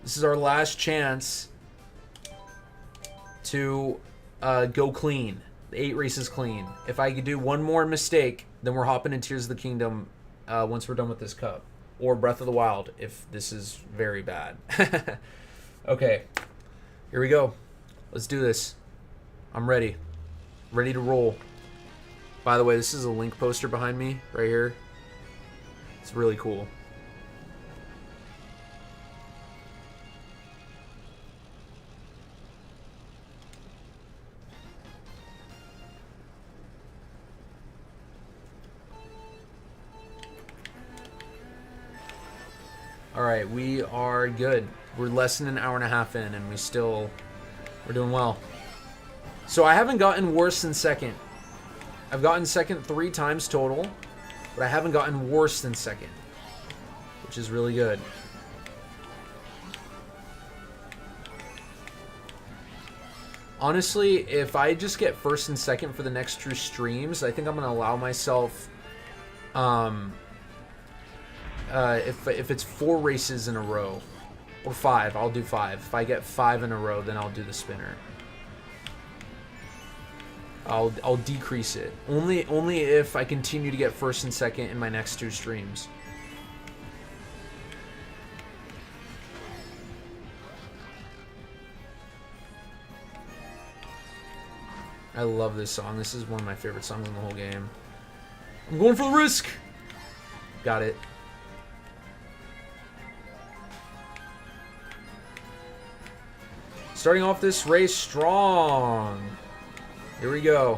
This is our last chance to go clean. 8 races clean. If I could do 1 more mistake, then we're hopping in Tears of the Kingdom once we're done with this cup. Or Breath of the Wild, if this is very bad. Okay. Here we go. Let's do this. I'm ready. Ready to roll. By the way, this is a Link poster behind me right here. It's really cool. All right, we are good. We're less than an hour and a half in, and we're doing well. So I haven't gotten worse than second. I've gotten second 3 times total, but I haven't gotten worse than second, which is really good. Honestly, if I just get first and second for the next 2 streams, I think I'm gonna allow myself, if it's 4 races in a row, or 5, I'll do 5. If I get 5 in a row, then I'll do the spinner. I'll decrease it. Only if I continue to get first and second in my next 2 streams. I love this song. This is one of my favorite songs in the whole game. I'm going for the risk. Got it. Starting off this race strong. Here we go.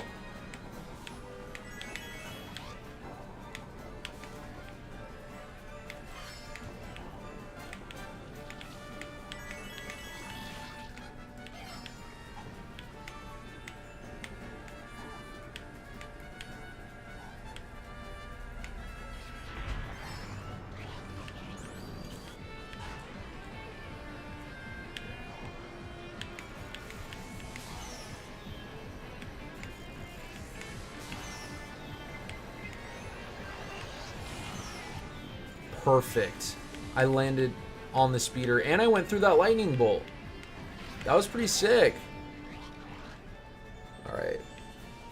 Perfect. I landed on the speeder and I went through that lightning bolt. That was pretty sick. Alright.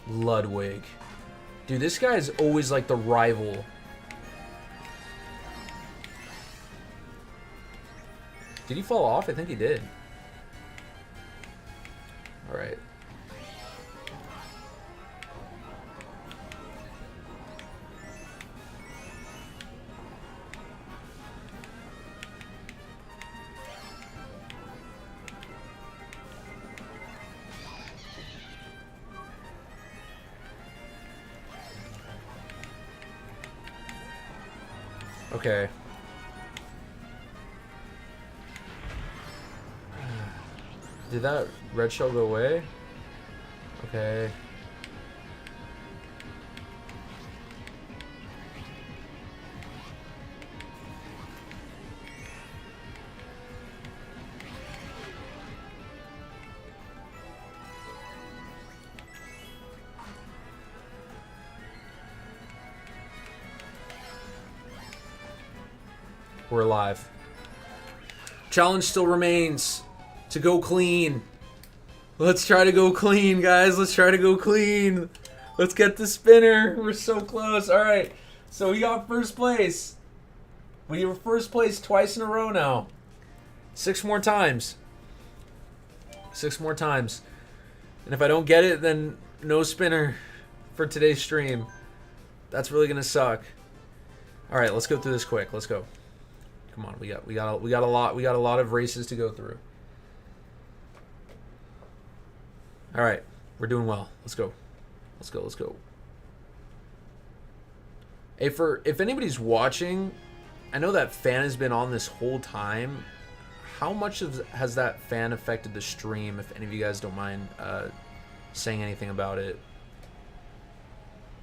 Ludwig. Dude, this guy is always like the rival. Did he fall off? I think he did. right. Okay. Did that red shell go away? Okay. We're alive. Challenge still remains to go clean. Let's try to go clean, guys. Let's try to go clean. Let's get the spinner. We're so close. All right. So we got first place. We were first place twice in a row now. 6 more times. 6 more times. And if I don't get it, then no spinner for today's stream. That's really gonna suck. All right, let's go through this quick. Let's go. Come on, we got a lot of races to go through. All right, we're doing well. Let's go. Let's go. Let's go. Hey, if anybody's watching, I know that fan has been on this whole time. How much has that fan affected the stream? If any of you guys don't mind saying anything about it.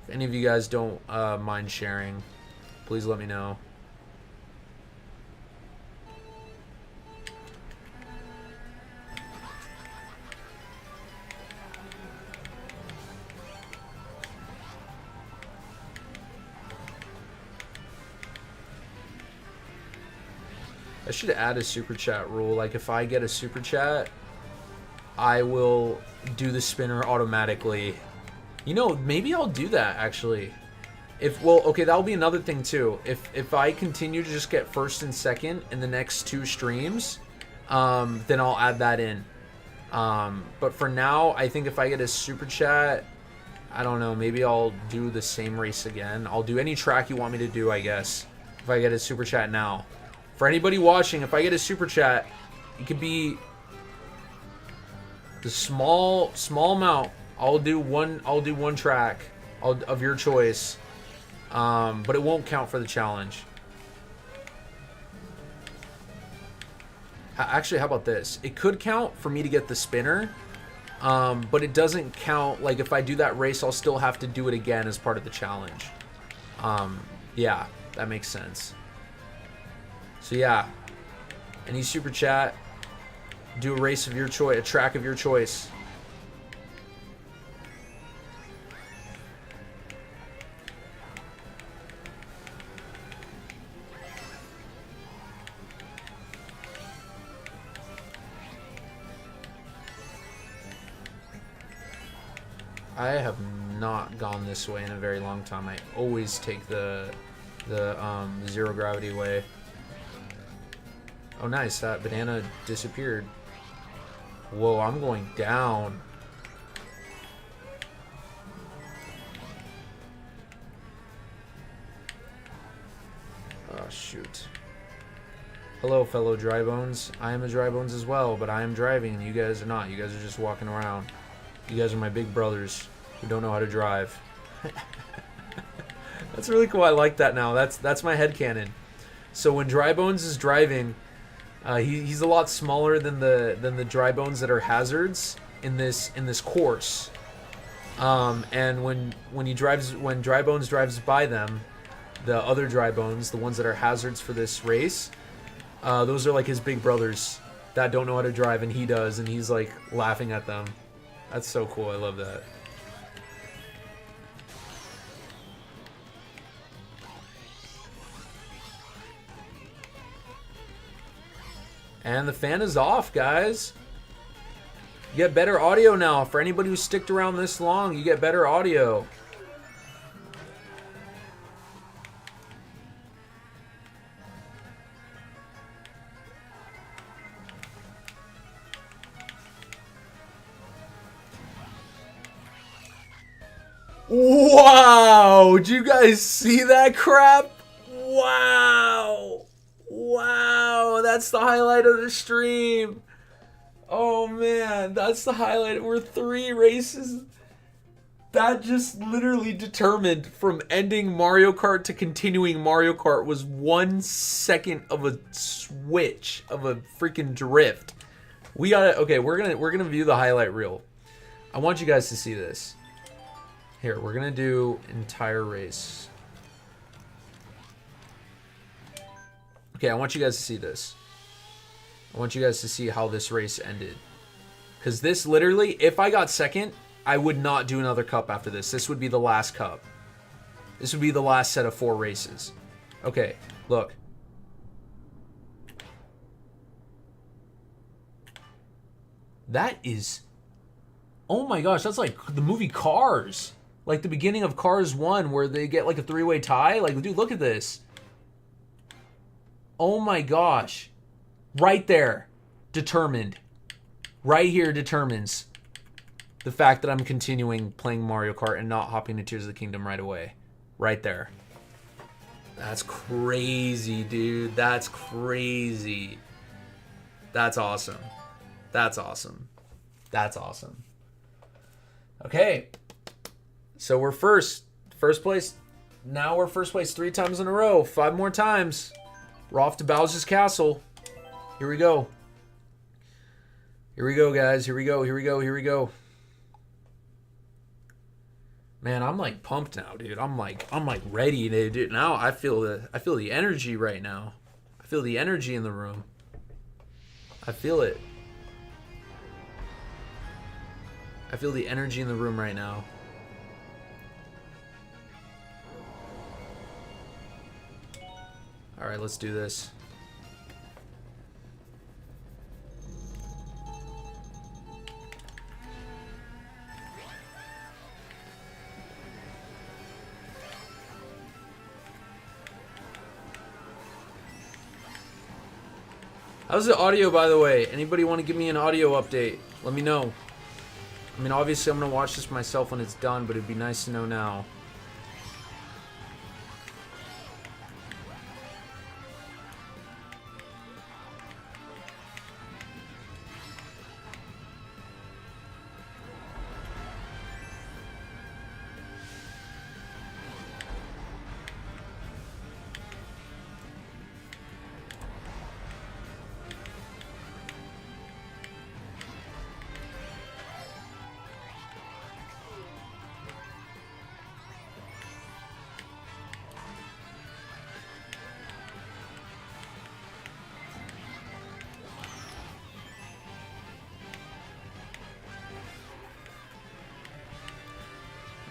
If any of you guys don't mind sharing, please let me know. I should add a super chat rule. Like, if I get a super chat, I will do the spinner automatically. You know, maybe I'll do that, actually. Okay, that'll be another thing, too. If I continue to just get first and second in the next 2 streams, then I'll add that in. But for now, I think if I get a super chat, I don't know, maybe I'll do the same race again. I'll do any track you want me to do, I guess, if I get a super chat now. For anybody watching, if I get a super chat, it could be the small amount. I'll do one track of your choice, but it won't count for the challenge. Actually, how about this? It could count for me to get the spinner, but it doesn't count. Like, if I do that race, I'll still have to do it again as part of the challenge. Yeah, that makes sense. So yeah, any super chat, do a race of your choice, a track of your choice. I have not gone this way in a very long time. I always take the zero gravity way. Oh, nice. That banana disappeared. Whoa, I'm going down. Oh, shoot. Hello, fellow dry bones. I am a dry bones as well, but I am driving and you guys are not. You guys are just walking around. You guys are my big brothers who don't know how to drive. That's really cool. I like that now. That's my headcanon. So when Dry Bones is driving, he's a lot smaller than the Dry Bones that are hazards in this course. And when Dry Bones drives by them, the other Dry Bones, the ones that are hazards for this race, those are like his big brothers that don't know how to drive, and he does, and he's like laughing at them. That's so cool. I love that. And the fan is off, guys. You get better audio now. For anybody who sticked around this long, you get better audio. Wow! Did you guys see that crap? Wow! Wow! That's the highlight of the stream. Oh man, that's the highlight. We're 3 races. That just literally determined from ending Mario Kart to continuing Mario Kart was 1 second of a switch of a freaking drift. We gotta, okay, we're gonna view the highlight reel. I want you guys to see this. Here, we're gonna do entire race. Okay, I want you guys to see this. I want you guys to see how this race ended. Because this literally, if I got second, I would not do another cup after this. This would be the last cup. This would be the last set of 4 races. Okay, look. That is... Oh my gosh, that's like the movie Cars. Like the beginning of Cars 1 where they get like a 3-way tie. Like, dude, look at this. Oh my gosh. Right there. Determined. Right here determines the fact that I'm continuing playing Mario Kart and not hopping to Tears of the Kingdom right away. Right there. That's crazy, dude. That's crazy. That's awesome. That's awesome. That's awesome. Okay. So we're first place. Now we're first place 3 times in a row. 5 more times. We're off to Bowser's Castle. Here we go. Here we go, guys. Here we go. Here we go. Here we go. Man, I'm like pumped now, dude. I'm like ready to do it now. I feel the energy right now. I feel the energy in the room. I feel it. I feel the energy in the room right now. All right, let's do this. How's the audio, by the way? Anybody want to give me an audio update? Let me know. I mean, obviously, I'm going to watch this myself when it's done, but it'd be nice to know now.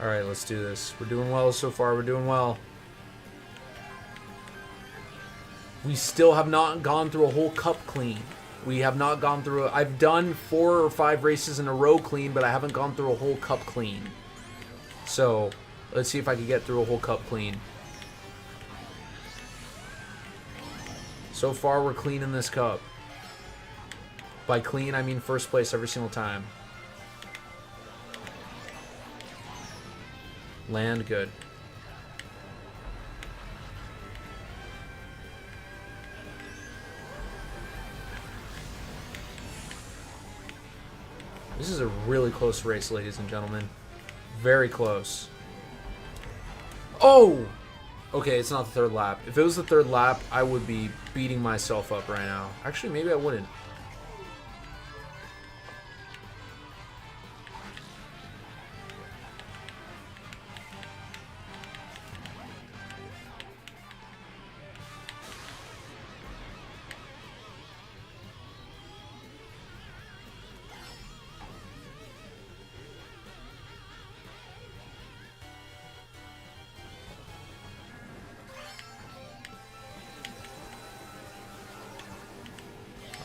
All right, let's do this. We're doing well so far. We're doing well. We still have not gone through a whole cup clean. We have not gone through I've done 4 or 5 races in a row clean, but I haven't gone through a whole cup clean. So, let's see if I can get through a whole cup clean. So far, we're clean in this cup. By clean, I mean first place every single time. Land good. This is a really close race, ladies and gentlemen. Very close. Oh! Okay, it's not the 3rd lap. If it was the 3rd lap, I would be beating myself up right now. Actually, maybe I wouldn't.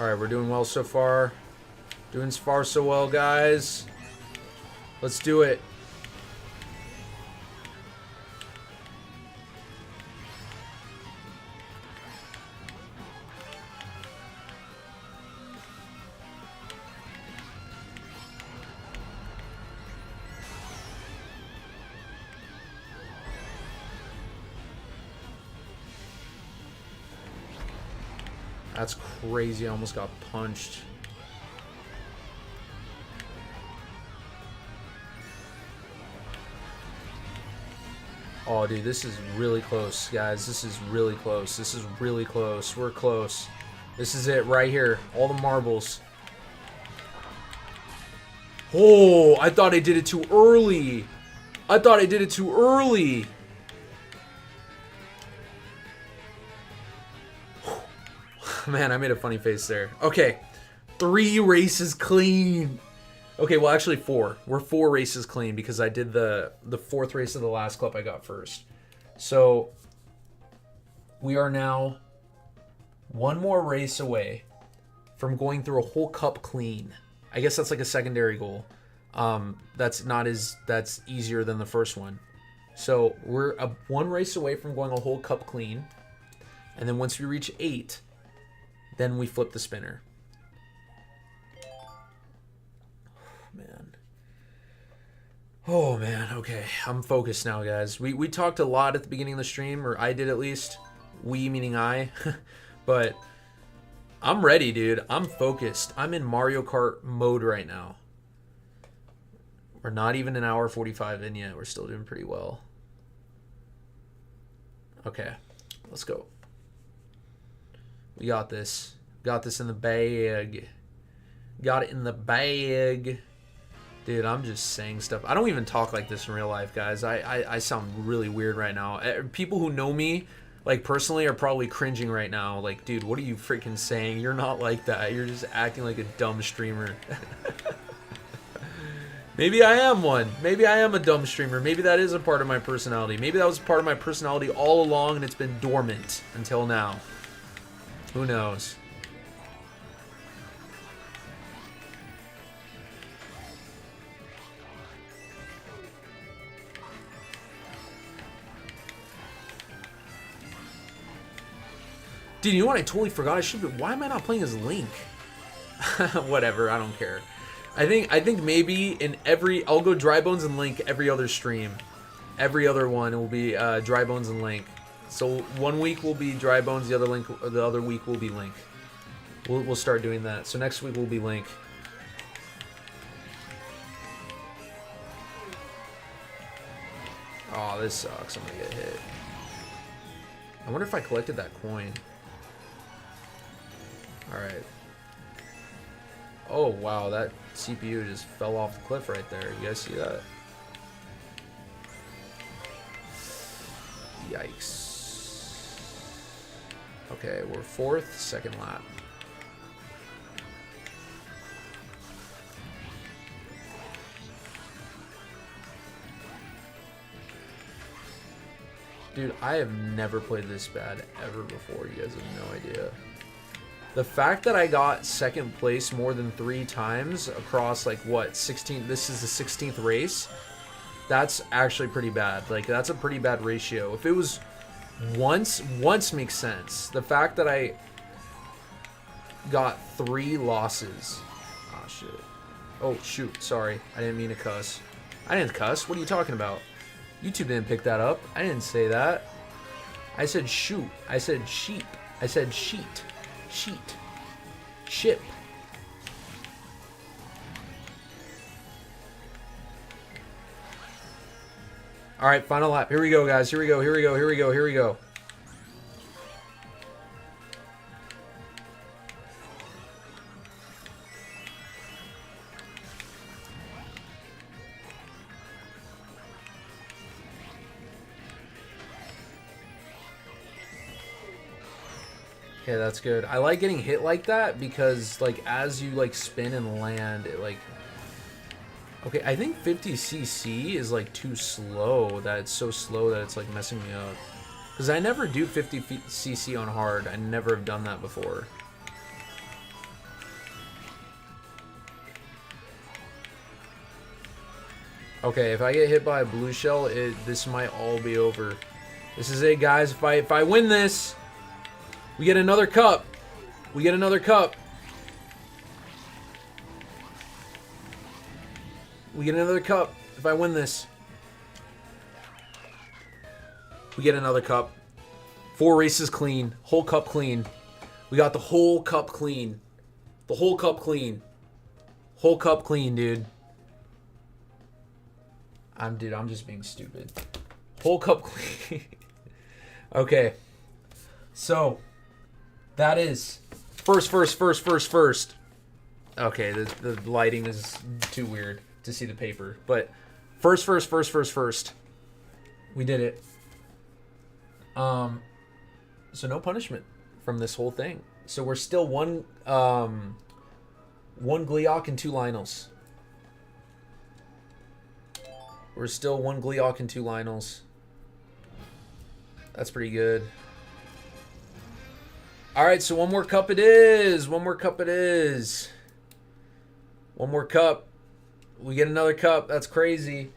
Alright, we're doing well so far. Doing far so well, guys. Let's do it. That's crazy. I almost got punched. Oh, dude, this is really close, guys. This is really close. This is really close. We're close. This is it right here. All the marbles. Oh, I thought I did it too early. I thought I did it too early. Man, I made a funny face there. Okay, 3 races clean. Okay, well, actually 4. We're 4 races clean because I did the 4th race of the last clip I got first. So we are now 1 more race away from going through a whole cup clean. I guess that's like a secondary goal. That's easier than the first one. So we're 1 race away from going a whole cup clean. And then once we reach 8, then we flip the spinner. Man. Oh, man. Okay. I'm focused now, guys. We talked a lot at the beginning of the stream, or I did at least. We, meaning I. But I'm ready, dude. I'm focused. I'm in Mario Kart mode right now. We're not even an hour 45 in yet. We're still doing pretty well. Okay. Let's go. We got this. Got this in the bag. Got it in the bag. Dude, I'm just saying stuff. I don't even talk like this in real life, guys. I sound really weird right now. People who know me, like, personally are probably cringing right now. Like, dude, what are you freaking saying? You're not like that. You're just acting like a dumb streamer. Maybe I am one. Maybe I am a dumb streamer. Maybe that is a part of my personality. Maybe that was part of my personality all along and it's been dormant until now. Who knows? Dude, you know what? I totally forgot. I should be. Why am I not playing as Link? Whatever. I don't care. I think maybe in every. I'll go Dry Bones and Link every other stream. Every other one will be Dry Bones and Link. So 1 week will be Dry Bones. The other week will be Link. We'll start doing that. So next week will be Link. Oh, this sucks. I'm gonna get hit. I wonder if I collected that coin. Alright. Oh, wow. That CPU just fell off the cliff right there. You guys see that? Yikes. Okay, we're 4th, second lap. Dude, I have never played this bad ever before. You guys have no idea. The fact that I got 2nd place more than 3 times across, like, what, 16? This is the 16th race. That's actually pretty bad. Like, that's a pretty bad ratio. If it was once makes sense. The fact that I got 3 losses. Oh, shit. Oh, shoot. Sorry. I didn't mean to cuss. I didn't cuss. What are you talking about? YouTube didn't pick that up. I didn't say that. I said shoot. I said sheep. I said sheet. Sheet. Ship. All right, final lap. Here we go, guys. Here we go. Here we go. Here we go. Here we go. Okay, that's good. I like getting hit like that because, like, as you, like, spin and land, it, like... Okay, I think 50cc is, like, too slow. That it's so slow that it's, like, messing me up. Because I never do 50cc on hard. I never have done that before. Okay, if I get hit by a blue shell, this might all be over. This is it, guys. If I win this... We get another cup. We get another cup. We get another cup if I win this. We get another cup. 4 races clean. Whole cup clean. We got the whole cup clean. The whole cup clean. Whole cup clean, dude. I'm just being stupid. Whole cup clean. Okay. So, that is first. Okay, the lighting is too weird to see the paper. But first. We did it. So no punishment from this whole thing. So we're still one Gleeok and 2 Lionels. We're still 1 Gleeok and 2 Lionels. That's pretty good. Alright, so one more cup it is. One more cup. We get another cup. That's crazy.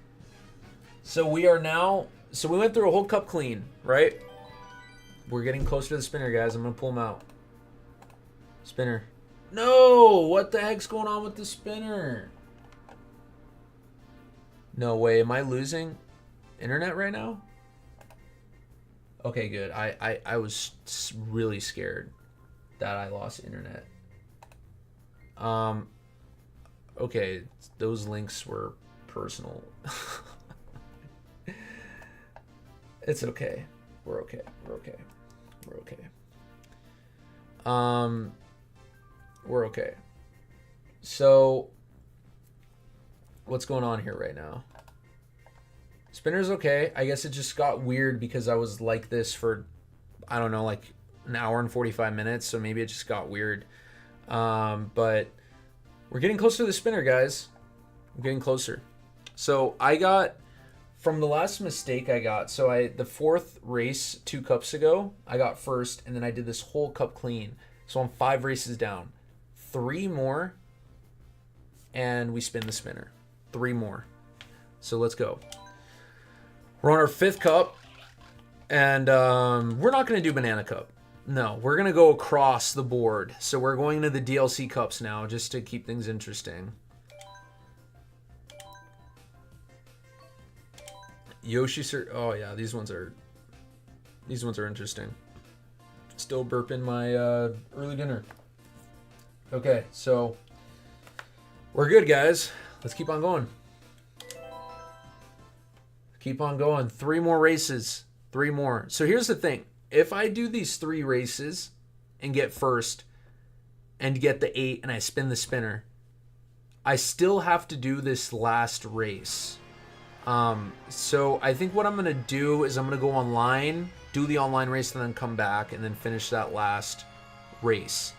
So we are now... So we went through a whole cup clean, right? We're getting closer to the spinner, guys. I'm going to pull him out. Spinner. No! What the heck's going on with the spinner? No way. Am I losing internet right now? Okay, good. I was really scared that I lost internet. Okay, those links were personal. It's okay. We're okay. We're okay. So, what's going on here right now? Spinner's okay. I guess it just got weird because I was like this for, I don't know, like an hour and 45 minutes. So maybe it just got weird. But we're getting closer to the spinner, guys. We're getting closer. So I got, from the last mistake I got, so the 4th race 2 cups ago, I got first, and then I did this whole cup clean. So I'm 5 races down. 3 more, and we spin the spinner. 3 more. So let's go. We're on our 5th cup, and we're not going to do banana cup. No, we're going to go across the board. So we're going to the DLC cups now, just to keep things interesting. Yoshi, sir. Oh yeah, these ones are interesting. Still burping my early dinner. Okay, so we're good, guys. Let's keep on going. Keep on going. 3 more races. 3 more. So here's the thing. If I do these 3 races and get first and get the 8 and I spin the spinner, I still have to do this last race. So I think what I'm going to do is I'm going to go online, do the online race, and then come back and then finish that last race.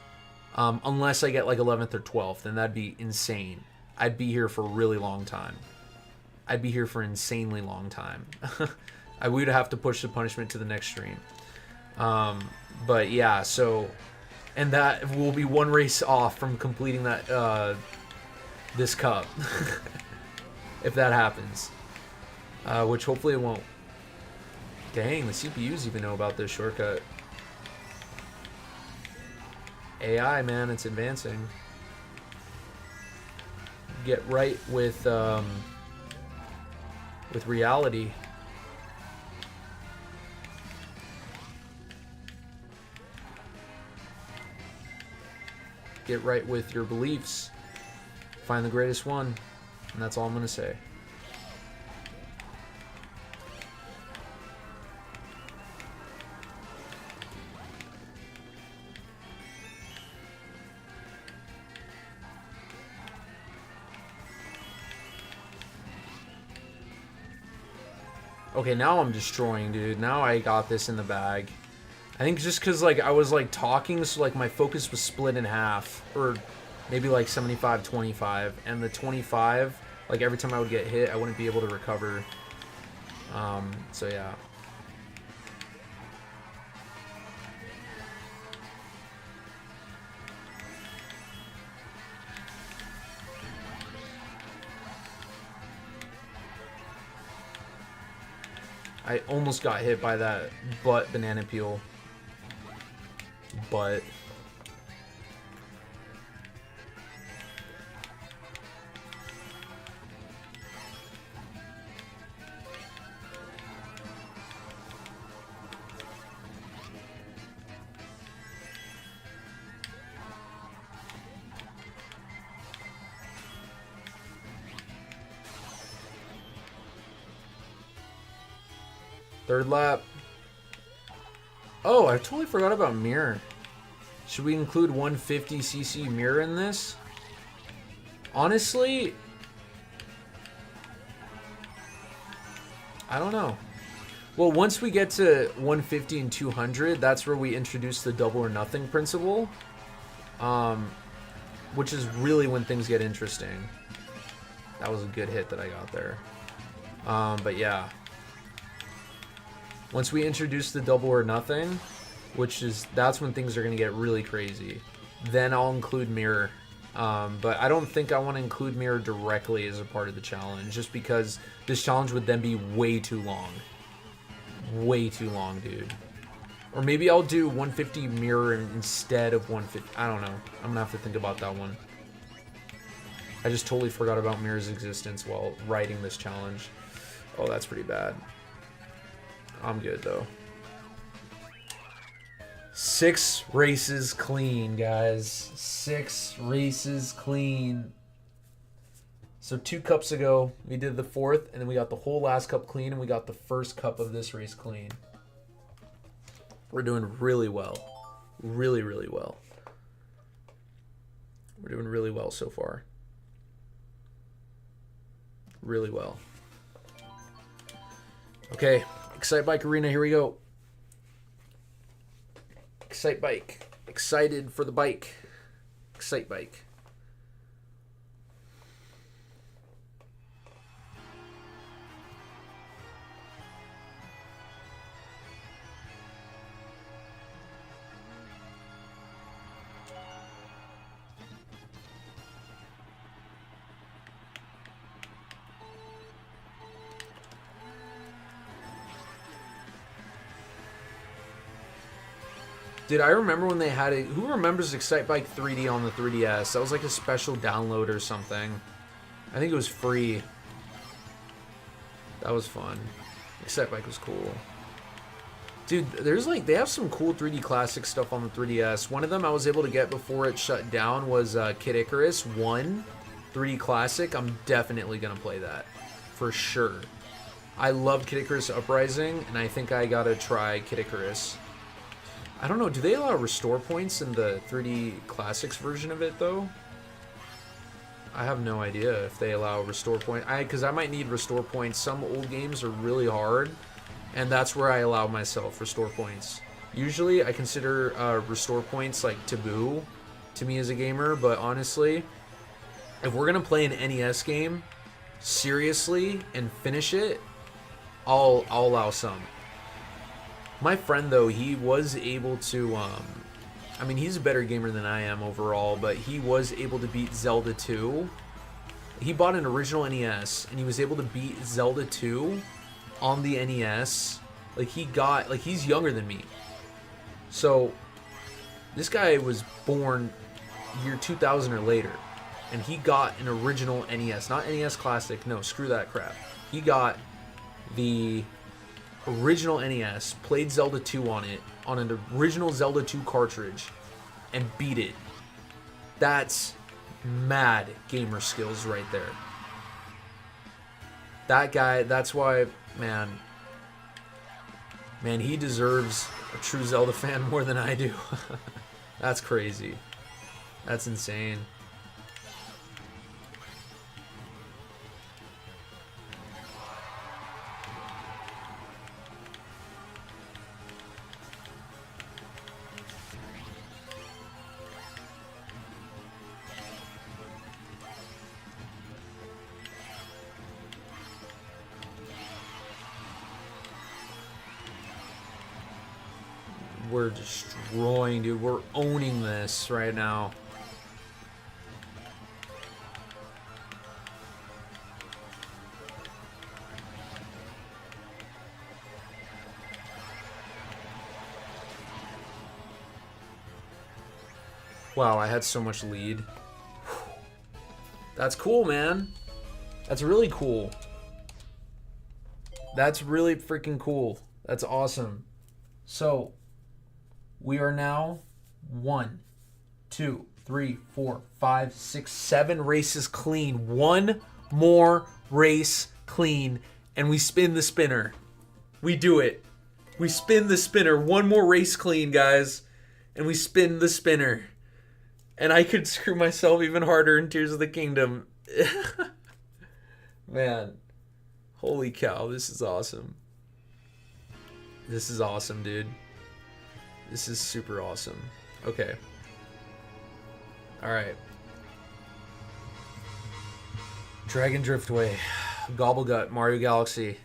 Unless I get like 11th or 12th, then that'd be insane. I'd be here for a really long time. I'd be here for an insanely long time. I would have to push the punishment to the next stream. But yeah, so, and that will be 1 race off from completing that, this cup. If that happens. Which hopefully it won't. Dang, the CPUs even know about this shortcut. AI, man, it's advancing. Get right with reality. Get right with your beliefs. Find the greatest one. And that's all I'm going to say. Okay, now I'm destroying, dude. Now I got this in the bag. I think just because, like, I was, like, talking, so, like, my focus was split in half. Or maybe, like, 75-25. And the 25, like, every time I would get hit, I wouldn't be able to recover. So, yeah. I almost got hit by that butt banana peel. But Third lap. Oh, I totally forgot about mirror. Should we include 150cc mirror in this? Honestly, I don't know. Well, once we get to 150 and 200, that's where we introduce the double or nothing principle, which is really when things get interesting. That was a good hit that I got there. But yeah. Once we introduce the double or nothing, that's when things are going to get really crazy. Then I'll include mirror. But I don't think I want to include mirror directly as a part of the challenge, just because this challenge would then be way too long. Way too long, dude. Or maybe I'll do 150 mirror instead of 150. I don't know. I'm going to have to think about that one. I just totally forgot about mirror's existence while writing this challenge. Oh, that's pretty bad. I'm good, though. 6 races clean, guys. 6 races clean. So 2 cups ago, we did the 4th, and then we got the whole last cup clean, and we got the first cup of this race clean. We're doing really well. Really, really well. We're doing really well so far. Really well. Okay, Excite Bike Arena, here we go. Excite Bike. Excited for the bike. Excite Bike. Dude, I remember when they had it. Who remembers Excite Bike 3D on the 3DS? That was like a special download or something. I think it was free. That was fun. Excite Bike was cool. Dude, there's like, they have some cool 3D classic stuff on the 3DS. One of them I was able to get before it shut down was Kid Icarus 1 3D classic. I'm definitely going to play that. For sure. I love Kid Icarus Uprising, and I think I got to try Kid Icarus. I don't know, do they allow restore points in the 3D Classics version of it, though? I have no idea if they allow restore points. Because I might need restore points. Some old games are really hard, and that's where I allow myself restore points. Usually, I consider restore points like taboo to me as a gamer, but honestly, if we're going to play an NES game seriously and finish it, I'll allow some. My friend, though, he was able to, I mean, he's a better gamer than I am overall, but he was able to beat Zelda 2. He bought an original NES, and he was able to beat Zelda 2 on the NES. Like, he's younger than me. So, this guy was born year 2000 or later, and he got an original NES. Not NES Classic, no, screw that crap. He got the original NES, played Zelda 2 on it, on an original Zelda 2 cartridge, and beat it. That's mad gamer skills right there. That guy, that's why, man, he deserves a true Zelda fan more than I do. That's crazy. That's insane. We're destroying, dude. We're owning this right now. Wow, I had so much lead. That's cool, man. That's really cool. That's really freaking cool. That's awesome. So, we are now 1, 2, 3, 4, 5, 6, 7 races clean. One more race clean, and we spin the spinner. We do it. We spin the spinner. One more race clean, guys. And we spin the spinner. And I could screw myself even harder in Tears of the Kingdom. Man. Holy cow, this is awesome. This is awesome, dude. This is super awesome. Okay. Alright. Dragon Driftway. Gobblegut, Mario Galaxy.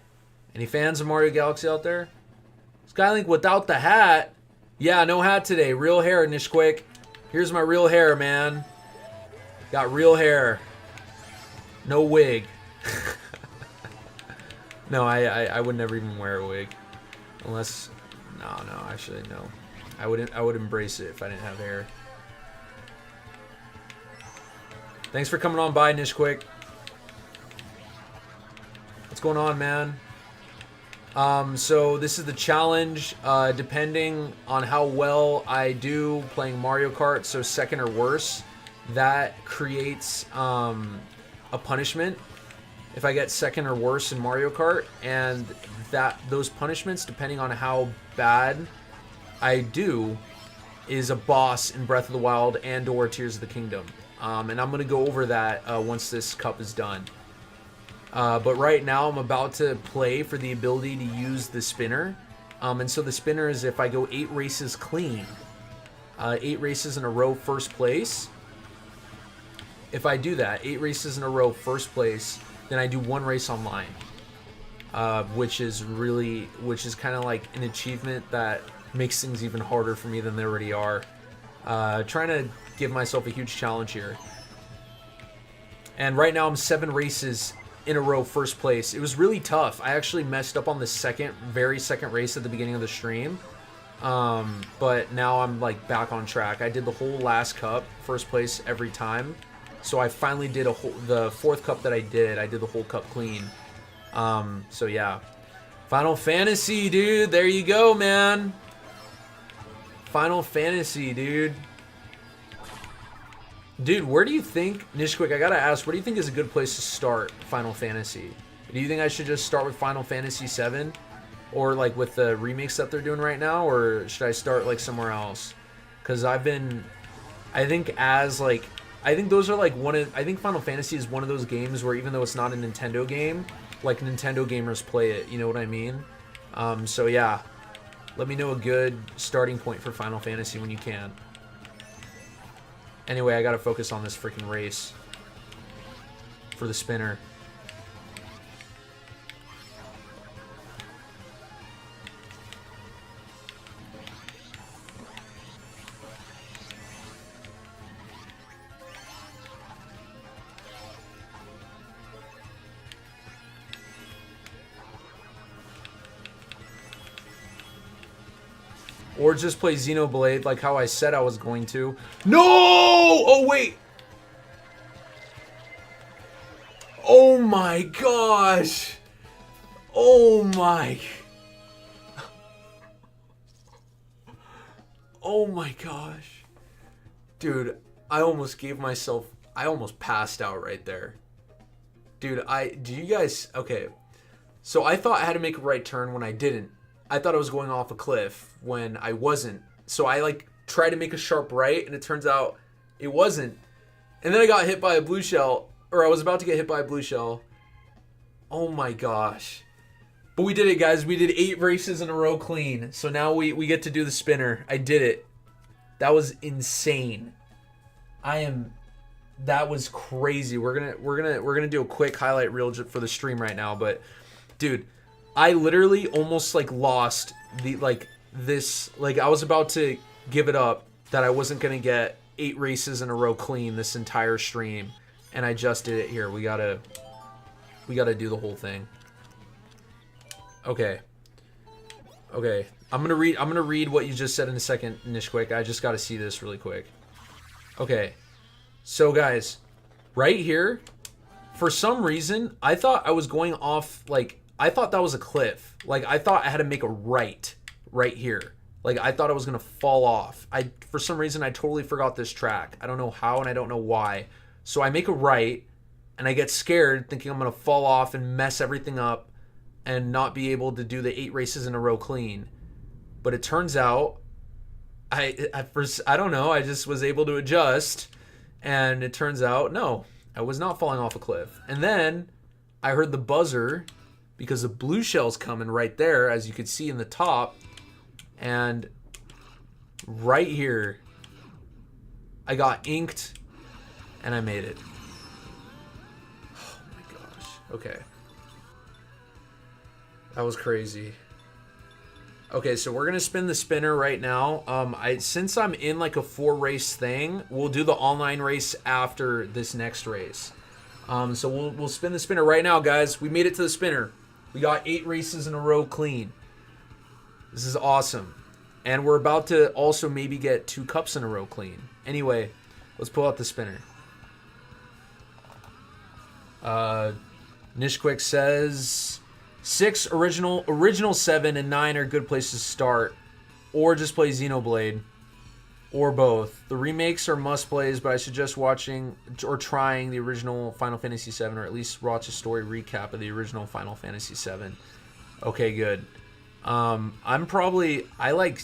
Any fans of Mario Galaxy out there? Skylink without the hat. Yeah, no hat today. Real hair, Nishquick. Here's my real hair, man. Got real hair. No wig. No, I would never even wear a wig. Unless... No, actually, no. I would embrace it if I didn't have hair. Thanks for coming on by, Nishquick. What's going on, man? So this is the challenge. Depending on how well I do playing Mario Kart, so second or worse, that creates a punishment if I get second or worse in Mario Kart, and those punishments, depending on how bad I do, is a boss in Breath of the Wild and or Tears of the Kingdom. And I'm going to go over that once this cup is done. But right now I'm about to play for the ability to use the spinner. And so the spinner is if I go 8 races clean. 8 races in a row first place. If I do that, 8 races in a row first place, then I do 1 race online. Which is kind of like an achievement that makes things even harder for me than they already are. Trying to give myself a huge challenge here. And right now I'm 7 races in a row first place. It was really tough. I actually messed up on the very second race at the beginning of the stream. But now I'm like back on track. I did the whole last cup first place every time. So I finally did the 4th cup that I did the whole cup clean. So yeah. Final Fantasy, dude. There you go, man. Final Fantasy, dude. Dude, where do you think, Nishquick, I gotta ask, where do you think is a good place to start Final Fantasy? Do you think I should just start with Final Fantasy 7? Or like with the remakes that they're doing right now? Or should I start like somewhere else? Because I think those are like I think Final Fantasy is one of those games where even though it's not a Nintendo game, like Nintendo gamers play it, you know what I mean? So yeah, let me know a good starting point for Final Fantasy when you can. Anyway, I gotta focus on this freaking race for the spinner. Or just play Xenoblade like how I said I was going to. No! Oh, wait! Oh my gosh! Oh my... Oh my gosh. Dude, I almost passed out right there. Dude, do you guys... Okay. So I thought I had to make a right turn when I didn't. I thought I was going off a cliff when I wasn't. So I like tried to make a sharp right and it turns out it wasn't. And then I got hit by a blue shell, or I was about to get hit by a blue shell. Oh my gosh. But we did it, guys. We did 8 races in a row clean. So now we get to do the spinner. I did it. That was insane. That was crazy. We're gonna do a quick highlight reel for the stream right now, but dude, I literally almost like lost I was about to give it up that I wasn't gonna get 8 races in a row clean this entire stream, and I just did it here. We gotta do the whole thing. Okay. I'm gonna read what you just said in a second, Nishquick. I just gotta see this really quick. Okay. So guys, right here, for some reason, I thought I was going off, like, I thought that was a cliff. Like, I thought I had to make a right here. Like, I thought I was going to fall off. For some reason, I totally forgot this track. I don't know how and I don't know why. So I make a right, and I get scared thinking I'm going to fall off and mess everything up. and not be able to do the 8 races in a row clean. But it turns out, at first, I don't know, I just was able to adjust, and it turns out, no, I was not falling off a cliff. And then I heard the buzzer, because the blue shell's coming right there, as you could see in the top, and right here, I got inked, and I made it. Oh my gosh. Okay. That was crazy. Okay, so we're gonna spin the spinner right now. Since I'm in like a 4-race thing, we'll do the online race after this next race. So we'll spin the spinner right now, guys. We made it to the spinner. We got 8 races in a row clean. This is awesome, and we're about to also maybe get 2 cups in a row clean. Anyway, let's pull out the spinner. Nishquick says 6 original 7 and 9 are good places to start, or just play Xenoblade, or both. The remakes are must plays, but I suggest watching or trying the original Final Fantasy 7, or at least watch a story recap of the original Final Fantasy 7. Okay, good. I like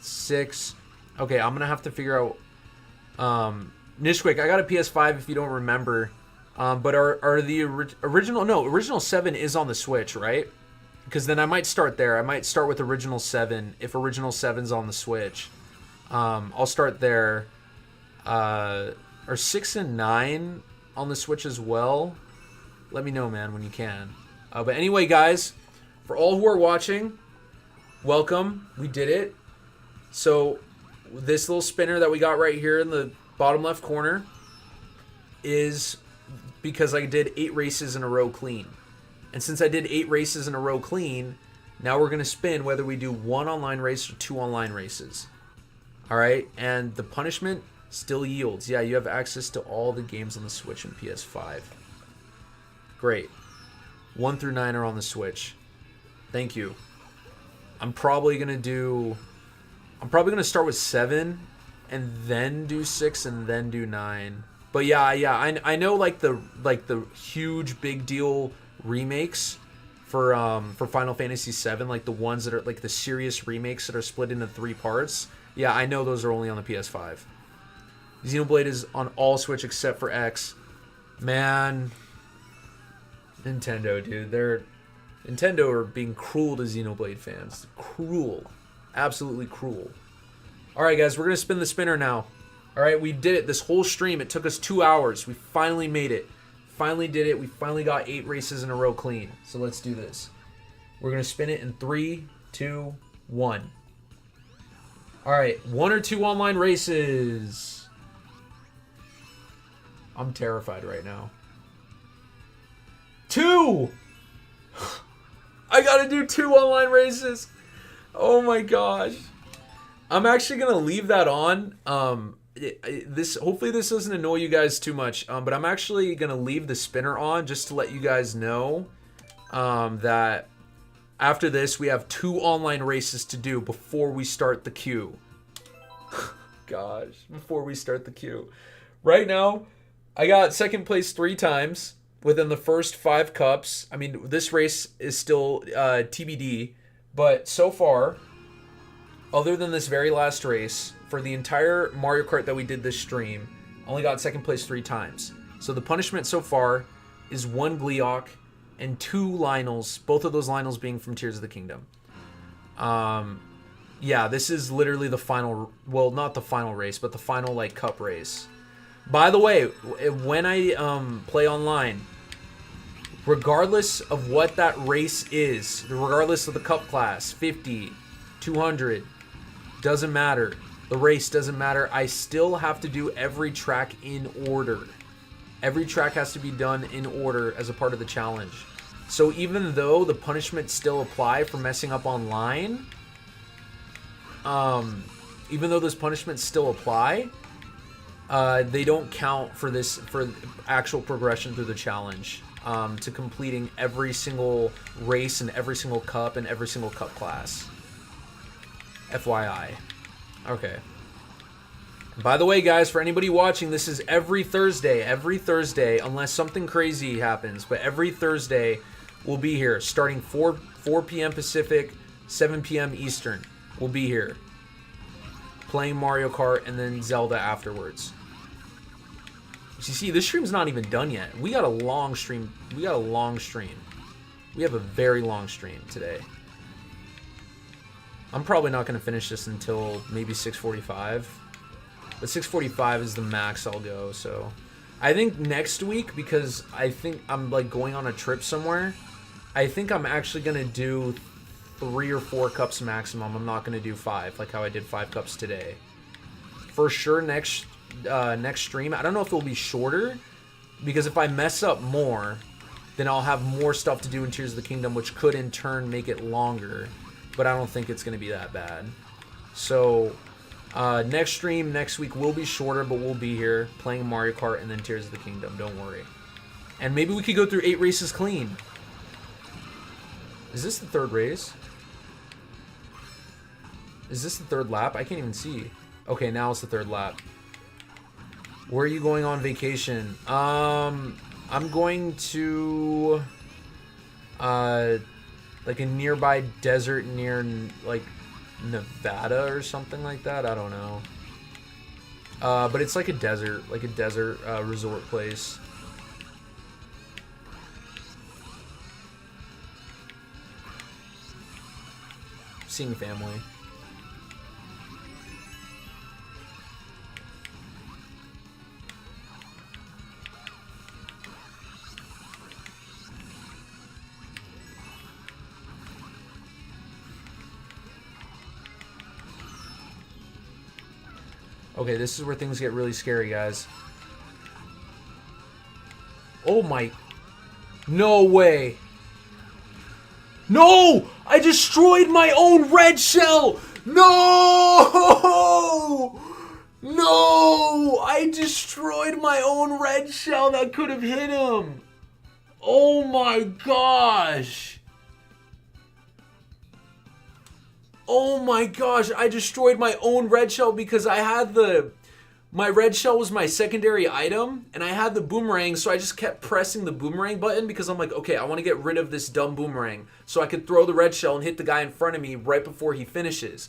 6. Okay, I'm gonna have to figure out. Nishquick, I got a PS5 if you don't remember. But are the original... No, original 7 is on the Switch, right? Because then I might start there. I might start with original 7 if original 7's on the Switch. I'll start there. Are 6 and 9 on the Switch as well? Let me know, man, when you can. But anyway, guys, for all who are watching, welcome. We did it. So this little spinner that we got right here in the bottom left corner is... because I did 8 races in a row clean. And since I did 8 races in a row clean, now we're going to spin whether we do 1 online race or 2 online races. Alright, and the punishment still yields. Yeah, you have access to all the games on the Switch and PS5. Great. 1 through 9 are on the Switch. Thank you. I'm probably going to start with 7 and then do 6 and then do 9. But yeah, I know like the huge big deal remakes for Final Fantasy 7, like the ones that are like the serious remakes that are split into 3 parts. Yeah, I know those are only on the PS5. Xenoblade is on all Switch except for X. Man, Nintendo, dude, Nintendo are being cruel to Xenoblade fans. Cruel, absolutely cruel. All right, guys, we're gonna spin the spinner now. All right, we did it. This whole stream, it took us 2 hours. We finally made it. Finally did it. We finally got 8 races in a row clean. So let's do this. We're going to spin it in 3, 2, 1. All right, 1 or 2 online races. I'm terrified right now. 2! I got to do 2 online races. Oh my gosh. I'm actually going to leave that on. Hopefully this doesn't annoy you guys too much, but I'm actually gonna leave the spinner on just to let you guys know that after this we have 2 online races to do before we start the queue. Gosh, before we start the queue. Right now, I got second place 3 times within the first 5 cups. I mean, this race is still TBD, but so far, other than this very last race, for the entire Mario Kart that we did this stream, only got second place 3 times. So the punishment so far is 1 Gleeok and 2 Lionels, both of those Lionels being from Tears of the Kingdom. Yeah, this is literally the final, well, not the final race, but the final, like, cup race. By the way, when I play online, regardless of what that race is, regardless of the cup class, 50, 200, doesn't matter. The race doesn't matter. I still have to do every track in order. Every track has to be done in order as a part of the challenge. So even though the punishments still apply for messing up online, even though those punishments still apply, they don't count for actual progression through the challenge, to completing every single race and every single cup and every single cup class. FYI. Okay. By the way, guys, for anybody watching, this is every Thursday, unless something crazy happens, but every Thursday We'll be here starting 4 p.m. Pacific, 7 p.m. Eastern. We'll be here playing Mario Kart and then Zelda afterwards. You see, this stream's not even done yet. We got a long stream. We have a very long stream today. I'm probably not going to finish this until maybe 6:45. But 6:45 is the max I'll go, so... I think next week, because I think I'm like going on a trip somewhere, I think I'm actually going to do 3 or 4 cups maximum. I'm not going to do 5, like how I did 5 cups today. For sure, next stream, I don't know if it'll be shorter, because if I mess up more, then I'll have more stuff to do in Tears of the Kingdom, which could in turn make it longer, but I don't think it's going to be that bad. So, next stream next week will be shorter, but we'll be here playing Mario Kart and then Tears of the Kingdom, don't worry. And maybe we could go through 8 races clean. Is this the 3rd race? Is this the 3rd lap? I can't even see. Okay, now it's the 3rd lap. Where are you going on vacation? I'm going to like a nearby desert near like Nevada or something like that. I don't know. But it's like a desert resort place. Seeing family. Okay, this is where things get really scary, guys. Oh my... No way! No! I destroyed my own red shell! No! No! I destroyed my own red shell that could have hit him! Oh my gosh! Oh my gosh, I destroyed my own red shell because I had my red shell was my secondary item, and I had the boomerang, so I just kept pressing the boomerang button because I'm like, okay, I want to get rid of this dumb boomerang so I could throw the red shell and hit the guy in front of me right before he finishes.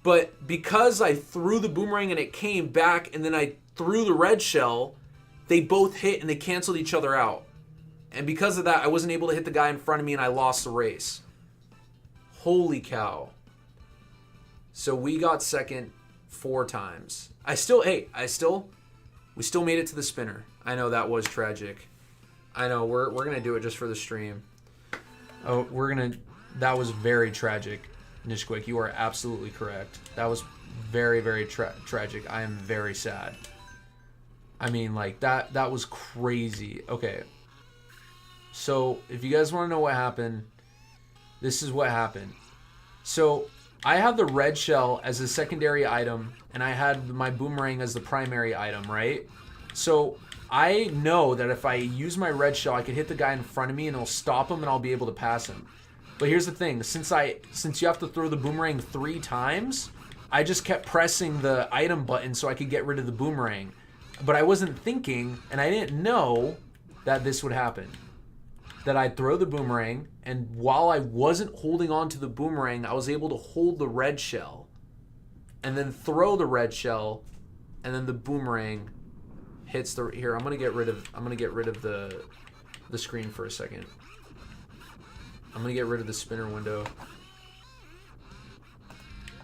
But because I threw the boomerang and it came back, and then I threw the red shell, they both hit and they canceled each other out. And because of that, I wasn't able to hit the guy in front of me and I lost the race. Holy cow. So we got second 4 times. We still made it to the spinner. I know that was tragic. I know we're gonna do it just for the stream. Oh, that was very tragic, Nishquick. You are absolutely correct. That was very, very tragic. I am very sad. I mean, like that was crazy. Okay. So if you guys want to know what happened, this is what happened. So I had the red shell as a secondary item, and I had my boomerang as the primary item, right? So I know that if I use my red shell, I could hit the guy in front of me and it'll stop him and I'll be able to pass him. But here's the thing, since you have to throw the boomerang 3 times, I just kept pressing the item button so I could get rid of the boomerang. But I wasn't thinking, and I didn't know that this would happen. That I'd throw the boomerang, and while I wasn't holding on to the boomerang, I was able to hold the red shell and then throw the red shell, and then the boomerang hits the... Here, I'm gonna get rid of the screen for a second. I'm gonna get rid of the spinner window.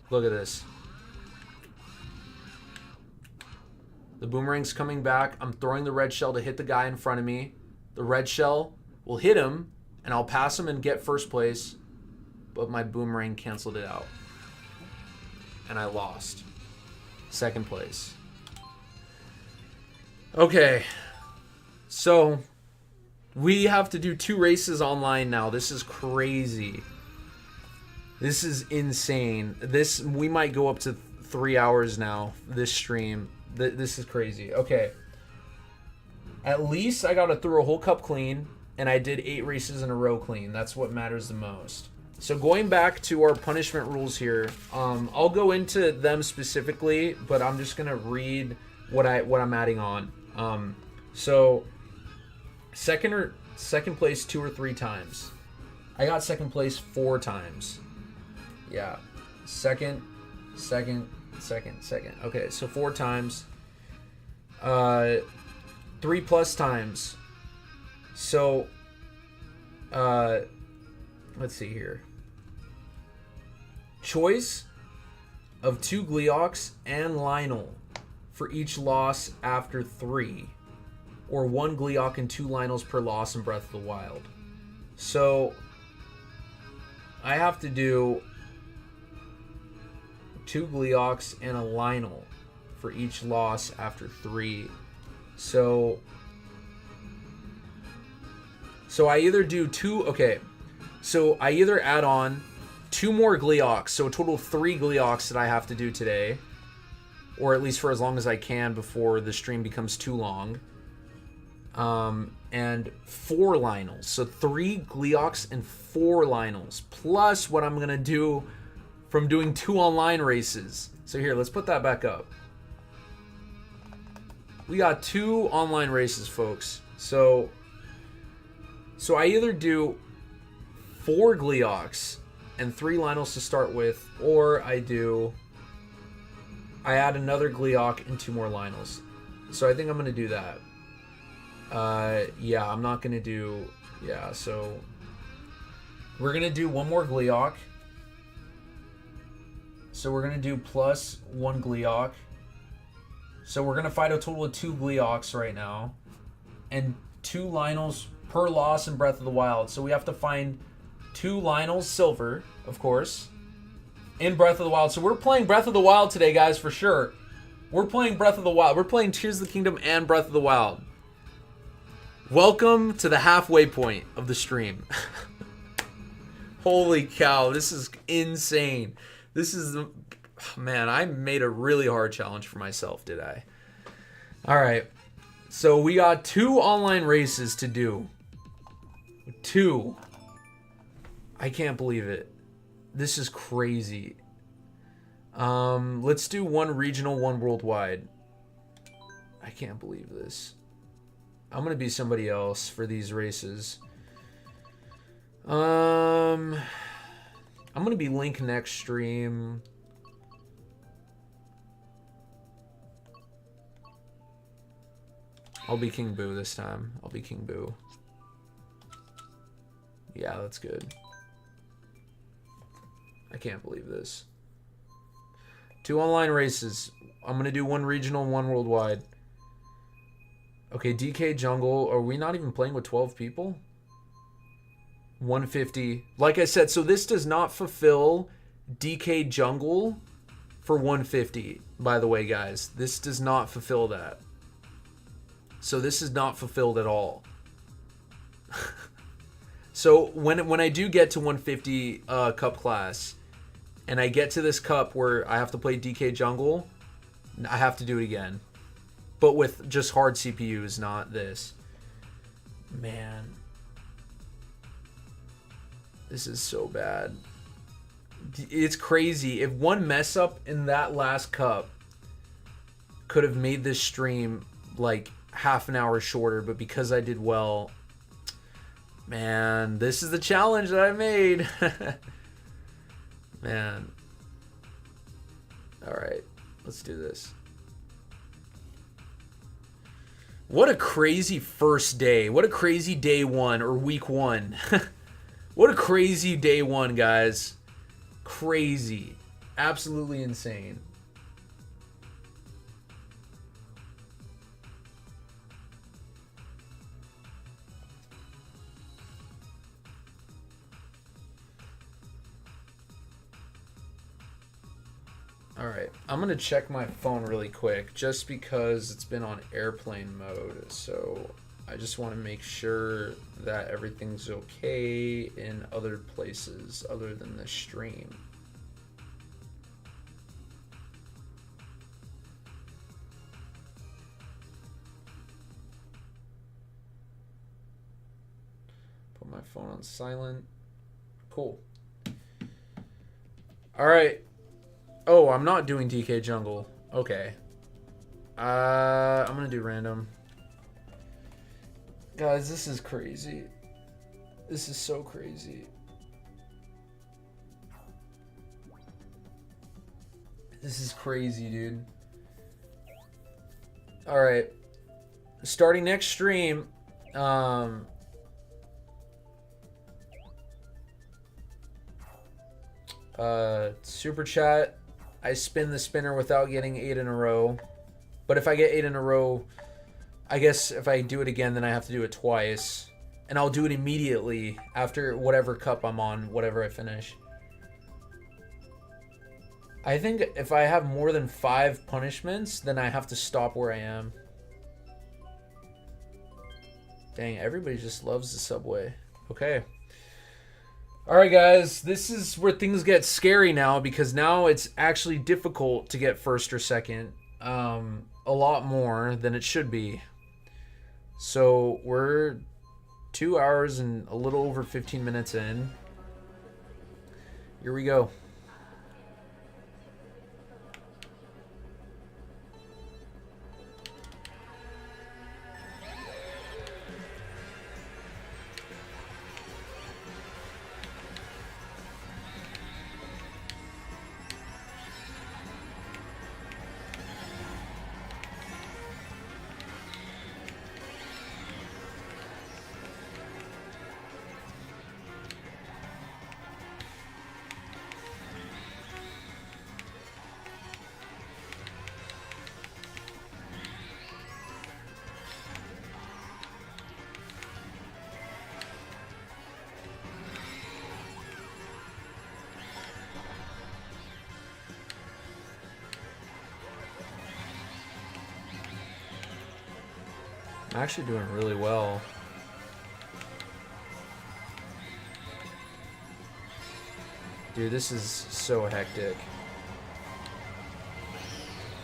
Look at this. The boomerang's coming back. I'm throwing the red shell to hit the guy in front of me. The red shell will hit him, and I'll pass him and get first place, but my boomerang canceled it out. And I lost. Second place. Okay. So, we have to do 2 races online now. This is crazy. This is insane. We might go up to 3 hours now, this stream. This is crazy. Okay. At least I got to throw a whole cup clean, and I did 8 races in a row clean. That's what matters the most. So going back to our punishment rules here, I'll go into them specifically, but I'm just gonna read what I'm adding on. So second place 2 or 3 times. I got second place 4 times. Yeah. Second. Okay, so 4 times. 3+ times. So, let's see here. Choice of 2 Gleeoks and Lionel for each loss after 3. Or 1 Gleeok and 2 Lionels per loss in Breath of the Wild. So, I have to do 2 Gleeoks and a Lionel for each loss after 3. So I either do 2... Okay. So I either add on 2 more Gleeoks. So a total of 3 Gleeoks that I have to do today. Or at least for as long as I can before the stream becomes too long. And 4 Lionels. So 3 Gleeoks and 4 Lionels. Plus what I'm going to do from doing 2 online races. So here, let's put that back up. We got 2 online races, folks. So I either do 4 Gleeoks and 3 Lionels to start with, or I add another Gleeok and 2 more Lionels. So I think I'm going to do that. Yeah, I'm not going to do... Yeah, so... We're going to do 1 more Gleeok. So we're going to do plus 1 Gleeok. So we're going to fight a total of 2 Gleeoks right now. And 2 Lionels per loss in Breath of the Wild. So we have to find 2 Lionels silver, of course, in Breath of the Wild. So we're playing Breath of the Wild today, guys, for sure. We're playing Breath of the Wild. We're playing Tears of the Kingdom and Breath of the Wild. Welcome to the halfway point of the stream. Holy cow, this is insane. This is... Man, I made a really hard challenge for myself, did I? Alright. So we got 2 online races to do. 2. I can't believe it. This is crazy. Let's do 1 regional, 1 worldwide. I can't believe this. I'm gonna be somebody else for these races. I'm gonna be Link next stream. I'll be King Boo this time. I'll be King Boo. Yeah, that's good. I can't believe this. 2 online races. I'm gonna do 1 regional, 1 worldwide. Okay, DK Jungle. Are we not even playing with 12 people? 150. Like I said, so this does not fulfill DK Jungle for 150, by the way, guys. This does not fulfill that. So this is not fulfilled at all. So when I do get to 150 cup class, and I get to this cup where I have to play DK Jungle, I have to do it again. But with just hard CPUs, not this. Man. This is so bad. It's crazy. If 1 mess up in that last cup could have made this stream like half an hour shorter, but because I did well, man, this is the challenge that I made. Man. Alright, let's do this. What a crazy first day. What a crazy day 1 or week 1. What a crazy day 1, guys. Crazy. Absolutely insane. Alright, I'm going to check my phone really quick just because it's been on airplane mode. So I just want to make sure that everything's okay in other places other than the stream. Put my phone on silent. Cool. Alright. Oh, I'm not doing DK Jungle. Okay. I'm gonna do random. Guys, this is crazy. This is so crazy. This is crazy, dude. All right. Starting next stream, super chat. I spin the spinner without getting 8 in a row. But if I get 8 in a row, I guess if I do it again, then I have to do it twice. And I'll do it immediately after whatever cup I'm on, whatever I finish. I think if I have more than 5 punishments, then I have to stop where I am. Dang, everybody just loves the subway. Okay. Alright guys, this is where things get scary now, because now it's actually difficult to get first or second. A lot more than it should be. So we're 2 hours and a little over 15 minutes in. Here we go. I'm actually doing really well. Dude, this is so hectic.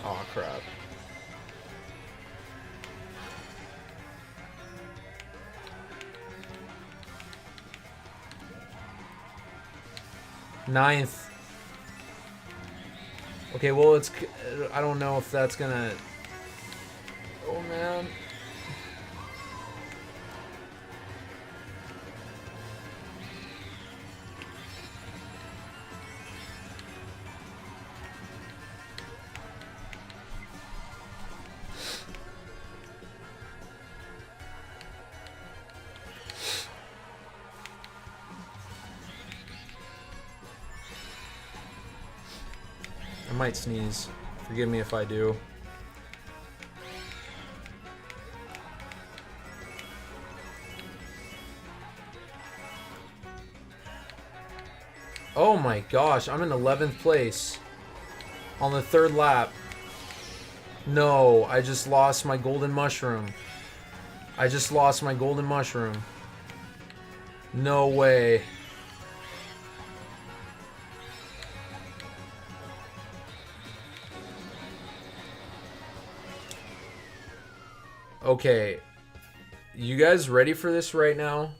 Aw, crap. Ninth. Okay, well, it's... I don't know if that's gonna... Oh, man. I might sneeze. Forgive me if I do. Oh my gosh, I'm in 11th place on the 3rd lap. No, I just lost my golden mushroom. I just lost my golden mushroom. No way. Okay, you guys ready for this right now?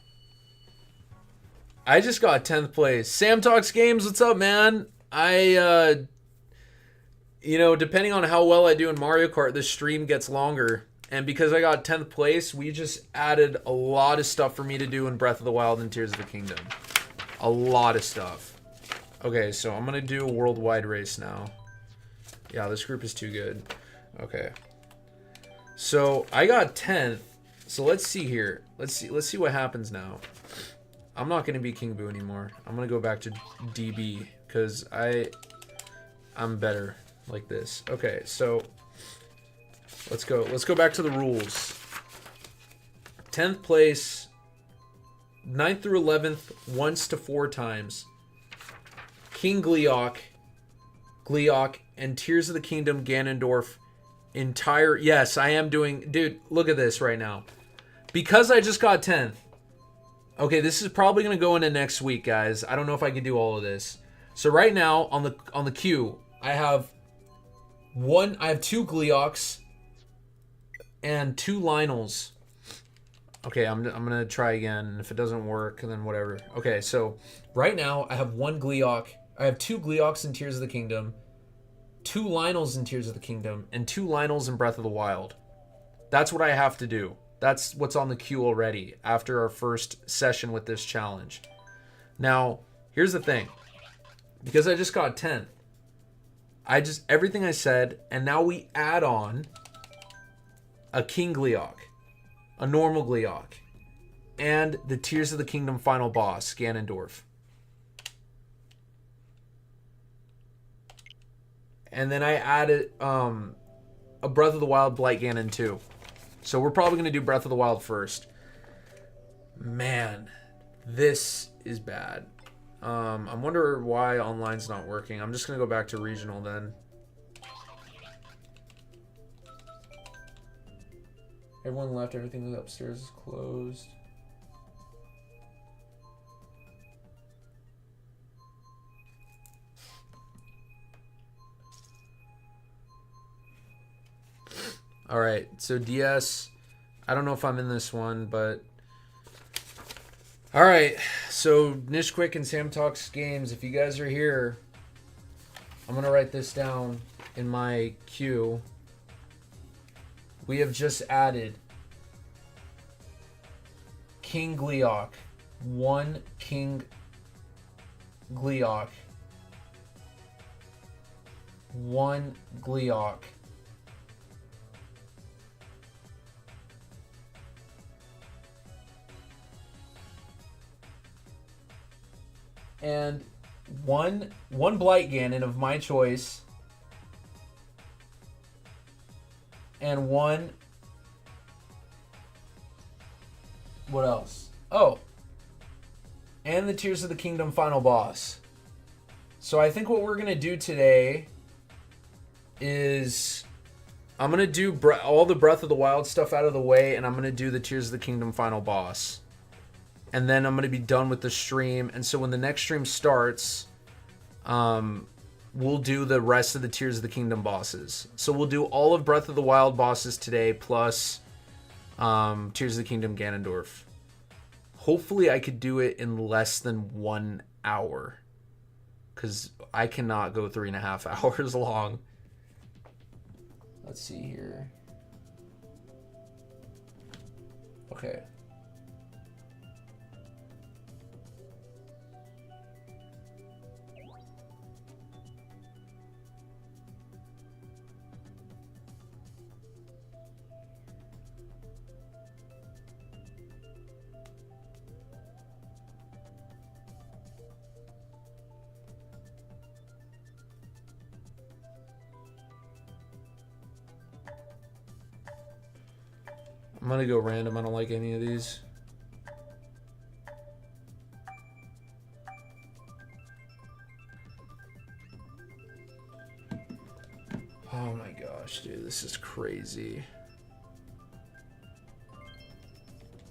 I just got 10th place. Sam Talks Games, what's up, man? You know, depending on how well I do in Mario Kart, this stream gets longer. And because I got 10th place, we just added a lot of stuff for me to do in Breath of the Wild and Tears of the Kingdom. A lot of stuff. Okay, so I'm going to do a worldwide race now. Yeah, this group is too good. Okay. So I got 10th. So let's see here. Let's see what happens now. I'm not going to be King Boo anymore. I'm going to go back to DB because I'm better like this. Okay, so let's go. Let's go back to the rules. 10th place, 9th through 11th, once to 4 times. King Gleeok, and Tears of the Kingdom Ganondorf. Entire, yes, I am doing, dude, look at this right now. Because I just got 10th. Okay, this is probably going to go into next week, guys. I don't know if I can do all of this. So right now, on the queue, I have 2 Gleeoks and 2 Lionels. Okay, I'm going to try again, and if it doesn't work, then whatever. Okay, so right now, I have 1 Gleeok. I have 2 Gleeoks in Tears of the Kingdom, 2 Lionels in Tears of the Kingdom, and 2 Lionels in Breath of the Wild. That's what I have to do. That's what's on the queue already after our first session with this challenge. Now, here's the thing. Because I just got 10th, everything I said, and now we add on a King Gleeok, a normal Gleeok, and the Tears of the Kingdom final boss, Ganondorf. And then I added a Breath of the Wild Blight Ganon too. So we're probably going to do Breath of the Wild first. Man, this is bad. I wonder why online's not working. I'm just going to go back to regional then. Everyone left. Everything upstairs is closed. All right, so DS, I don't know if I'm in this one, but all right. So Nish Quick and Sam Talks Games, if you guys are here, I'm gonna write this down in my queue. We have just added King Gleeok, one King Gleeok, one Gleeok. And one Blight Ganon of my choice, and one. What else? Oh, and the Tears of the Kingdom final boss. So I think what we're gonna do today is I'm gonna do all the Breath of the Wild stuff out of the way, and I'm gonna do the Tears of the Kingdom final boss. And then I'm going to be done with the stream. And so when the next stream starts, we'll do the rest of the Tears of the Kingdom bosses. So we'll do all of Breath of the Wild bosses today, plus Tears of the Kingdom Ganondorf. Hopefully I could do it in less than 1 hour, because I cannot go 3.5 hours long. Let's see here. Okay. I'm gonna go random. I don't like any of these. Oh my gosh, dude, this is crazy.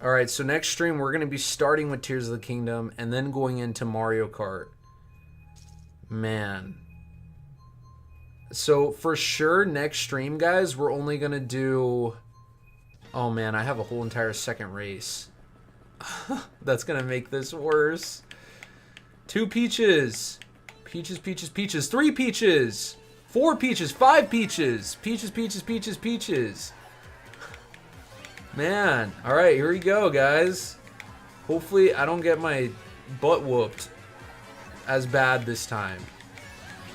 Alright, so next stream we're gonna be starting with Tears of the Kingdom and then going into Mario Kart. Man. So for sure, next stream, guys, we're only gonna do... Oh man, I have a whole entire second race. That's gonna make this worse. 2 peaches. Peaches, peaches, peaches. 3 peaches. 4 peaches. 5 peaches. Peaches, peaches, peaches, peaches. Man. Alright, here we go, guys. Hopefully I don't get my butt whooped as bad this time.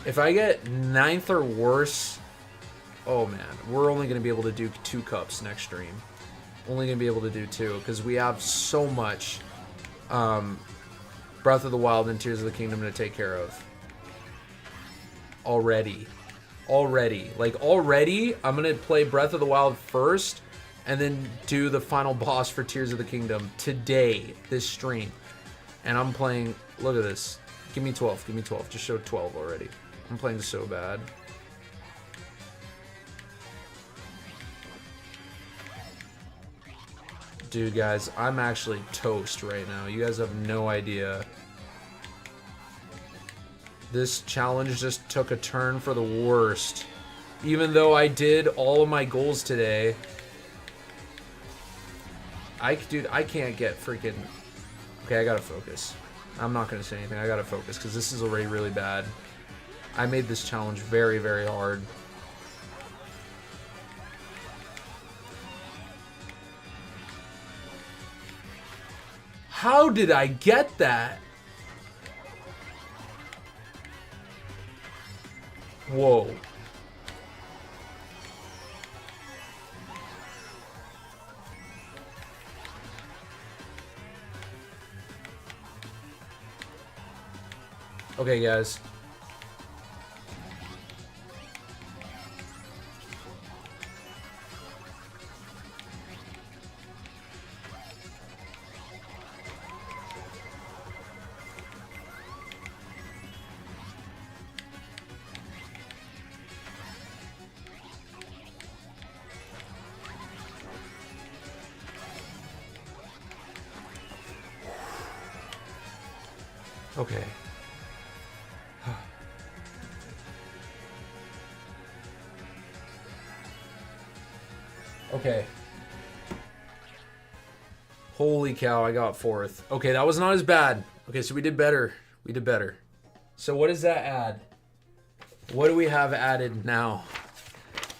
If I get 9th or worse... Oh man, we're only going to be able to do 2 cups next stream. Only going to be able to do 2 because we have so much Breath of the Wild and Tears of the Kingdom to take care of. Already. Like already, I'm going to play Breath of the Wild first and then do the final boss for Tears of the Kingdom today, this stream. And I'm playing, look at this. Give me 12, give me 12. Just showed 12 already. I'm playing so bad. Dude, guys, I'm actually toast right now. You guys have no idea. This challenge just took a turn for the worst. Even though I did all of my goals today. Dude, I can't get freaking... Okay, I gotta focus. I'm not gonna say anything. I gotta focus, because this is already really bad. I made this challenge very, very hard. How did I get that? Whoa. Okay, guys. Okay. Okay. Holy cow, I got fourth. Okay, that was not as bad. Okay, so we did better. We did better. So what does that add? What do we have added now?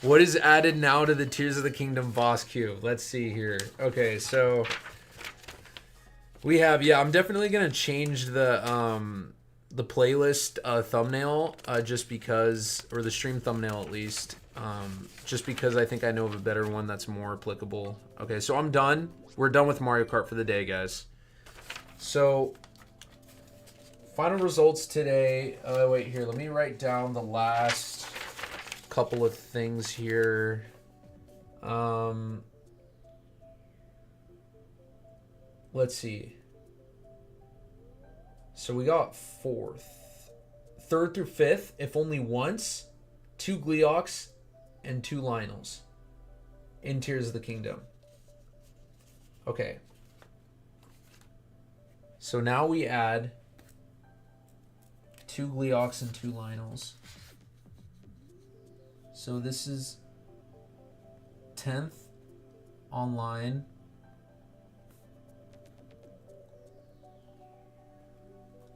What is added now to the Tears of the Kingdom boss queue? Let's see here. Okay, so we have, yeah, I'm definitely gonna change the playlist thumbnail just because, or the stream thumbnail at least, just because I think I know of a better one that's more applicable. Okay, so I'm done. We're done with Mario Kart for the day, guys. So final results today. Wait here. Let me write down the last couple of things here. Let's see. So we got fourth. Third through fifth, if only once, 2 Gleox and 2 Lionels in Tears of the Kingdom. Okay. So now we add 2 Gleox and 2 Lionels. So this is 10th online.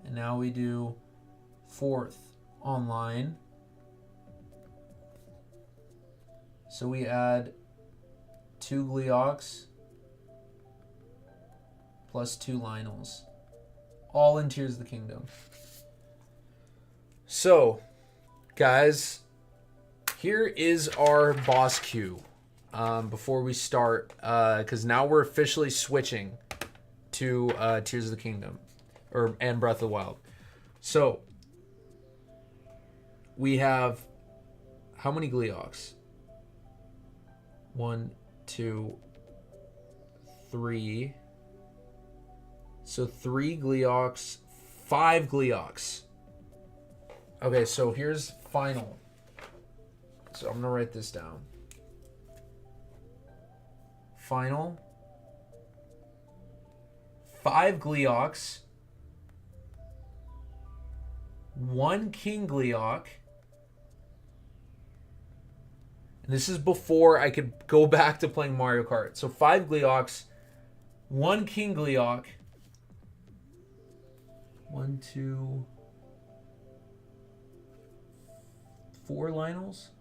And now we do 4th online. So we add 2 Gleox plus 2 Lionels. All in Tears of the Kingdom. So, guys, here is our boss queue before we start. Because now we're officially switching to Tears of the Kingdom. And Breath of the Wild. So, we have how many Gleox? 1, 2, 3. So 3 Gleox, 5 Gleox. Okay, so here's final. So I'm gonna write this down. Final. 5 Gleox. 1 King Gleok. And this is before I could go back to playing Mario Kart. So 5 Gleox, 1 King Gleok. 1, 2, 4 Lionels.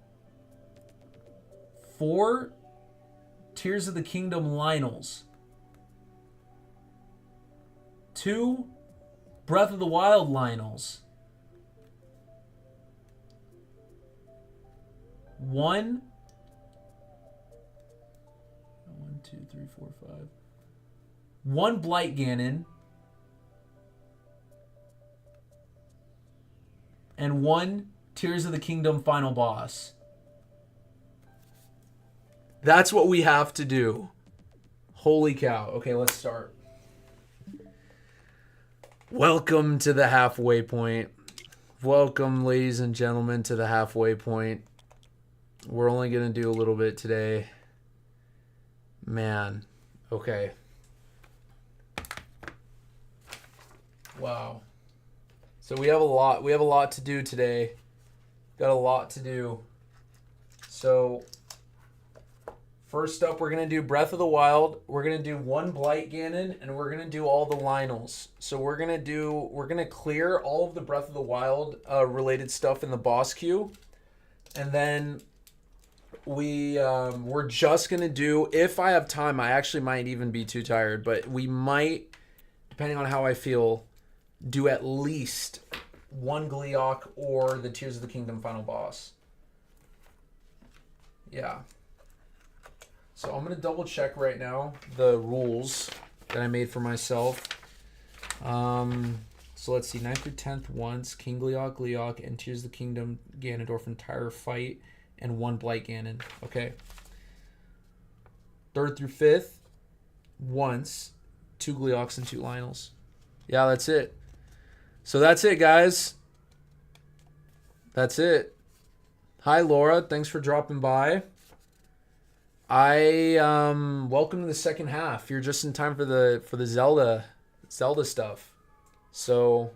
4 Tears of the Kingdom Lionels. 2 Breath of the Wild Lionels. 1, 2, 3, 4, 5. 1 Blight Ganon. And 1 Tears of the Kingdom final boss. That's what we have to do. Holy cow. Okay, let's start. Welcome to the halfway point. Welcome, ladies and gentlemen, to the halfway point. We're only going to do a little bit today. Man. Okay. Wow. So we have a lot to do today. Got a lot to do. So first up, we're going to do Breath of the Wild. We're going to do 1 Blight Ganon, and we're going to do all the Lionels. So we're going to clear all of the Breath of the Wild related stuff in the boss queue. And then we're just going to do, if I have time, I actually might even be too tired, but we might, depending on how I feel, do at least one Gleeok, or the Tears of the Kingdom final boss. Yeah. So I'm going to double check right now the rules that I made for myself. So let's see, 9th through 10th once, King Gleeok, Gleeok, and Tears of the Kingdom, Ganondorf entire fight, and one Blight Ganon. Okay. 3rd through 5th, once, 2 Gleeoks and 2 Lionels. Yeah, that's it. So that's it, guys. That's it. Hi, Laura. Thanks for dropping by. Welcome to the second half. You're just in time for the Zelda stuff. So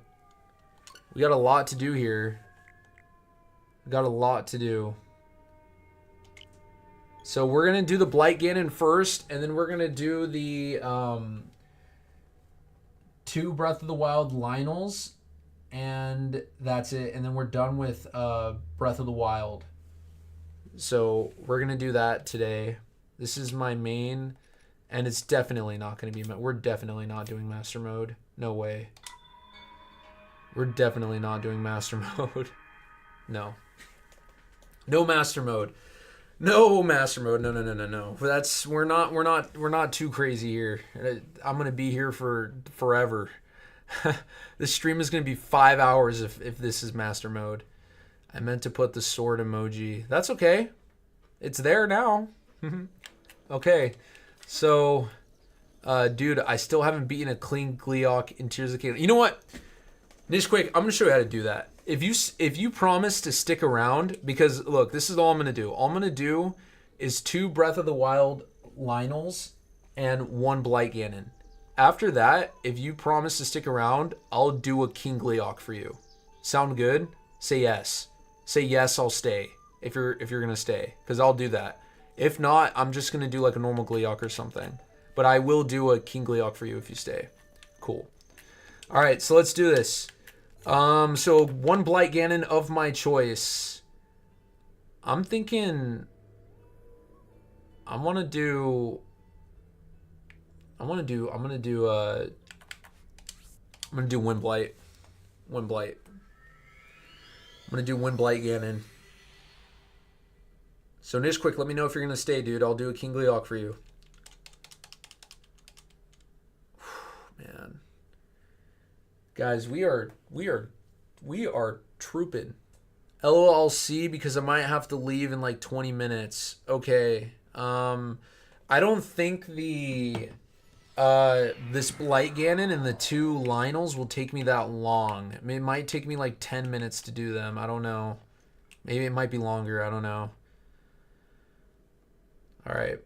we got a lot to do here. We got a lot to do. So we're gonna do the Blight Ganon first, and then we're gonna do the 2 Breath of the Wild Lionels, and that's it. And then we're done with Breath of the Wild. So we're gonna do that today. This is my main, and it's definitely not gonna be. We're definitely not doing Master Mode. No way. We're definitely not doing Master Mode. No. No Master Mode. No Master Mode. No. We're not too crazy here. I'm gonna be here for forever. This stream is gonna be 5 hours if this is Master Mode. I meant to put the sword emoji. That's okay. It's there now. Okay. So, dude, I still haven't beaten a clean Gleeok in Tears of the Kingdom. You know what? Nishquake, I'm gonna show you how to do that. If you promise to stick around, because look, this is all I'm gonna do. All I'm gonna do is 2 Breath of the Wild Lionels and 1 Blight Ganon. After that, if you promise to stick around, I'll do a King Gleeok for you. Sound good? Say yes. Say yes, I'll stay. If you're gonna stay, because I'll do that. If not, I'm just gonna do like a normal Gleeok or something. But I will do a King Gleeok for you if you stay. Cool. All right, so let's do this. So 1 Blight Ganon of my choice. I'm thinking I'm gonna do Wind Blight. Wind Blight. I'm gonna do Wind Blight Ganon. So Nishquick, let me know if you're gonna stay, dude. I'll do a King Gleeok for you. Man. Guys, we are trooping. LOLC because I might have to leave in like 20 minutes. Okay. I don't think the this Blight Ganon and the 2 Lionels will take me that long. It might take me like 10 minutes to do them. I don't know. Maybe it might be longer. I don't know. All right.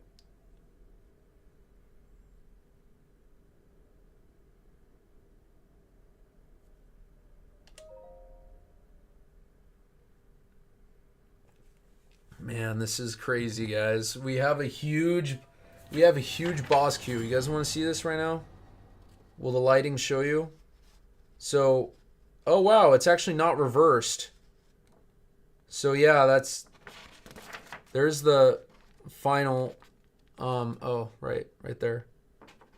Man, this is crazy, guys. We have a huge boss queue. You guys want to see this right now? Will the lighting show you? So, oh wow, it's actually not reversed. So yeah, there's the final. Oh, right there.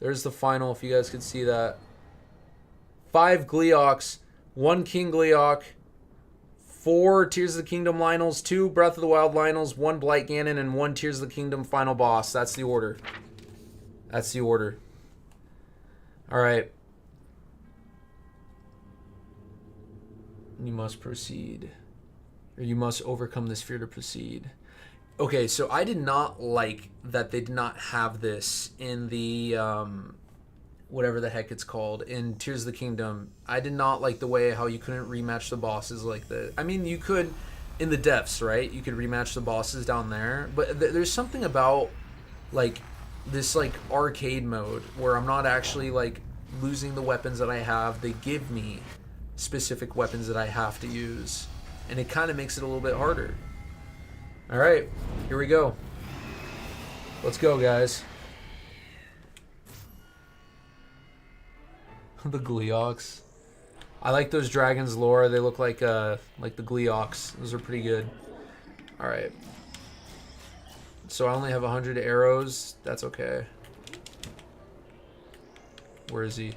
There's the final. If you guys could see that. 5 Gleeoks, 1 King Gleeok, 4 Tears of the Kingdom Lionels, 2 Breath of the Wild Lionels, 1 Blight Ganon, and 1 Tears of the Kingdom final boss. That's the order. That's the order. Alright. You must proceed. Or you must overcome this fear to proceed. Okay, so I did not like that they did not have this in the whatever the heck it's called in Tears of the Kingdom. I did not like the way how you couldn't rematch the bosses like the. I mean, you could in the depths, right? You could rematch the bosses down there, but there's something about like this like arcade mode where I'm not actually like losing the weapons that I have. They give me specific weapons that I have to use, and it kind of makes it a little bit harder. All right, here we go. Let's go, guys. The Gleeoks. I like those dragons lore. They look like the Gleeoks. Those are pretty good. All right. So I only have 100 arrows. That's okay. Where is he?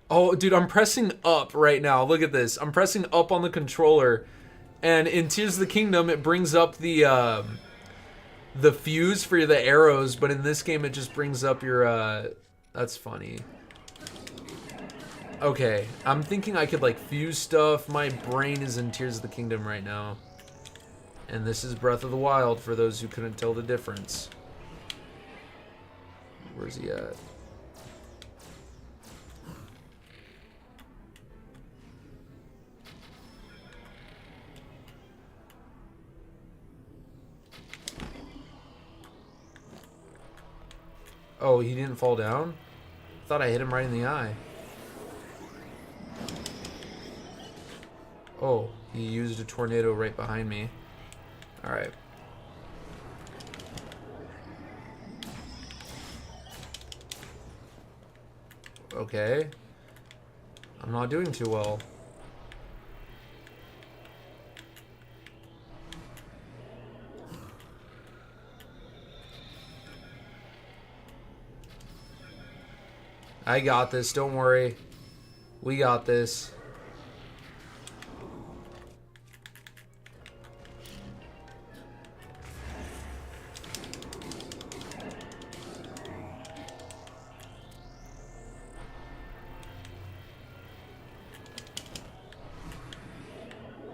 Oh, dude, I'm pressing up right now. Look at this. I'm pressing up on the controller, and in Tears of the Kingdom, it brings up the fuse for the arrows, but in this game, it just brings up your. That's funny. Okay, I'm thinking I could like fuse stuff. My brain is in Tears of the Kingdom right now, and this is Breath of the Wild for those who couldn't tell the difference. Where's he at? Oh, he didn't fall down? I thought I hit him right in the eye. Oh, he used a tornado right behind me. Alright. Okay. I'm not doing too well. I got this, don't worry. We got this.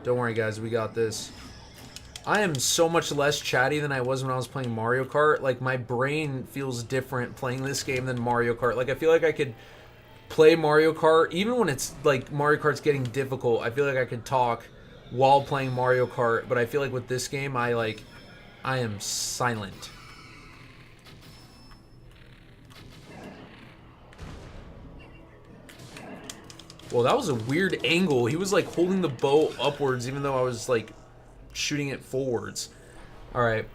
Don't worry, guys, we got this. I am so much less chatty than I was when I was playing Mario Kart. Like, my brain feels different playing this game than Mario Kart. Like, I feel like I could play Mario Kart, even when it's, like, Mario Kart's getting difficult. I feel like I could talk while playing Mario Kart. But I feel like with this game, I am silent. Well, that was a weird angle. He was, like, holding the bow upwards, even though I was, like, shooting it forwards. Alright.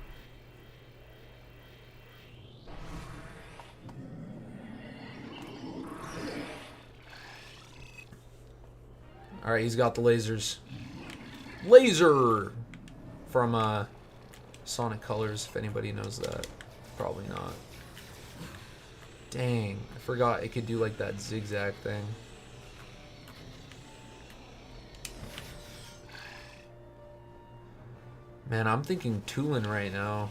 Alright, he's got the lasers. Laser! From, Sonic Colors, if anybody knows that. Probably not. Dang, I forgot it could do, like, that zigzag thing. Man, I'm thinking Tulin right now.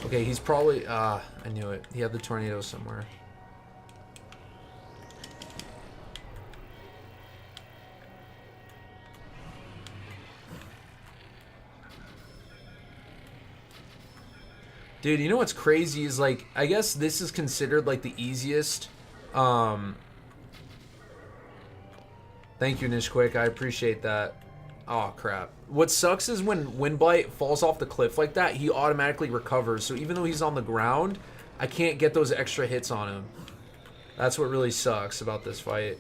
Okay, he's probably... I knew it. He had the tornado somewhere. Dude, you know what's crazy is, like, I guess this is considered, like, the easiest. Thank you, Nishquick. I appreciate that. Oh, crap. What sucks is when Windblight falls off the cliff like that, he automatically recovers. So even though he's on the ground, I can't get those extra hits on him. That's what really sucks about this fight.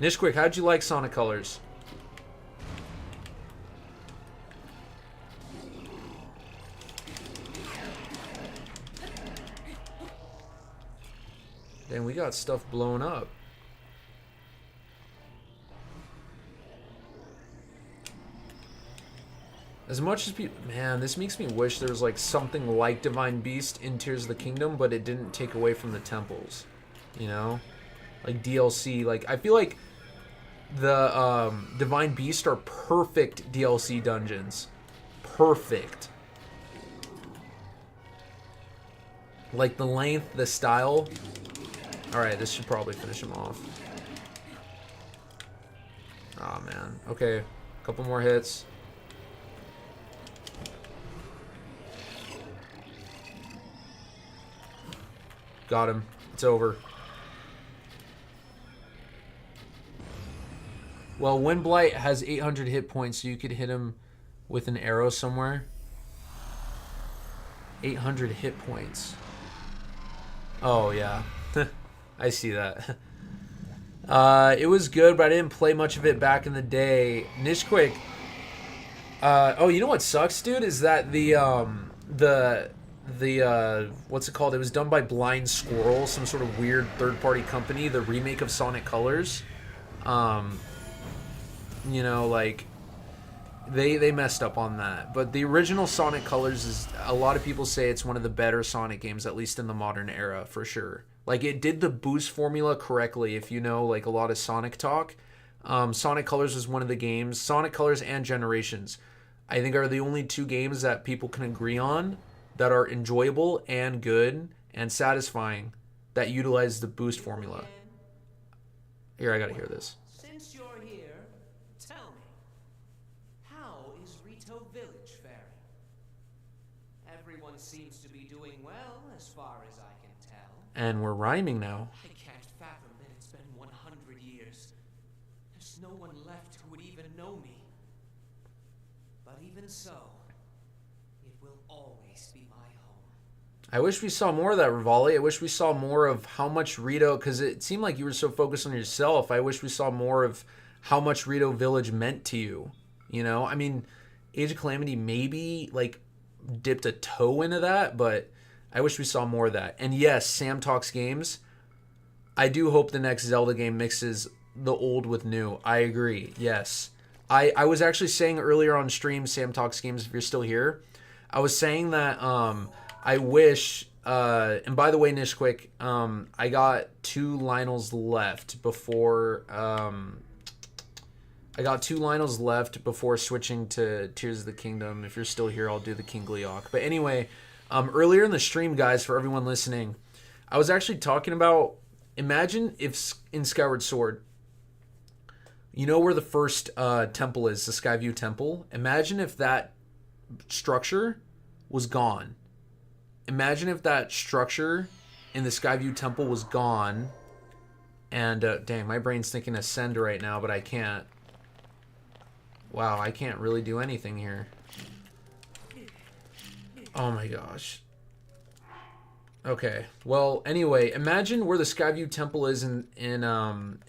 Nishquick, how'd you like Sonic Colors? Damn, we got stuff blown up. As much as people... Man, this makes me wish there was, like, something like Divine Beast in Tears of the Kingdom, but it didn't take away from the temples. You know? Like, DLC. Like, I feel like the Divine Beast are perfect DLC dungeons. Perfect. Like, the length, the style... Alright, this should probably finish him off. Oh man. Okay. Couple more hits. Got him. It's over. Well, Windblight has 800 hit points, so you could hit him with an arrow somewhere. 800 hit points. Oh, yeah. I see that. It was good, but I didn't play much of it back in the day. Nishquick. Oh, you know what sucks, dude? Is that the what's it called? It was done by Blind Squirrel, some sort of weird third-party company. The remake of Sonic Colors. You know, like They messed up on that. But the original Sonic Colors is, a lot of people say it's one of the better Sonic games, at least in the modern era, for sure. Like, it did the boost formula correctly. If you know, like, a lot of Sonic talk, Sonic Colors is one of the games. Sonic Colors and Generations, I think, are the only two games that people can agree on that are enjoyable and good and satisfying that utilize the boost formula. Here, I gotta hear this. Since you're here, tell me, how is Rito Village faring? Everyone seems to be doing well, as far as I can tell. And we're rhyming now. I can't fathom that it's been 100 years. There's no one left who would even know me. But even so, it will always be my home. I wish we saw more of that, Rivali. I wish we saw more of how much Rito, because it seemed like you were so focused on yourself. I wish we saw more of how much Rito Village meant to you. You know, I mean, Age of Calamity maybe like dipped a toe into that, but I wish we saw more of that. And yes, Sam Talks Games, I do hope the next Zelda game mixes the old with new. I agree, yes. I was actually saying earlier on stream, Sam Talks Games, if you're still here, I was saying that I wish, and by the way, Nishquick, I got 2 Lionels left before, switching to Tears of the Kingdom. If you're still here, I'll do the King Gleeok. But anyway, earlier in the stream, guys, for everyone listening, I was actually talking about, imagine if in Skyward Sword, you know where the first temple is, the Skyview Temple? Imagine if that structure was gone. Imagine if that structure in the Skyview Temple was gone. And, dang, my brain's thinking Ascend right now, but I can't. Wow, I can't really do anything here. Oh my gosh. Okay, well, anyway, imagine where the Skyview Temple is in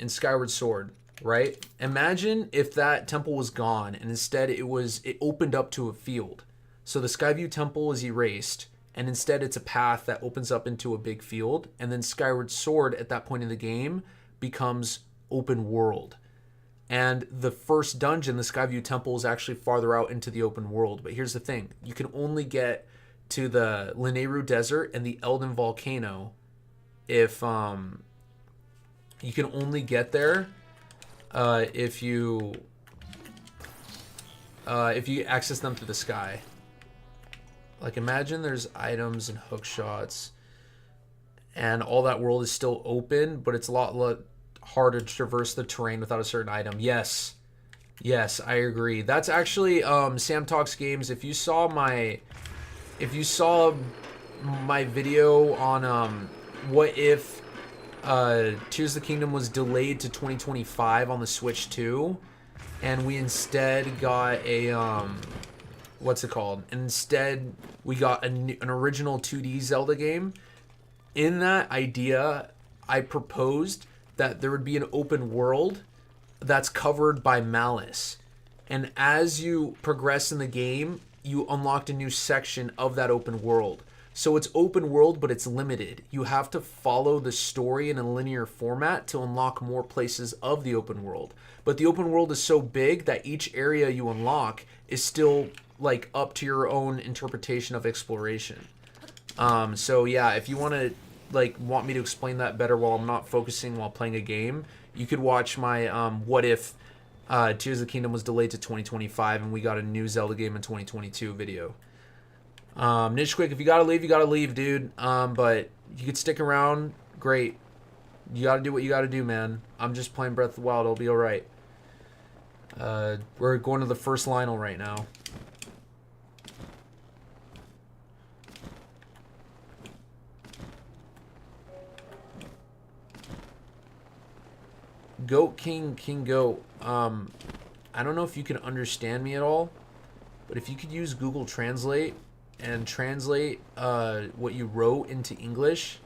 Skyward Sword, right? Imagine if that temple was gone, and instead it opened up to a field. So the Skyview Temple is erased, and instead it's a path that opens up into a big field, and then Skyward Sword at that point in the game becomes open world. And the first dungeon, the Skyview Temple, is actually farther out into the open world. But here's the thing. You can only get to the Lineru Desert and the Elden Volcano if you can only get there if you access them through the sky. Like, imagine there's items and hook shots and all that world is still open, but it's a lot harder to traverse the terrain without a certain item. Yes, I agree. That's actually Sam Talks Games. If you saw my video on what if Tears of the Kingdom was delayed to 2025 on the Switch 2, and we instead got a what's it called? Instead, we got an original 2D Zelda game. In that idea, I proposed that there would be an open world that's covered by Malice. And as you progress in the game, you unlocked a new section of that open world. So it's open world, but it's limited. You have to follow the story in a linear format to unlock more places of the open world. But the open world is so big that each area you unlock is still like up to your own interpretation of exploration. So yeah, if you want me to explain that better while I'm not focusing while playing a game, you could watch my what if Tears of the Kingdom was delayed to 2025 and we got a new Zelda game in 2022 video. Niche Quick, if you gotta leave, dude. But you could stick around, great. You gotta do what you gotta do, man. I'm just playing Breath of the Wild, it'll be alright. We're going to the first Lionel right now. Goat King Goat. I don't know if you can understand me at all, but if you could use Google Translate and translate what you wrote into English,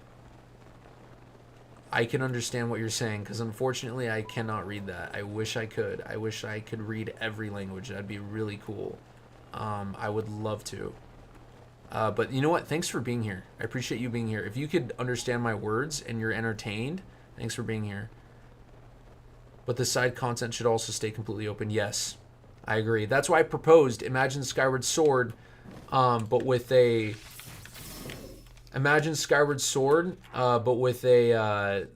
I can understand what you're saying, because unfortunately I cannot read that. I wish I could. I wish I could read every language. That'd be really cool. I would love to. But you know what? Thanks for being here. I appreciate you being here. If you could understand my words and you're entertained, thanks for being here. But the side content should also stay completely open. Yes, I agree. That's why I proposed Imagine Skyward Sword, but with a... Imagine Skyward Sword, but with a...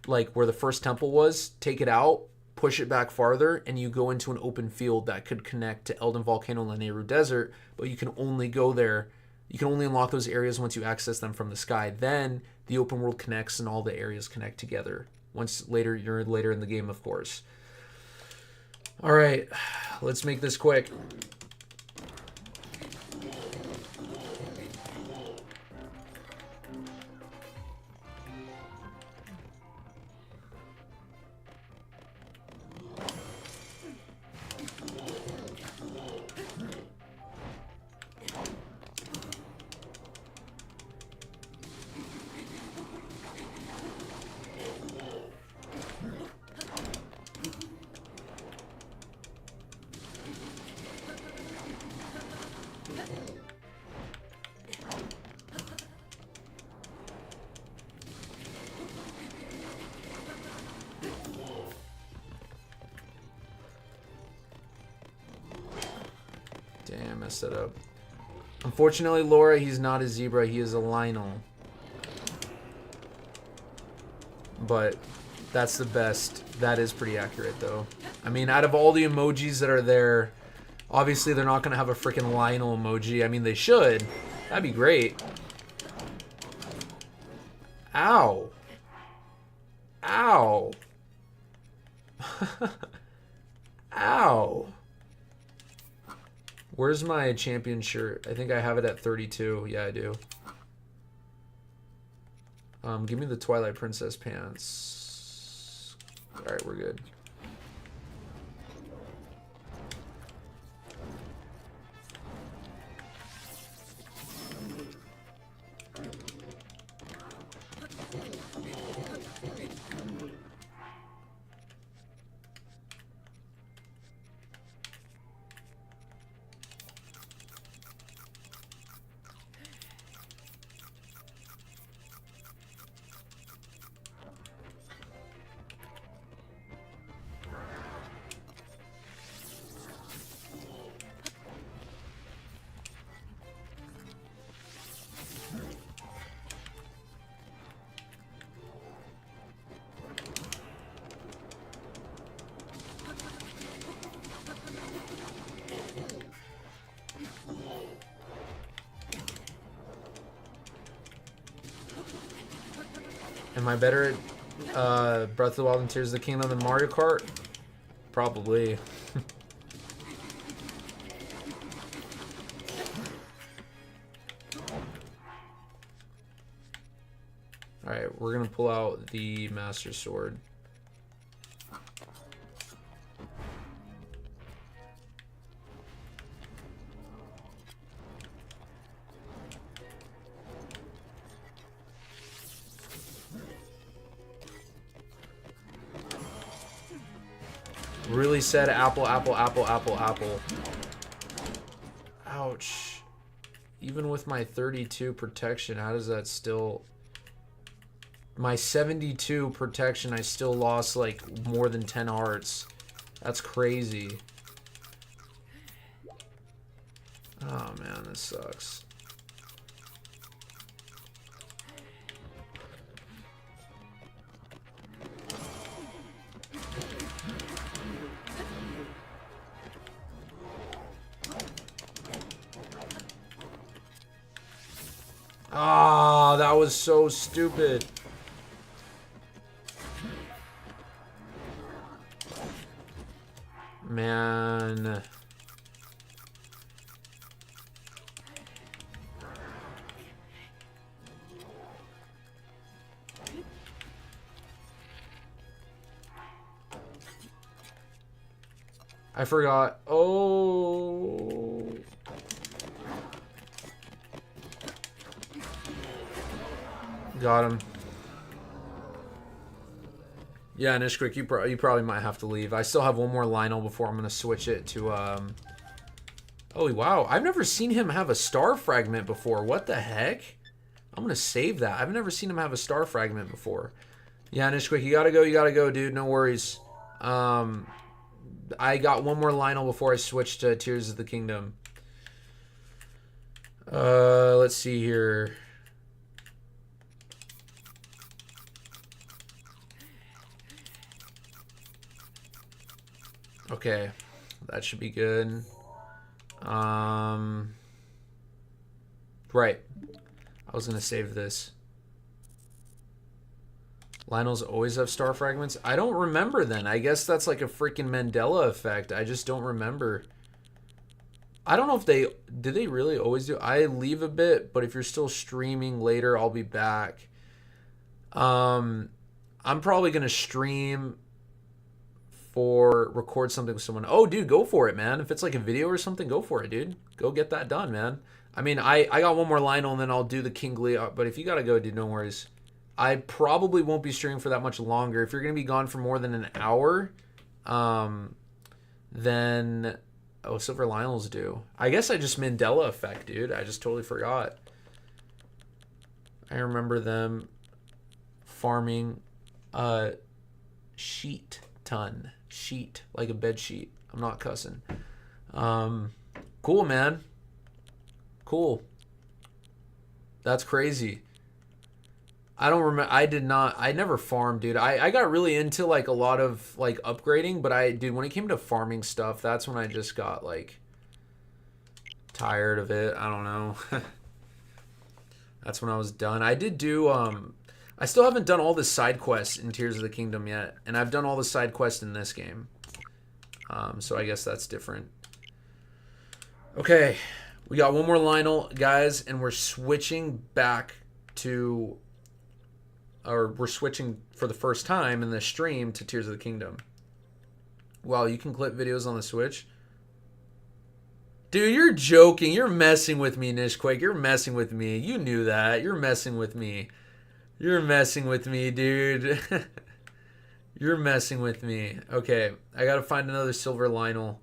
like where the first temple was, take it out, push it back farther, and you go into an open field that could connect to Elden Volcano and Lanayru Desert, but you can only go there. You can only unlock those areas once you access them from the sky. Then the open world connects and all the areas connect together. Once later, you're later in the game, of course. All right, let's make this quick. Damn, messed it up. Unfortunately, Laura, he's not a zebra. He is a Lionel. But that's the best. That is pretty accurate, though. I mean, out of all the emojis that are there, obviously they're not going to have a freaking Lionel emoji. I mean, they should. That'd be great. Ow. Ow. Ow. Where's my champion shirt? I think I have it at 32. Yeah, I do. Give me the Twilight Princess pants. Alright, we're good. Am I better at Breath of the Wild and Tears of the Kingdom than Mario Kart? Probably. Alright, we're gonna pull out the Master Sword. Really said apple, apple, apple, apple, apple. Ouch. Even with my 32 protection, how does that still... My 72 protection, I still lost like more than 10 hearts. That's crazy. Oh man, this sucks. Ah, that was so stupid. Man. I forgot. Oh. Got him. Yeah, Nishquick, you probably might have to leave. I still have one more Lionel before I'm going to switch it to... Oh, wow. I've never seen him have a star fragment before. What the heck? I'm going to save that. I've never seen him have a star fragment before. Yeah, Nishquick, you got to go, dude. No worries. I got one more Lionel before I switched to Tears of the Kingdom. Let's see here. Okay, that should be good. Right. I was gonna save this. Lionel's always have star fragments. I don't remember then. I guess that's like a freaking Mandela effect. I just don't remember. I don't know if they... Do they really always do? I leave a bit, but if you're still streaming later, I'll be back. I'm probably going to stream for... Record something with someone. Oh, dude, go for it, man. If it's like a video or something, go for it, dude. Go get that done, man. I mean, I got one more Lionel, and then I'll do the Kingly. But if you got to go, dude, no worries. I probably won't be streaming for that much longer. If you're going to be gone for more than an hour, then... Oh, Silver Lionels do. I guess I just Mandela effect, dude. I just totally forgot. I remember them farming sheet ton. Sheet, like a bed sheet. I'm not cussing. Cool, man. Cool. That's crazy. I don't remember. I never farmed, dude. I got really into like a lot of like upgrading, but dude, when it came to farming stuff, that's when I just got like tired of it. I don't know. That's when I was done. I did do, I still haven't done all the side quests in Tears of the Kingdom yet, and I've done all the side quests in this game. So I guess that's different. Okay, we got one more Lionel, guys, and we're switching back to... Or we're switching for the first time in the stream to Tears of the Kingdom. Wow, you can clip videos on the Switch? Dude, you're joking. You're messing with me, Nishquake. You're messing with me. You knew that. You're messing with me. You're messing with me, dude. You're messing with me. Okay, I gotta find another Silver Lionel.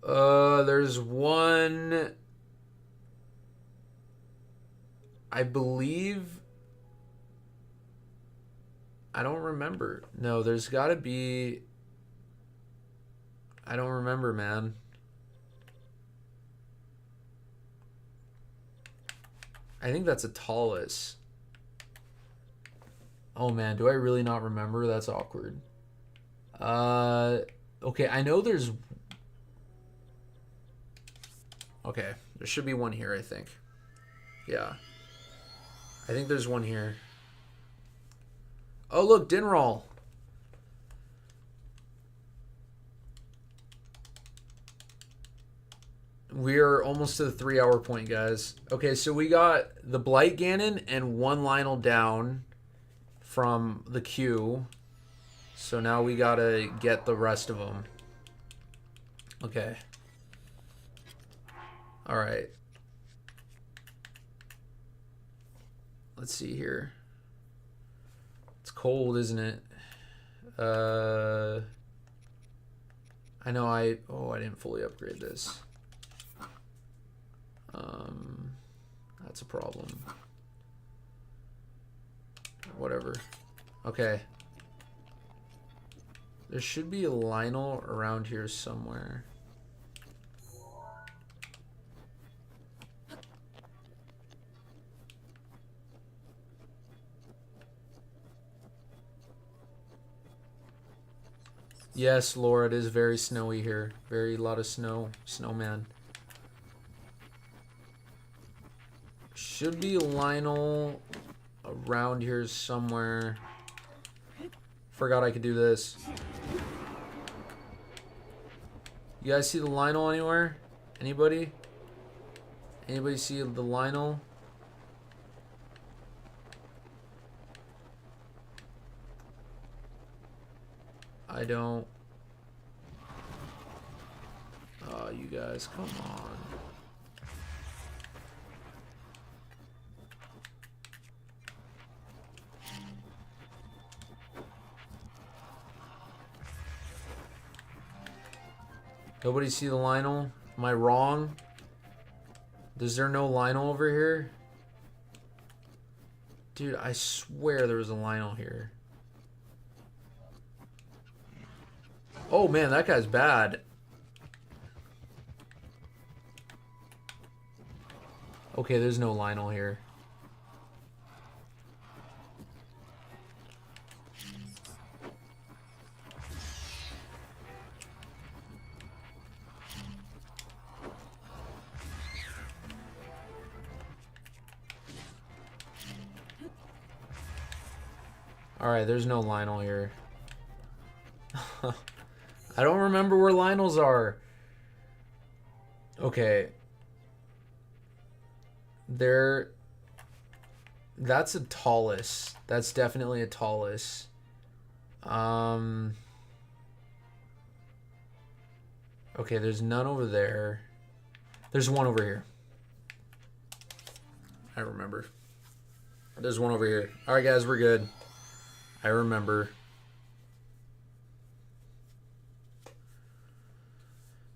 There's one... I believe... I don't remember. No, there's got to be... I don't remember, man. I think that's a Talus. Oh, man. Do I really not remember? That's awkward. Okay, I know there's... Okay, there should be one here, I think. Yeah. I think there's one here. Oh, look, Dinral. We're almost to the 3-hour point, guys. Okay, so we got the Blight Ganon and one Lionel down from the queue. So now we gotta get the rest of them. Okay. Alright. Let's see here. It's cold, isn't it? I know I didn't fully upgrade this. That's a problem. Whatever. Okay. There should be a Lionel around here somewhere. Yes, Laura, it is very snowy here. Very lot of snow. Snowman. Should be Lionel around here somewhere. Forgot I could do this. You guys see the Lionel anywhere? Anybody? Anybody see the Lionel? I don't. Oh, you guys, come on. Nobody see the Lionel? Am I wrong? Is there no Lionel over here? Dude, I swear there was a Lionel here. Oh man, that guy's bad. Okay, there's no Lionel here. Alright, there's no Lionel here. I don't remember where Lionels are. Okay. That's a Tallus. That's definitely a Tallus. Okay, there's none over there. There's one over here. I remember. There's one over here. Alright guys, we're good. I remember.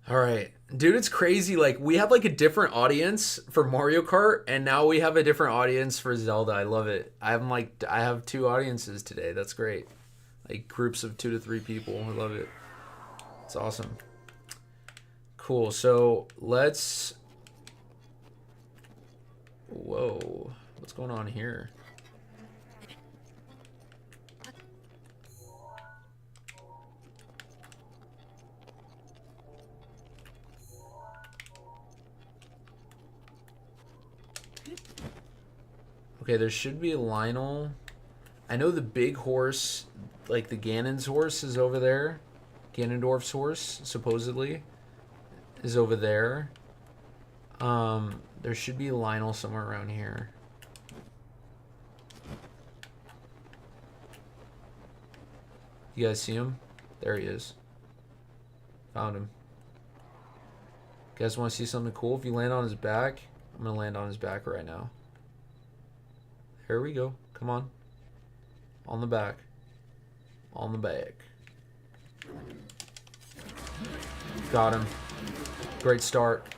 Alright. Dude, it's crazy. Like, we have like a different audience for Mario Kart, and now we have a different audience for Zelda. I love it. I have two audiences today. That's great. Like groups of 2 to 3 people. I love it. It's awesome. Cool. So let's. Whoa. What's going on here? Okay, there should be a Lionel. I know the big horse, like the Ganon's horse, is over there. Ganondorf's horse, supposedly, is over there. There should be a Lionel somewhere around here. You guys see him? There he is. Found him. You guys want to see something cool? If you land on his back, I'm going to land on his back right now. Here we go. Come on. On the back. On the back. Got him. Great start.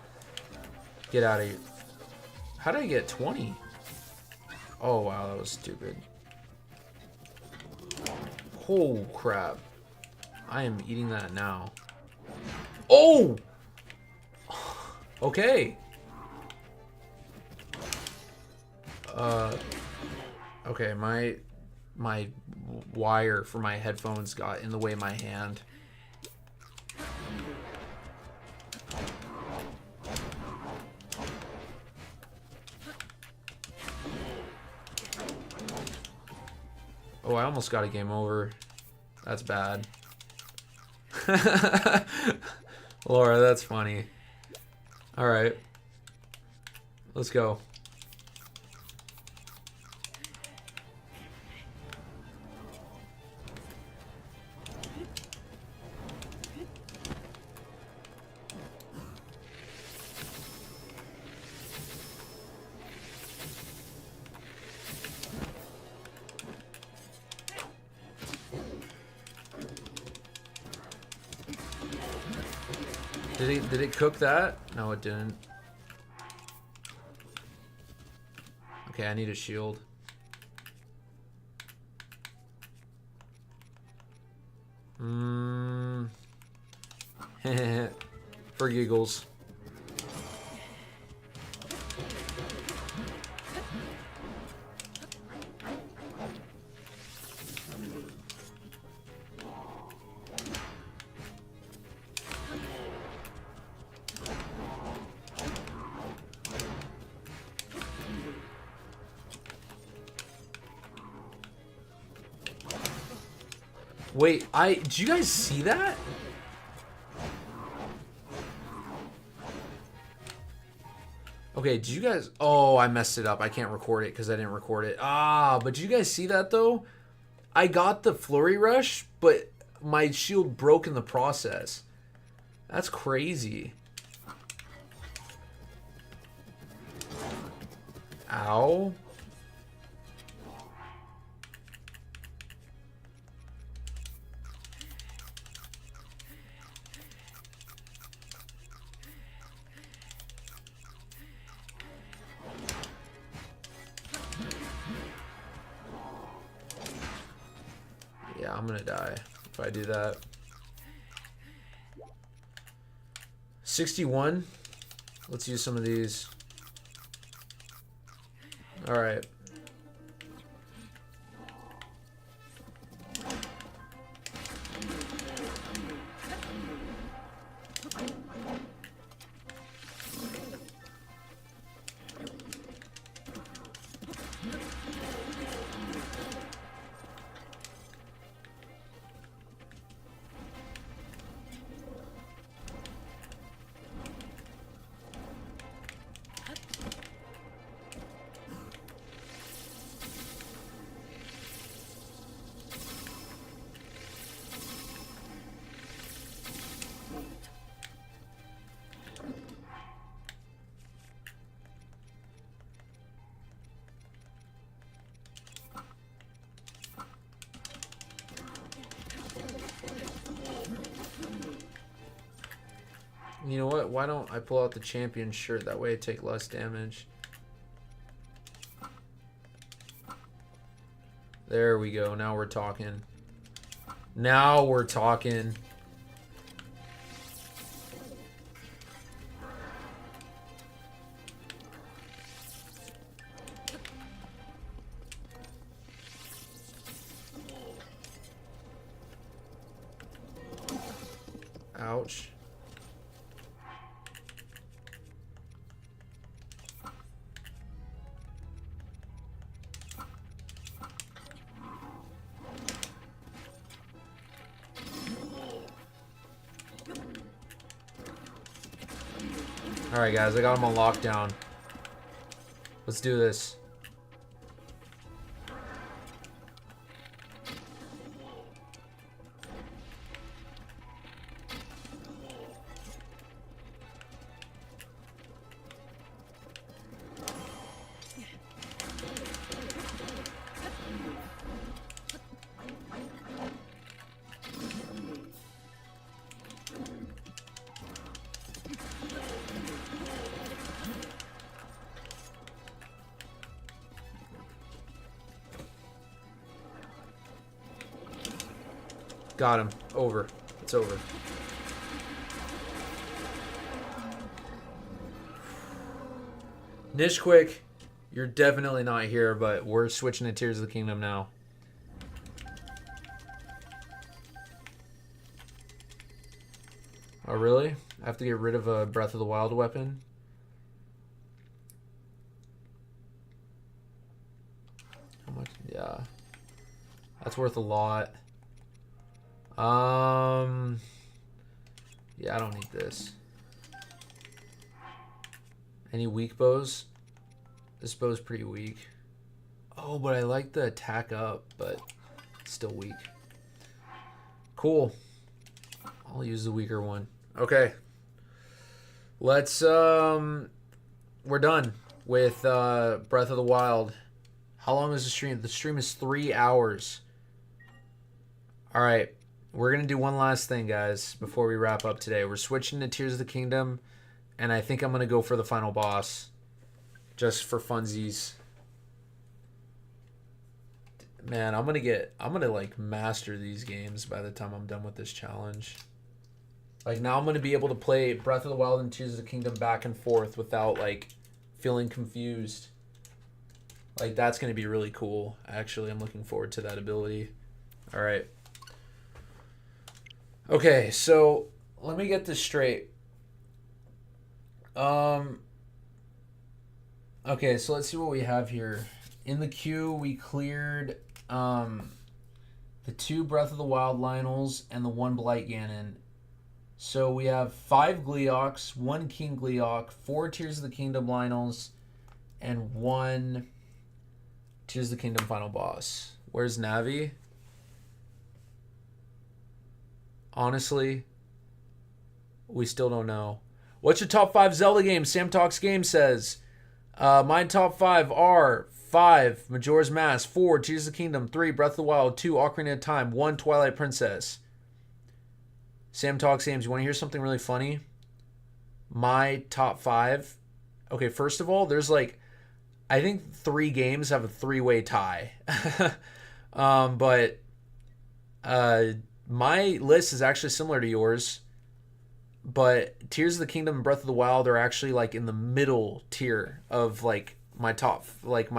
Get out of here. How did I get 20? Oh, wow. That was stupid. Oh, crap. I am eating that now. Oh! Okay. Okay, my wire for my headphones got in the way of my hand. Oh, I almost got a game over. That's bad. Laura, that's funny. All right. Let's go. Did it cook that? No, it didn't. Okay, I need a shield. For giggles. Wait, did you guys see that? Okay, did you guys... Oh, I messed it up. I can't record it because I didn't record it. Ah, but did you guys see that, though? I got the Flurry Rush, but my shield broke in the process. That's crazy. Ow. Yeah, I'm gonna die if I do that. 61. Let's use some of these. All right. You know what? Why don't I pull out the champion shirt? That way I take less damage. There we go. Now we're talking. Now we're talking. Ouch. Alright guys, I got him on lockdown. Let's do this. Got him. Over. It's over. Nishquick, you're definitely not here, but we're switching to Tears of the Kingdom now. Oh, really? I have to get rid of a Breath of the Wild weapon? How much? Yeah. That's worth a lot. Yeah, I don't need this. Any weak bows? This bow's pretty weak. Oh, but I like the attack up, but it's still weak. Cool. I'll use the weaker one. Okay. Let's, we're done with, Breath of the Wild. How long is the stream? The stream is 3 hours. All right. We're going to do one last thing, guys, before we wrap up today. We're switching to Tears of the Kingdom, and I think I'm going to go for the final boss, just for funsies. Man, I'm going to, like, master these games by the time I'm done with this challenge. Like, now I'm going to be able to play Breath of the Wild and Tears of the Kingdom back and forth without, like, feeling confused. Like, that's going to be really cool. Actually, I'm looking forward to that ability. All right. Okay, so let me get this straight. Okay, so let's see what we have here. In the queue, we cleared the 2 Breath of the Wild Lionels and the 1 Blight Ganon. So we have 5 Gleeoks, 1 King Gleeok, 4 Tears of the Kingdom Lionels, and 1 Tears of the Kingdom final boss. Where's Navi? Honestly, we still don't know. What's your top 5 Zelda games? Sam Talks Game says. My top 5 are 5 Majora's Mask, 4 Tears of the Kingdom, 3 Breath of the Wild, 2 Ocarina of Time, 1 Twilight Princess. Sam Talks Games, you want to hear something really funny? My top 5. Okay, first of all, there's like, I think 3 games have a 3-way tie. My list is actually similar to yours, but Tears of the Kingdom and Breath of the Wild are actually like in the middle tier of like my top, like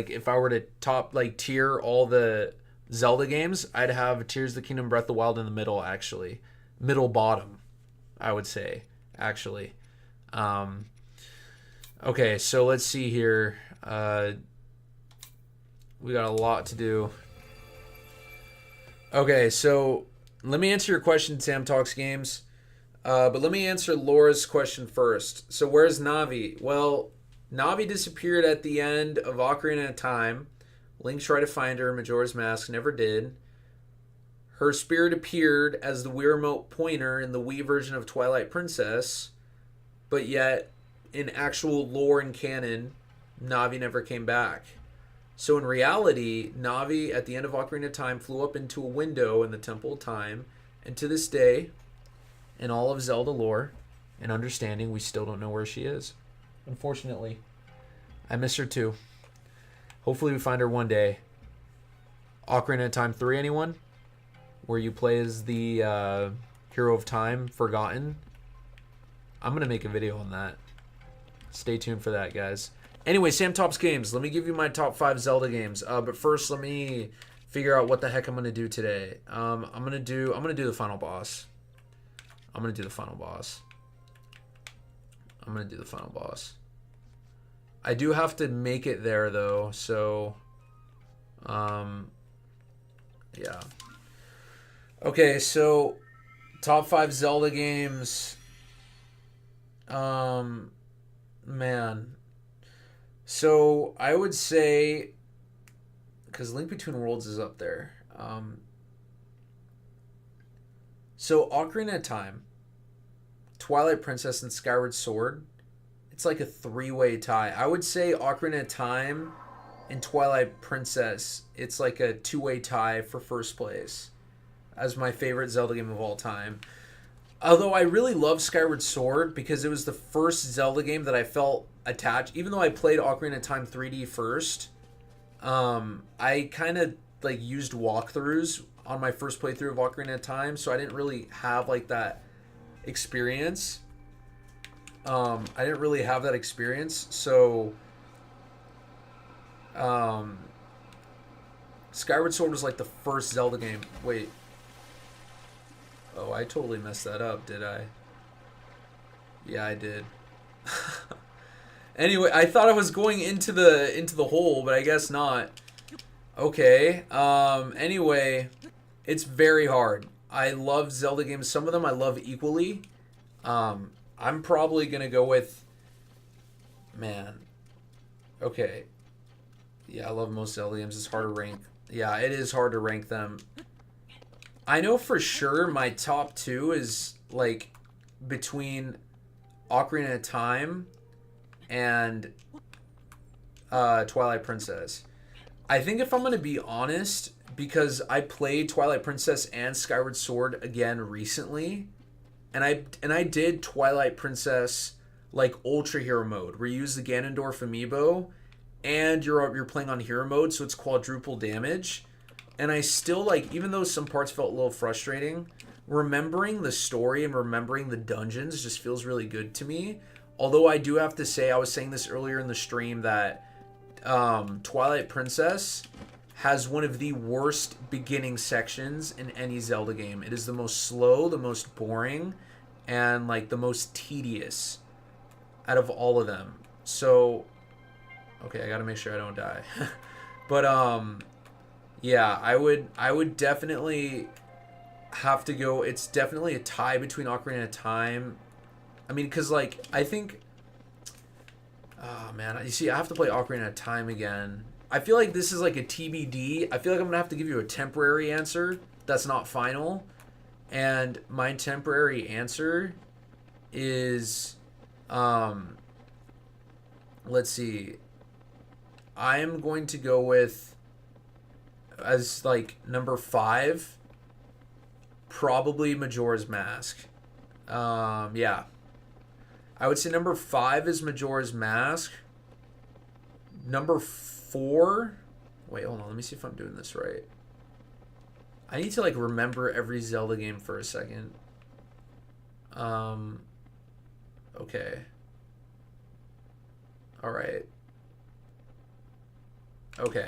if I were to top like tier all the Zelda games, I'd have Tears of the Kingdom, Breath of the Wild in the middle, actually, middle bottom, I would say, actually. Um, okay, so let's see here. We got a lot to do. Okay, so let me answer your question, Sam Talks Games. But let me answer Laura's question first. So where's Navi? Well, Navi disappeared at the end of Ocarina of Time. Link tried to find her. Majora's Mask never did. Her spirit appeared as the Wii Remote pointer in the Wii version of Twilight Princess, but yet in actual lore and canon, Navi never came back. So in reality, Navi at the end of Ocarina of Time flew up into a window in the Temple of Time, and to this day, in all of Zelda lore and understanding, we still don't know where she is. Unfortunately. I miss her too. Hopefully we find her one day. Ocarina of Time 3, anyone? Where you play as the Hero of Time, Forgotten. I'm going to make a video on that. Stay tuned for that, guys. Anyway, Sam Talks Games. Let me give you my top 5 Zelda games. But first, let me figure out what the heck I'm going to do today. I'm going to do the final boss. I'm going to do the final boss. I do have to make it there, though, so... yeah. Okay, so... Top 5 Zelda games... man. So, I would say... Because Link Between Worlds is up there. So, Ocarina of Time, Twilight Princess, and Skyward Sword, it's like a 3-way tie. I would say Ocarina of Time and Twilight Princess, it's like a 2-way tie for first place as my favorite Zelda game of all time. Although I really love Skyward Sword because it was the first Zelda game that I felt attached. Even though I played Ocarina of Time 3D first, I kind of like used walkthroughs on my first playthrough of Ocarina of Time, so I didn't really have like that experience. So Skyward Sword was like the first Zelda game. Wait. Oh, I totally messed that up, did I? Yeah, I did. Anyway, I thought I was going into the hole, but I guess not. Okay. Anyway, it's very hard. I love Zelda games. Some of them I love equally. I'm probably gonna go with... Man. Okay. Yeah, I love most Zelda games. It's hard to rank. Yeah, it is hard to rank them. I know for sure my top 2 is, like, between Ocarina of Time and Twilight Princess. I think if I'm going to be honest, because I played Twilight Princess and Skyward Sword again recently, and I did Twilight Princess like Ultra Hero mode, where you use the Ganondorf amiibo, and you're playing on Hero mode, so it's quadruple damage. And I still, like, even though some parts felt a little frustrating, remembering the story and remembering the dungeons just feels really good to me. Although I do have to say, I was saying this earlier in the stream, that Twilight Princess has one of the worst beginning sections in any Zelda game. It is the most slow, the most boring, and, like, the most tedious out of all of them. So, okay, I gotta make sure I don't die. But, yeah, I would definitely have to go... It's definitely a tie between Ocarina of Time. I mean, because, like, I think... Oh, man. You see, I have to play Ocarina of Time again. I feel like this is like a TBD. I feel like I'm going to have to give you a temporary answer that's not final. And my temporary answer is... let's see. I am going to go with... As, like, number 5... Probably Majora's Mask. Yeah. I would say number 5 is Majora's Mask. Number 4... Wait, hold on. Let me see if I'm doing this right. I need to, like, remember every Zelda game for a second. Okay. All right. Okay.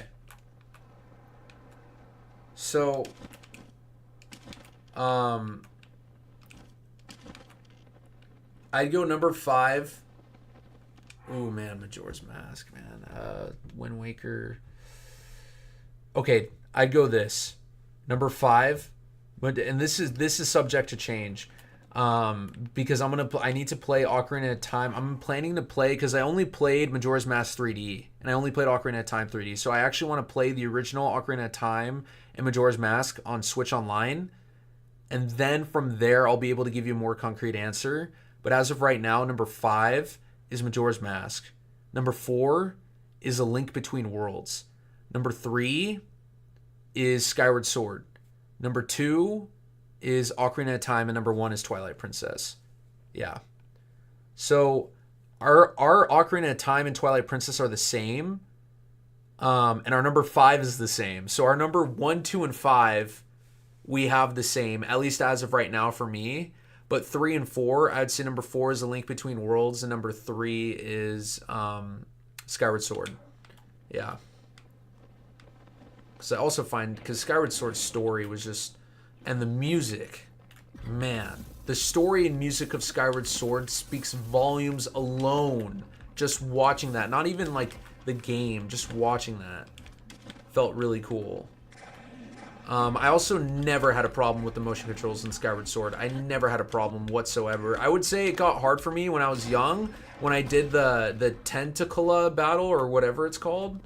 So, I'd go number 5. Ooh, man, Majora's Mask, man. Wind Waker. Okay, I'd go this. Number 5, but and this is subject to change. Because I need to play Ocarina of Time. I'm planning to play because I only played Majora's Mask 3D and I only played Ocarina of Time 3D. So I actually want to play the original Ocarina of Time and Majora's Mask on Switch Online, and then from there I'll be able to give you a more concrete answer. But as of right now, number 5 is Majora's Mask. Number 4 is A Link Between Worlds. Number 3 is Skyward Sword. Number 2 is Ocarina of Time, and number 1 is Twilight Princess. Yeah. So our Ocarina of Time and Twilight Princess are the same. And our number 5 is the same. So our number 1, 2, and 5, we have the same, at least as of right now for me. But 3 and 4, I'd say number 4 is A Link Between Worlds, and number 3 is Skyward Sword. Yeah. Because I also find, because Skyward Sword's story was just, and the music, man, the story and music of Skyward Sword speaks volumes alone. Just watching that, not even like the game, just watching that felt really cool. I also never had a problem with the motion controls in Skyward Sword. I never had a problem whatsoever. I would say it got hard for me when I was young, when I did the Tentacola battle or whatever it's called.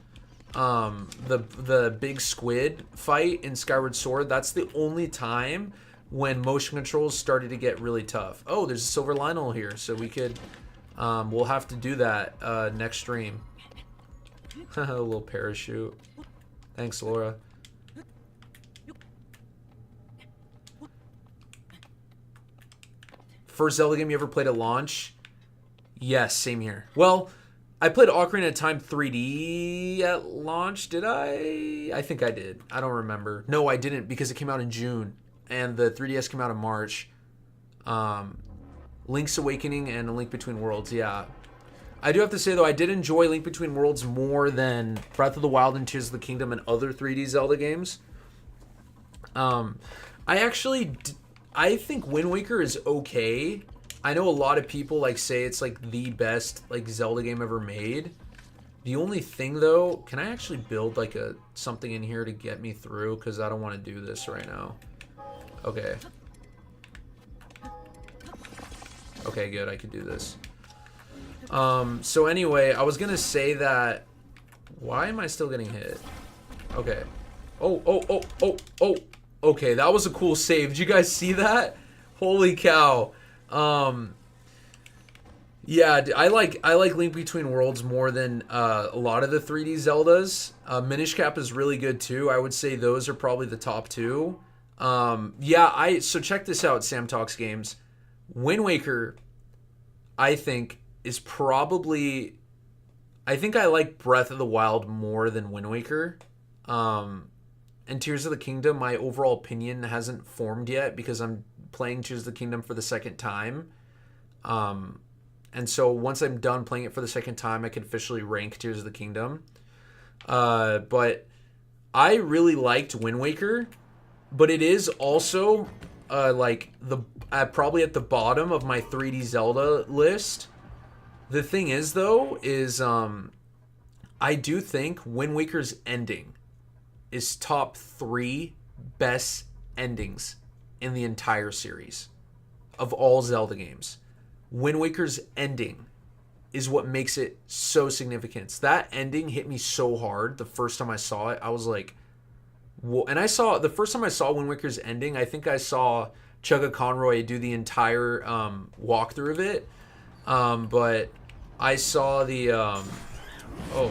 The big squid fight in Skyward Sword. That's the only time when motion controls started to get really tough. Oh, there's a silver Lionel here, so we could we'll have to do that next stream. A little parachute. Thanks, Laura. First Zelda game you ever played at launch? Yes, same here. Well, I played Ocarina of Time 3D at launch, did I? I think I did. I don't remember. No, I didn't, because it came out in June, and the 3DS came out in March. Link's Awakening and A Link Between Worlds, yeah. I do have to say, though, I did enjoy Link Between Worlds more than Breath of the Wild and Tears of the Kingdom and other 3D Zelda games. I think Wind Waker is okay. I know a lot of people say it's the best Zelda game ever made. The only thing though, can I actually build something in here to get me through? Because I don't want to do this right now. Okay. Okay, good. I could do this. So anyway, I was gonna say that. Why am I still getting hit? Okay. Oh. Okay, that was a cool save. Did you guys see that? Holy cow. Yeah, I like Link Between Worlds more than a lot of the 3D Zeldas. Minish Cap is really good too. I would say those are probably the top 2. So check this out, Sam Talks Games. Wind Waker, I think, is probably, I think I like Breath of the Wild more than Wind Waker. And Tears of the Kingdom, my overall opinion hasn't formed yet because I'm playing Tears of the Kingdom for the second time. And so once I'm done playing it for the second time, I can officially rank Tears of the Kingdom. But I really liked Wind Waker, but it is also probably at the bottom of my 3D Zelda list. The thing is, though, is I do think Wind Waker's ending is top 3 best endings in the entire series of all Zelda games. Wind Waker's ending is what makes it so significant. That ending hit me so hard the first time I saw it. I was like, whoa. And the first time I saw Wind Waker's ending, I think I saw Chugga Conroy do the entire walkthrough of it. But I saw the, oh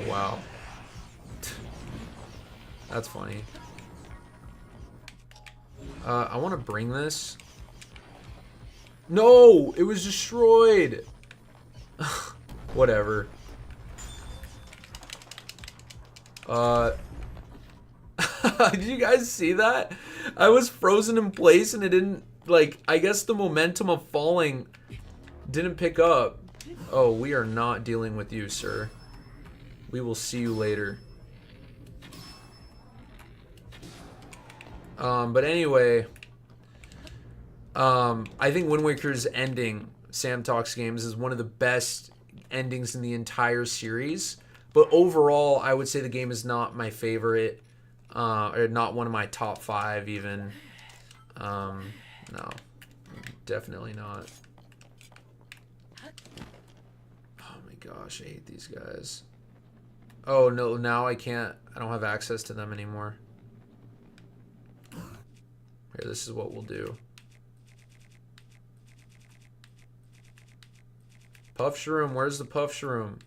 wow. That's funny. I want to bring this. No, it was destroyed. Whatever. Did you guys see that? I was frozen in place and it didn't like, I guess the momentum of falling didn't pick up. Oh, we are not dealing with you, sir. We will see you later. But anyway, I think Wind Waker's ending, Sam Talks Games, is one of the best endings in the entire series. But overall, I would say the game is not my favorite, or not one of my top 5 even. No, definitely not. Oh my gosh, I hate these guys. Oh no, now I don't have access to them anymore. Here, this is what we'll do. Puff Shroom, where's the Puff Shroom?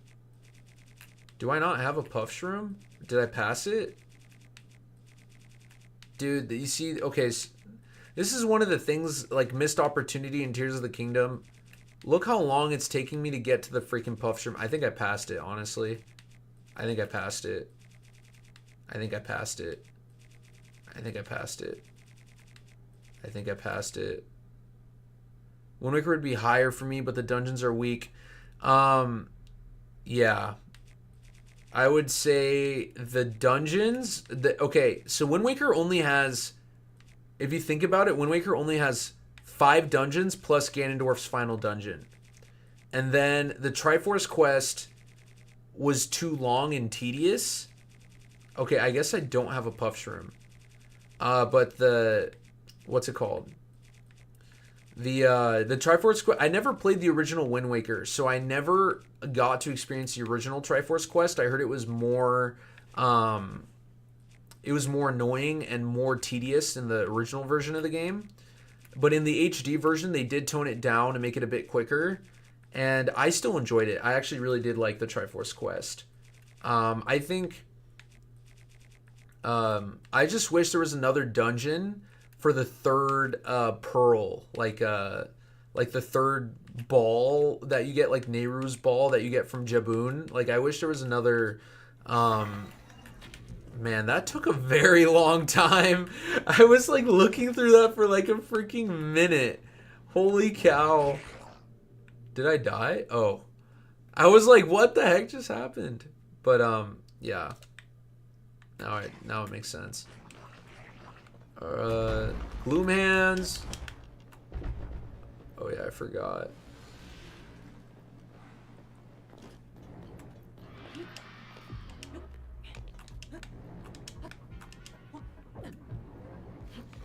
Do I not have a Puff Shroom? Did I pass it? Dude, you see, okay, this is one of the things, like, missed opportunity in Tears of the Kingdom. Look how long it's taking me to get to the freaking Puff Shroom. I think I passed it, honestly. I think I passed it. I think I passed it. I think I passed it. I think I passed it. Wind Waker would be higher for me, but the dungeons are weak. Yeah. I would say the dungeons... Okay, so Wind Waker only has... If you think about it, Wind Waker only has 5 dungeons plus Ganondorf's final dungeon. And then the Triforce quest was too long and tedious. Okay, I guess I don't have a Puff Shroom. But the... What's it called? The Triforce quest... I never played the original Wind Waker, so I never got to experience the original Triforce quest. I heard it was more... it was more annoying and more tedious in the original version of the game. But in the HD version, they did tone it down and make it a bit quicker. And I still enjoyed it. I actually really did like the Triforce quest. I think... I just wish there was another dungeon for the third pearl. Like the third ball that you get, like Nehru's ball that you get from Jaboon. Like, I wish there was another... Man, that took a very long time. I was like looking through that for like a freaking minute. Holy cow. Did I die? Oh. I was like, what the heck just happened? But yeah. Now it makes sense. Gloom hands. Oh yeah, I forgot.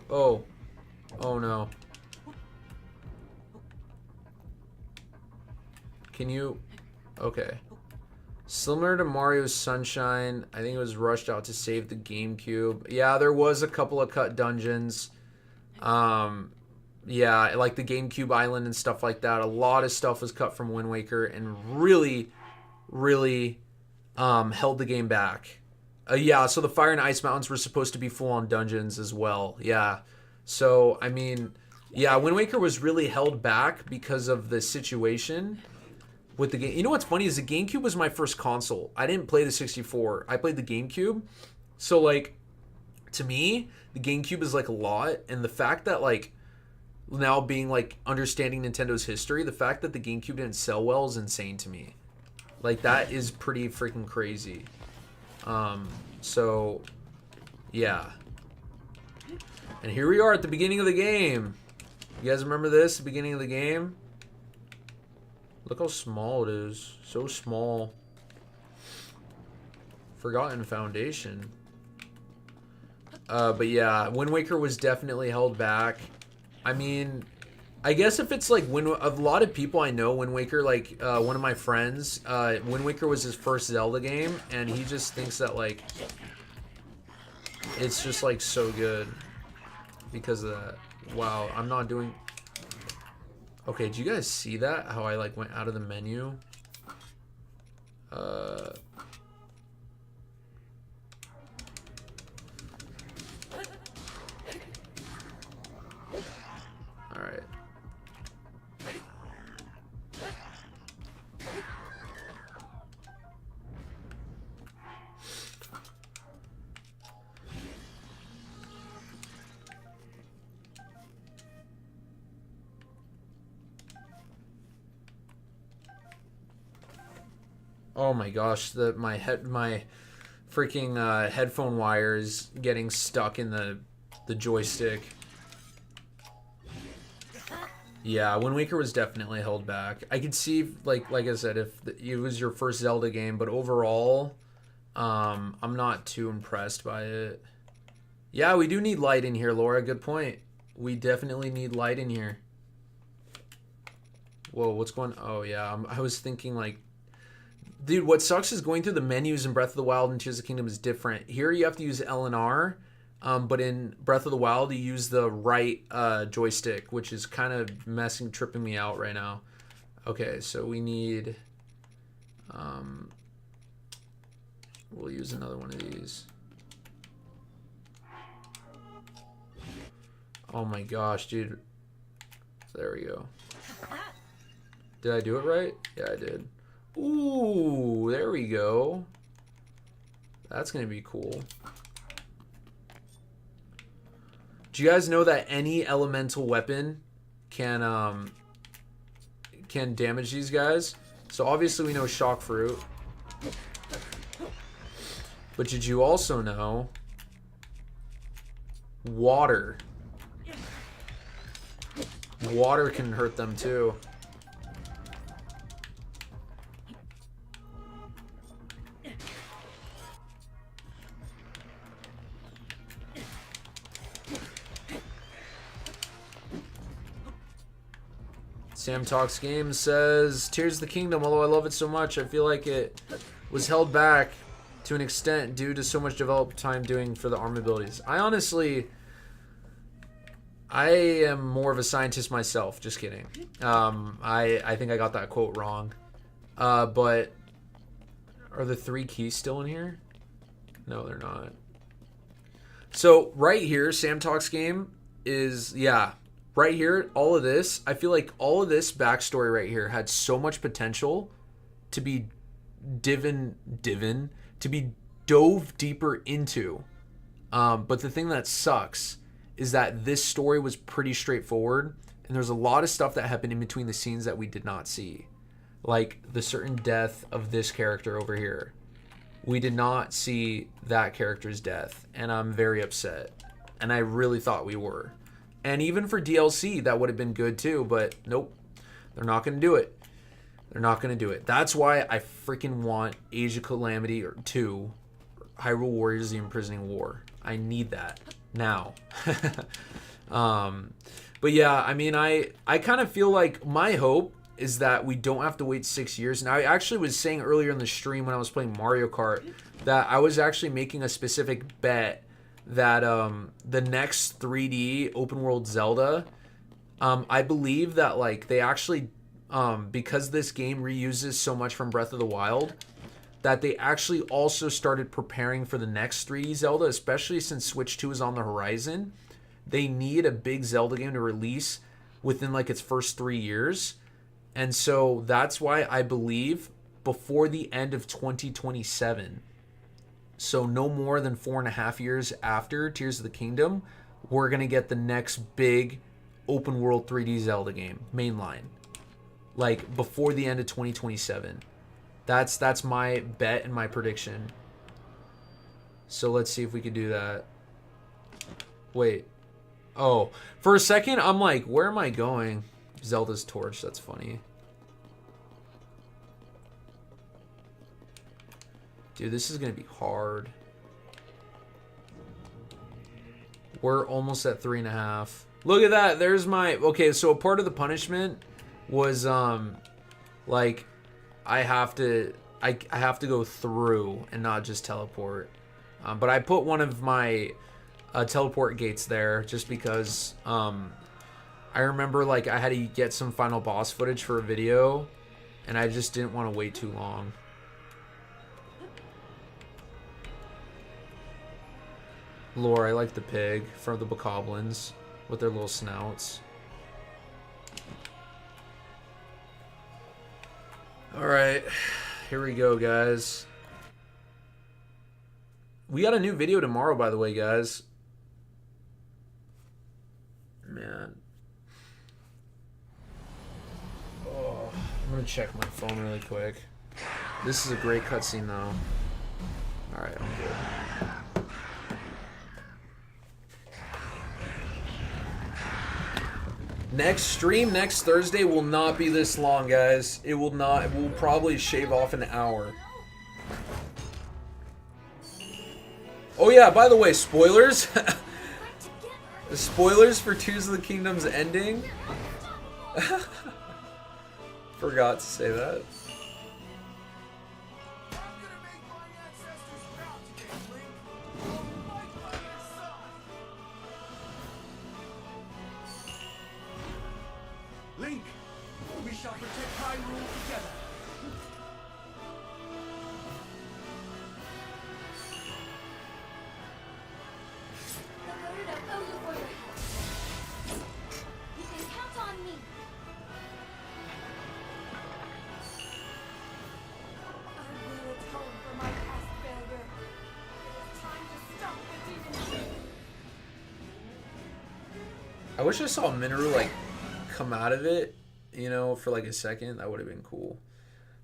Oh. Oh no. Can you... Okay. Similar to Mario Sunshine, I think it was rushed out to save the GameCube. Yeah, there was a couple of cut dungeons. Yeah, like the GameCube Island and stuff like that. A lot of stuff was cut from Wind Waker and really, really held the game back. Yeah, so the Fire and Ice Mountains were supposed to be full-on dungeons as well. Yeah. So, I mean, yeah, Wind Waker was really held back because of the situation with the game. You know what's funny is the GameCube was my first console. I didn't play the 64. I played the GameCube. So, like, to me, the GameCube is, like, a lot. And the fact that, like, now being, like, understanding Nintendo's history, the fact that the GameCube didn't sell well is insane to me. Like, that is pretty freaking crazy. So, yeah. And here we are at the beginning of the game. You guys remember this, the beginning of the game? Look how small it is. So small. Forgotten Foundation. But yeah, Wind Waker was definitely held back. I mean, I guess if it's like a lot of people I know, Wind Waker, like one of my friends, Wind Waker was his first Zelda game, and he just thinks that like it's just like so good because of that. Wow, I'm not doing... Okay, do you guys see that? How I like went out of the menu? Alright. Oh my gosh, my freaking headphone wire is getting stuck in the joystick. Yeah, Wind Waker was definitely held back. I could see, like I said, if it was your first Zelda game, but overall, I'm not too impressed by it. Yeah, we do need light in here, Laura. Good point. We definitely need light in here. Whoa, what's going? Oh yeah, I was thinking like, dude, what sucks is going through the menus in Breath of the Wild and Tears of the Kingdom is different. Here you have to use L and R. But in Breath of the Wild, you use the right joystick, which is kind of tripping me out right now. Okay, so we need... we'll use another one of these. Oh my gosh, dude. There we go. Did I do it right? Yeah, I did. Ooh, there we go. That's going to be cool. Do you guys know that any elemental weapon can damage these guys? So obviously we know shock fruit. But did you also know water? Water can hurt them too. Sam Talks Games says, Tears of the Kingdom, although I love it so much, I feel like it was held back to an extent due to so much development time doing for the ARM abilities. I am more of a scientist myself. Just kidding. I think I got that quote wrong. But are the 3 keys still in here? No, they're not. So right here, Sam Talks Game is, yeah, right here, all of this, I feel like all of this backstory right here had so much potential to be to be dove deeper into. But the thing that sucks is that this story was pretty straightforward, and there's a lot of stuff that happened in between the scenes that we did not see. Like the certain death of this character over here. We did not see that character's death, and I'm very upset. And I really thought we were. And even for DLC, that would have been good too, but nope. They're not going to do it. They're not going to do it. That's why I freaking want Age of Calamity 2, Hyrule Warriors: The Imprisoning War. I need that now. But yeah, I mean, I kind of feel like my hope is that we don't have to wait 6 years. Now, I actually was saying earlier in the stream when I was playing Mario Kart that I was actually making a specific bet that the next 3D open world Zelda, I believe that like they actually, because this game reuses so much from Breath of the Wild, that they actually also started preparing for the next 3D Zelda, especially since Switch 2 is on the horizon. They need a big Zelda game to release within like its first 3 years. And so that's why I believe before the end of 2027, so no more than 4.5 years after Tears of the Kingdom, we're going to get the next big open world 3D Zelda game, mainline. Like before the end of 2027. That's my bet and my prediction. So let's see if we can do that. Wait. Oh, for a second I'm like, where am I going? Zelda's torch, that's funny. Dude, this is gonna be hard. We're almost at 3.5. Look at that, there's my... Okay, so a part of the punishment was, like, I have to go through and not just teleport. But I put one of my teleport gates there just because, I remember like I had to get some final boss footage for a video, and I just didn't want to wait too long. Lore, I like the pig from the bokoblins with their little snouts. Alright, here we go, guys. We got a new video tomorrow, by the way, guys. Man. Oh, I'm gonna check my phone really quick. This is a great cutscene, though. Alright, I'm good. Next stream, next Thursday, will not be this long, guys. It will not. We'll probably shave off an hour. Oh, yeah, by the way, spoilers. Spoilers for Tears of the Kingdom's ending. Forgot to say that. Link, we shall protect Hyrule together. You can count on me. I will atone for my past failure. It is time to stop the demon. I wish I saw Minoru, like, come out of it, you know, for like a second. That would have been cool.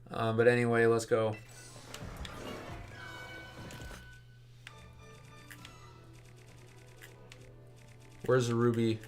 But anyway, let's go. Where's the ruby?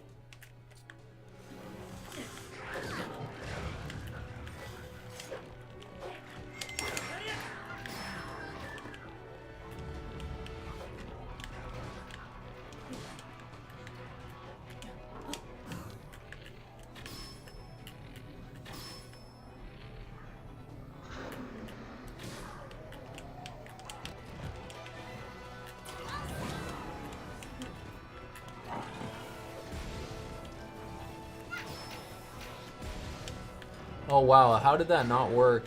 Oh wow, how did that not work?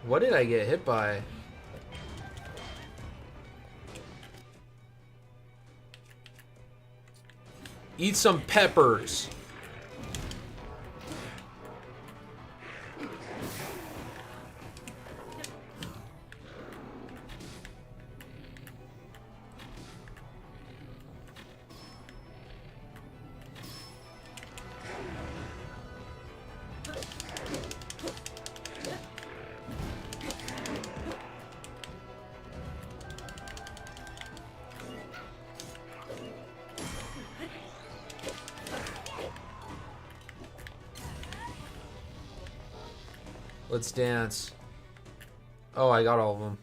What did I get hit by? Eat some peppers. Let's dance. Oh, I got all of them.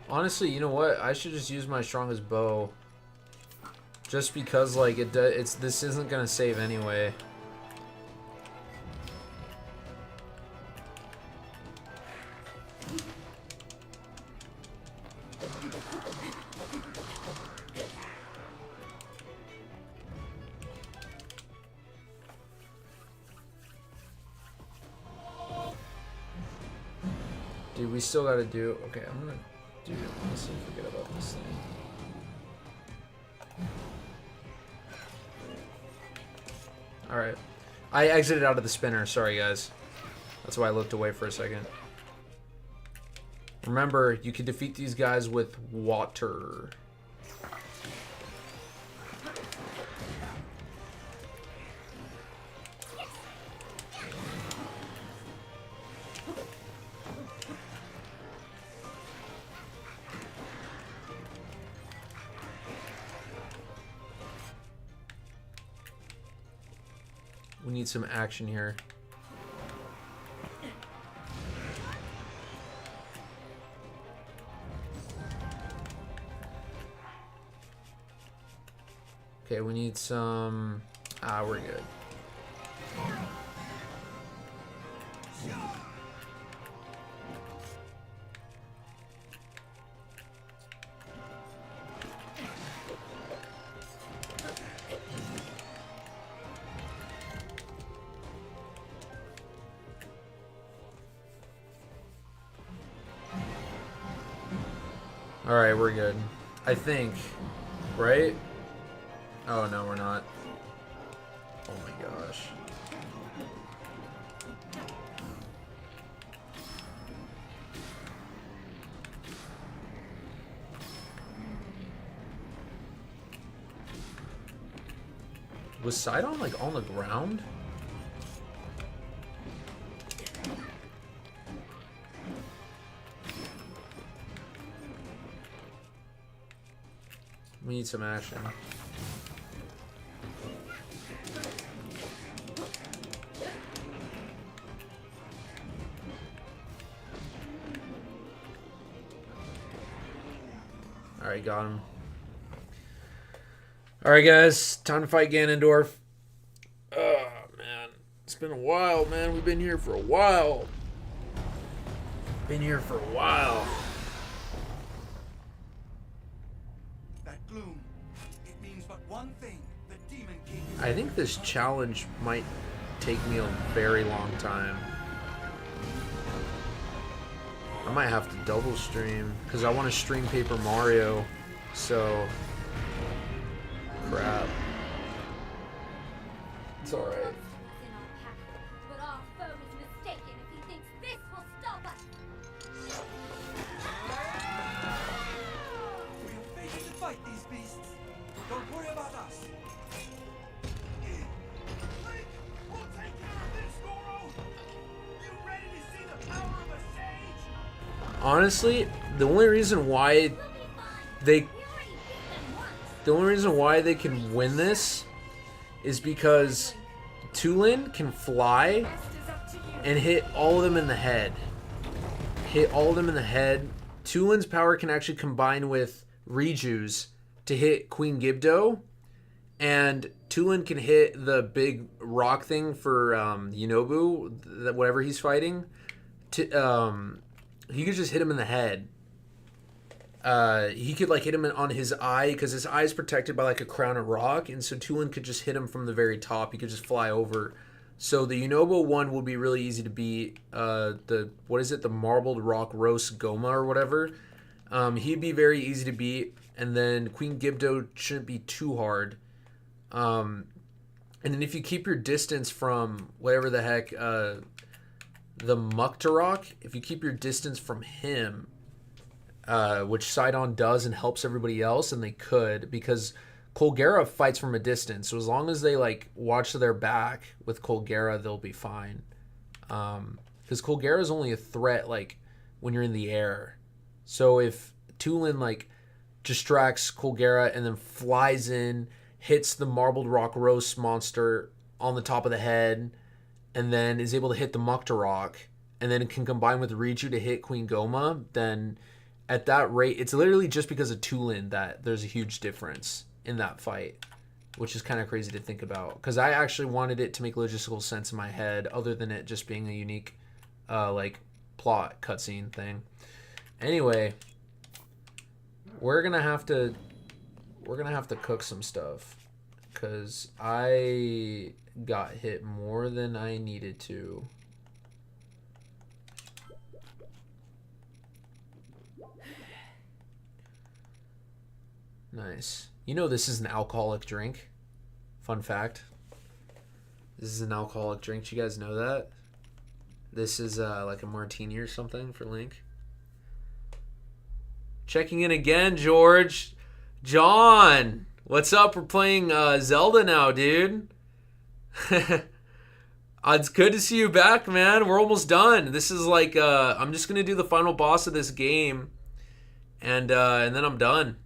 Honestly, you know what? I should just use my strongest bow. Just because, like, this isn't gonna save anyway. Dude, we still gotta do. Okay, I'm gonna. Dude, honestly, forget about this thing. Alright. I exited out of the spinner. Sorry, guys. That's why I looked away for a second. Remember, you can defeat these guys with water. We need some action here. Okay, we need some... Ah, we're good. Alright, we're good. I think. Right? Oh, no, we're not. Oh my gosh. Was Sidon like on the ground? We need some action. Alright, got him. Alright, guys. Time to fight Ganondorf. Oh, man. It's been a while, man. We've been here for a while. Been here for a while. That gloom, it means but one thing. The Demon King is... I think this challenge might take me a very long time. I might have to double stream because I want to stream Paper Mario. So, crap. It's alright. But our foe is mistaken if he thinks this will stop us. We have fated to fight these beasts. Don't worry about us. Link, we'll take care of this, Goro. You ready to see the power of a sage? Honestly, the only reason why they can win this is because Tulin can fly and hit all of them in the head. Tulin's power can actually combine with Riju's to hit Queen Gibdo, and Tulin can hit the big rock thing for Yunobu, whatever he's fighting. He could just hit him in the head. He could like hit him on his eye because his eye is protected by like a crown of rock, and so Tulin could just hit him from the very top. He could just fly over. So the Yunobo one will be really easy to beat. The marbled rock roast Goma or whatever. He'd be very easy to beat, and then Queen Gibdo shouldn't be too hard. And then if you keep your distance from whatever the heck, the Muktarok, if you keep your distance from him, which Sidon does and helps everybody else, and they could, because Colgera fights from a distance. So as long as they like watch their back with Colgera, they'll be fine. Because Colgera is only a threat like when you're in the air. So if Tulin like distracts Colgera and then flies in, hits the marbled rock roast monster on the top of the head, and then is able to hit the Muktarok, and then it can combine with Riju to hit Queen Goma, then at that rate, it's literally just because of Tulin that there's a huge difference in that fight, which is kind of crazy to think about. Because I actually wanted it to make logistical sense in my head, other than it just being a unique, like, plot cutscene thing. Anyway, we're gonna have to cook some stuff, because I got hit more than I needed to. Nice. You know this is an alcoholic drink. Fun fact. This is an alcoholic drink. Do you guys know that? This is like a martini or something for Link. Checking in again, George. John, what's up? We're playing Zelda now, dude. It's good to see you back, man. We're almost done. This is like I'm just gonna do the final boss of this game, and then I'm done.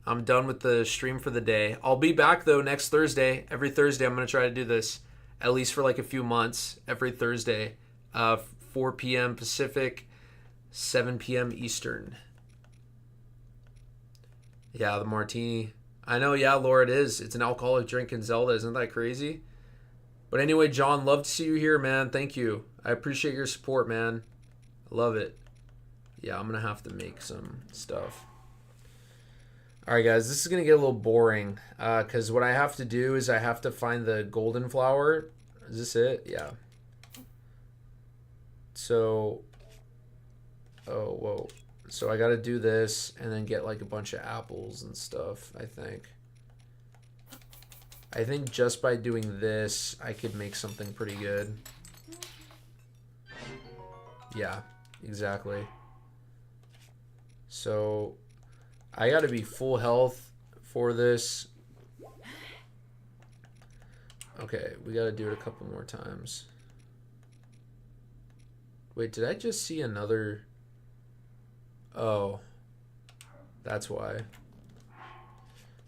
I'm done with the stream for the day. I'll be back though next Thursday. Every Thursday I'm gonna try to do this, at least for like a few months. Every Thursday, 4 p.m. Pacific, 7 p.m. Eastern. Yeah, the martini. I know, yeah, Laura, it is. It's an alcoholic drink in Zelda. Isn't that crazy? But anyway, John, love to see you here, man. Thank you. I appreciate your support, man. I love it. Yeah, I'm going to have to make some stuff. All right, guys, this is going to get a little boring because what I have to do is I have to find the golden flower. Is this it? Yeah. So, oh, whoa. So I got to do this and then get like a bunch of apples and stuff, I think. I think just by doing this, I could make something pretty good. Yeah, exactly. So, I gotta be full health for this. Okay, we gotta do it a couple more times. Wait, did I just see another... Oh, that's why.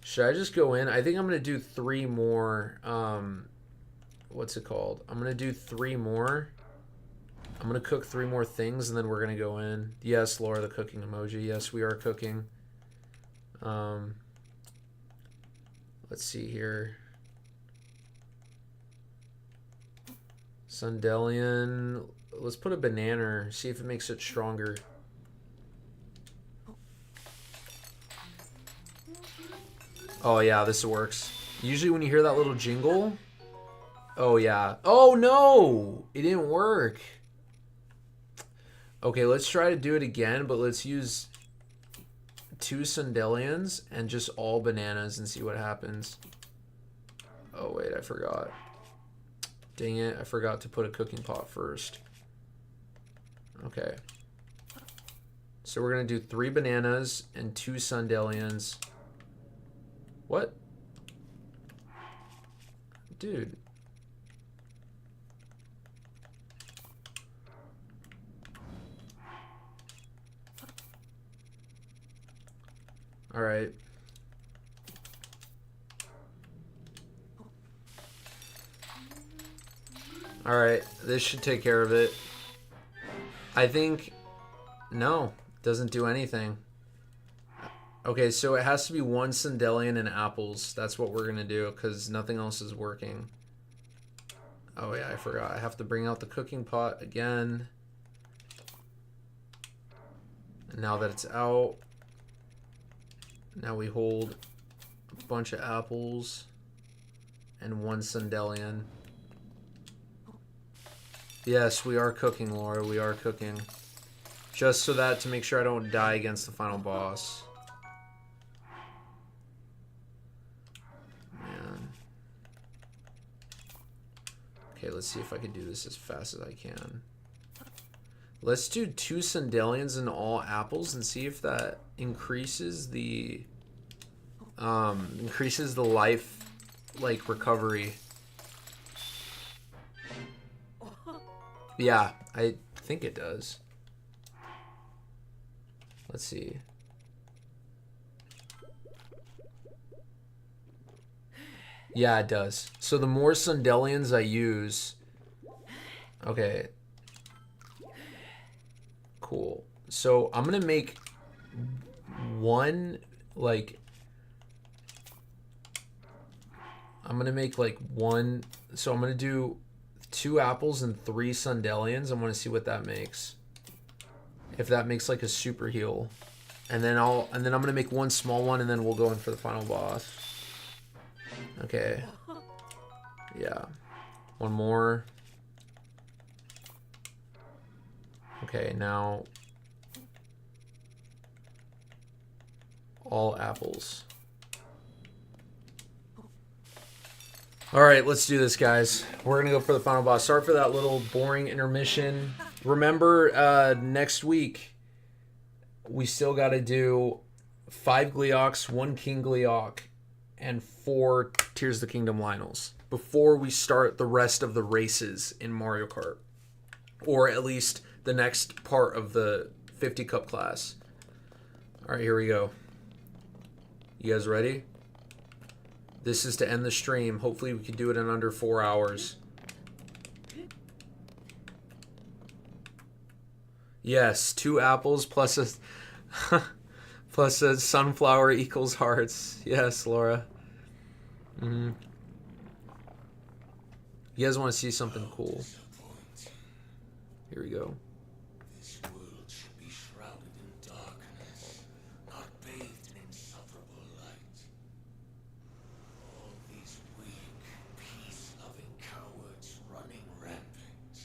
Should I just go in? I think I'm going to do 3 more. What's it called? I'm going to do 3 more. I'm going to cook 3 more things, and then we're going to go in. Yes, Laura, the cooking emoji. Yes, we are cooking. Let's see here. Sundelian. Let's put a banana. See if it makes it stronger. Oh, yeah, this works. Usually when you hear that little jingle... Oh, yeah. Oh, no! It didn't work. Okay, let's try to do it again, but let's use 2 Sundelians and just all bananas and see what happens. Oh, wait, I forgot. Dang it, I forgot to put a cooking pot first. Okay. So we're going to do 3 bananas and 2 Sundelians. What? Dude. All right. All right, this should take care of it. I think no, doesn't do anything. Okay, so it has to be 1 Sundelian and apples. That's what we're going to do because nothing else is working. Oh, yeah, I forgot. I have to bring out the cooking pot again. And now that it's out, now we hold a bunch of apples and 1 Sundelian. Yes, we are cooking, Laura. We are cooking. Just so that to make sure I don't die against the final boss. Okay, let's see if I can do this as fast as I can. Let's do 2 Sundelians and all apples and see if that increases the life like recovery. Yeah, I think it does. Let's see. Yeah, it does. So the more Sundelians I use... Okay. Cool. So I'm going to make 1, like... I'm going to make, like, 1... So I'm going to do 2 apples and 3 Sundelians. I want to see what that makes. If that makes, like, a super heal. And then I'm going to make 1 small one, and then we'll go in for the final boss. Okay. Yeah. 1 more. Okay, now all apples. All right, let's do this, guys. We're gonna go for the final boss. Sorry for that little boring intermission. Remember, next week we still got to do 5 Gleoks, 1 King Gleok, and 4 Tears of the Kingdom Lionels before we start the rest of the races in Mario Kart, or at least the next part of the 50 Cup class. All right, here we go. You guys ready? This is to end the stream. Hopefully we can do it in under 4 hours. Yes, 2 apples plus a plus a sunflower equals hearts. Yes, Laura. Mm-hmm. You guys want to see something cool? Here we go. This world should be shrouded in darkness, not bathed in insufferable light. All these weak, peace-loving cowards running rampant.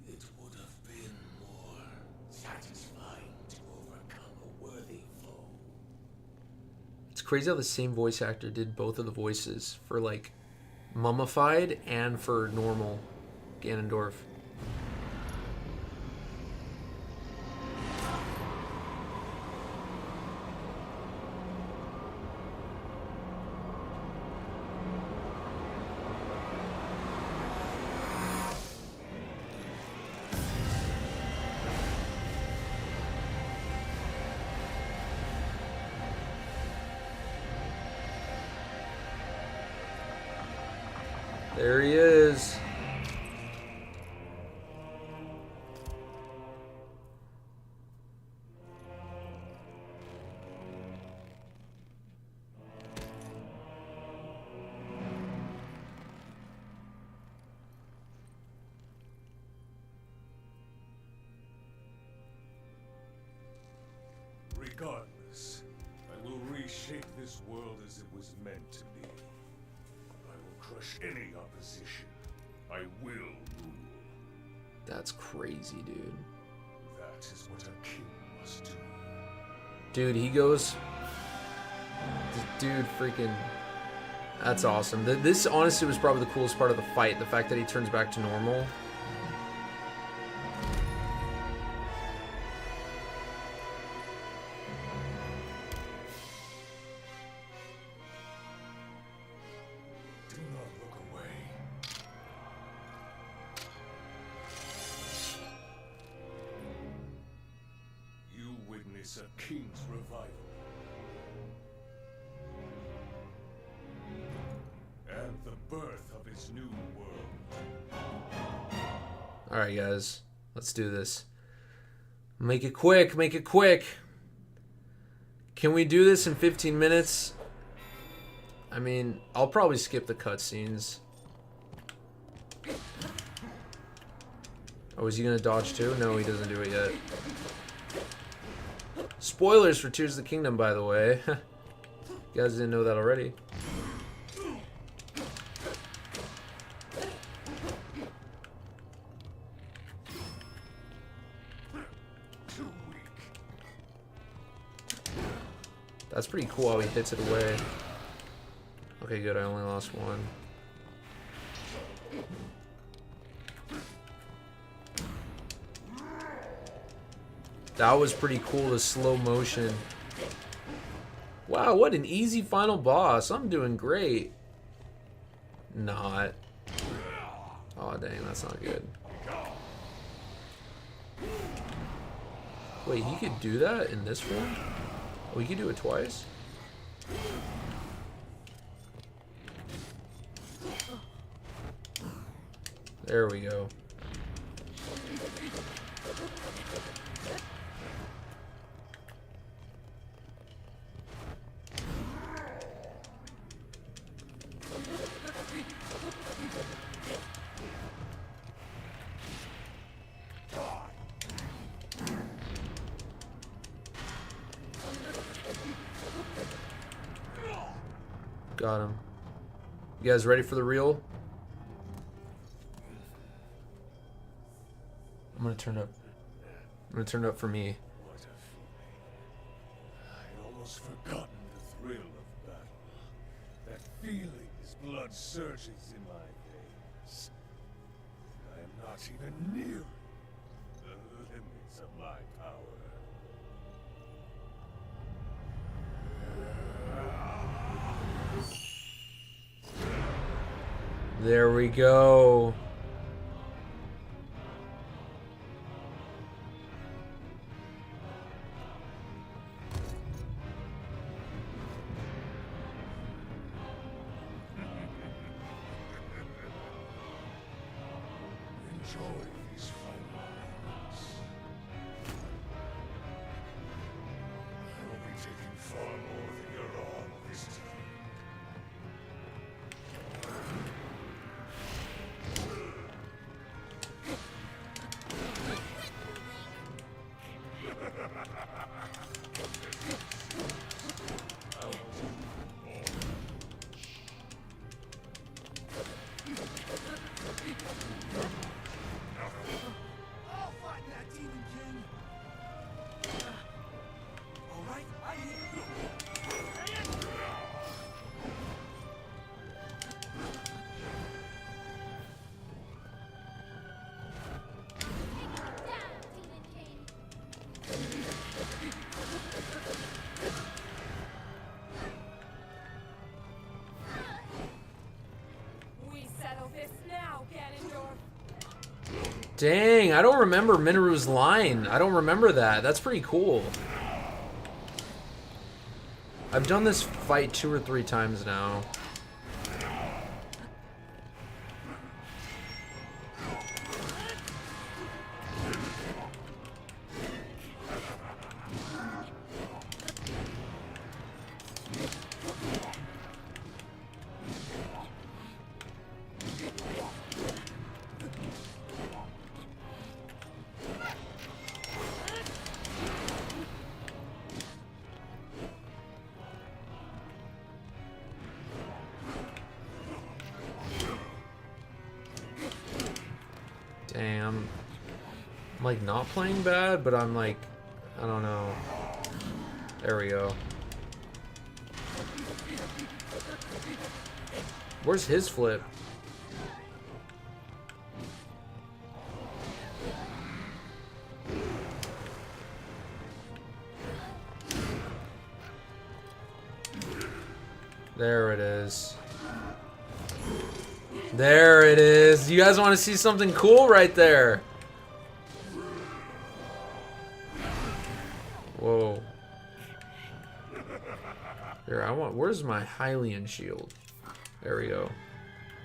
It would have been more satisfying to overcome a worthy foe. It's crazy how the same voice actor did both of the voices for like Mummified and for normal Ganondorf. There he is. Regardless, I will reshape this world as it was meant to be. I will crush any opposition. I will rule. That's crazy, dude. That is what a king must do. Dude, he goes... Dude, freaking... That's awesome. This honestly was probably the coolest part of the fight. The fact that he turns back to normal. Do not look away. You witness a king's revival. And the birth of his new world. Alright, guys. Let's do this. Make it quick. Make it quick. Can we do this in 15 minutes? I mean, I'll probably skip the cutscenes. Oh, is he gonna dodge too? No, he doesn't do it yet. Spoilers for Tears of the Kingdom, by the way. You guys didn't know that already. Too weak. That's pretty cool how he hits it away. Okay, good. I only lost one. That was pretty cool, the slow motion. Wow, what an easy final boss. I'm doing great. Not. Oh, dang, that's not good. Wait, he could do that in this form? Oh, he could do it twice? There we go. Got him. You guys ready for the real? I'm gonna turn it up. I'm gonna turn it up for me. What a feeling. I'd almost forgotten the thrill of battle. That feeling as blood surges in my veins. I am not not even near the limits of my power. There we go. Enjoy these final moments. I will be taking far more than you're on this time. I'll fight that Demon King. All right, I'm here. We settle this now, Ganondorf. Dang, I don't remember Minoru's line. I don't remember that. That's pretty cool. I've done this fight 2 or 3 times now. Damn. I'm like not playing bad, but I'm like, I don't know. There we go. Where's his flip? There it is. There it is. You guys want to see something cool right there? Whoa. Here, where's my Hylian shield? There we go.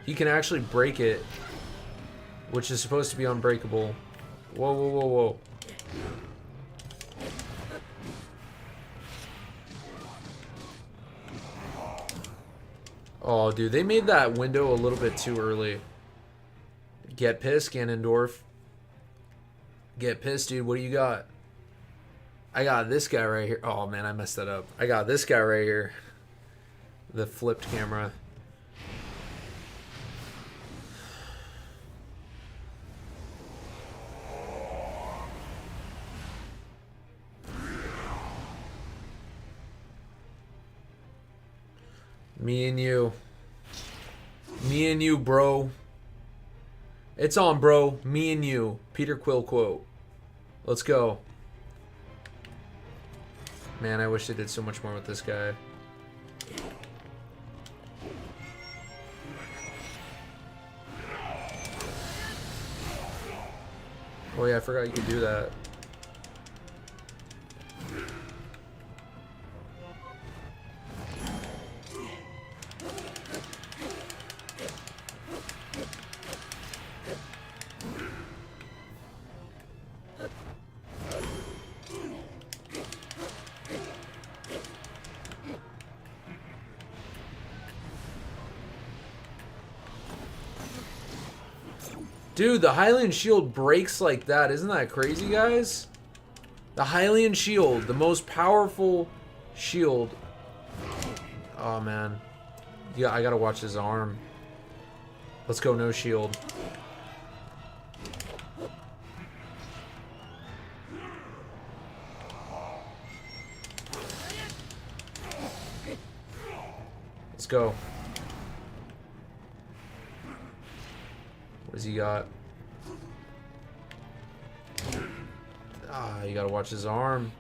He can actually break it, which is supposed to be unbreakable. Whoa, whoa, whoa, whoa. Oh, dude, they made that window a little bit too early. Get pissed, Ganondorf. Get pissed, dude. What do you got? I got this guy right here. Oh, man, I messed that up. I got this guy right here. The flipped camera. Me and you. Me and you, bro. It's on, bro. Me and you. Peter Quill quote. Let's go. Man, I wish they did so much more with this guy. Oh yeah, I forgot you could do that. Dude, the Hylian shield breaks like that. Isn't that crazy, guys? The Hylian shield, the most powerful shield. Oh, man. Yeah, I gotta watch his arm. Let's go, no shield. Let's go. What does he got? Ah, you gotta watch his arm.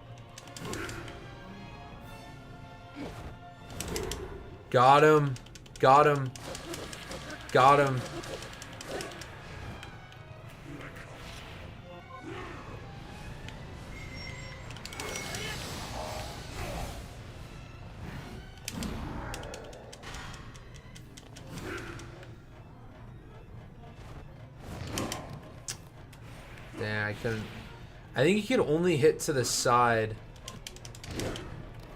Got him. Got him. Got him. Damn, I couldn't. I think he could only hit to the side.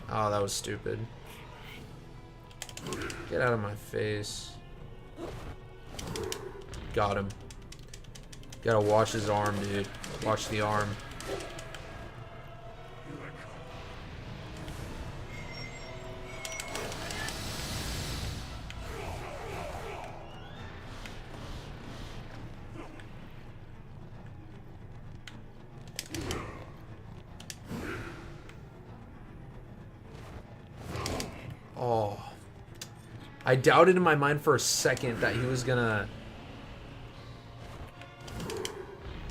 Oh, that was stupid. Get out of my face. Got him. Gotta watch his arm, dude. Watch the arm. Oh. I doubted in my mind for a second that he was gonna...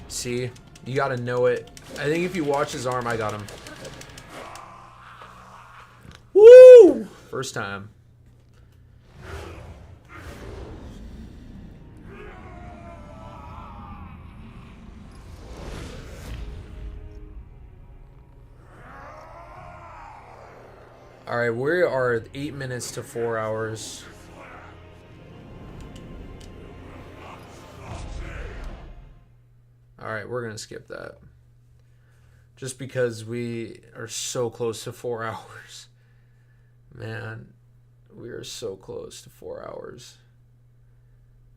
See? You gotta know it. I think if you watch his arm, I got him. Woo! First time. Alright, we are 8 minutes to 4 hours. Alright, we're gonna skip that. Just because we are so close to 4 hours. Man, we are so close to 4 hours.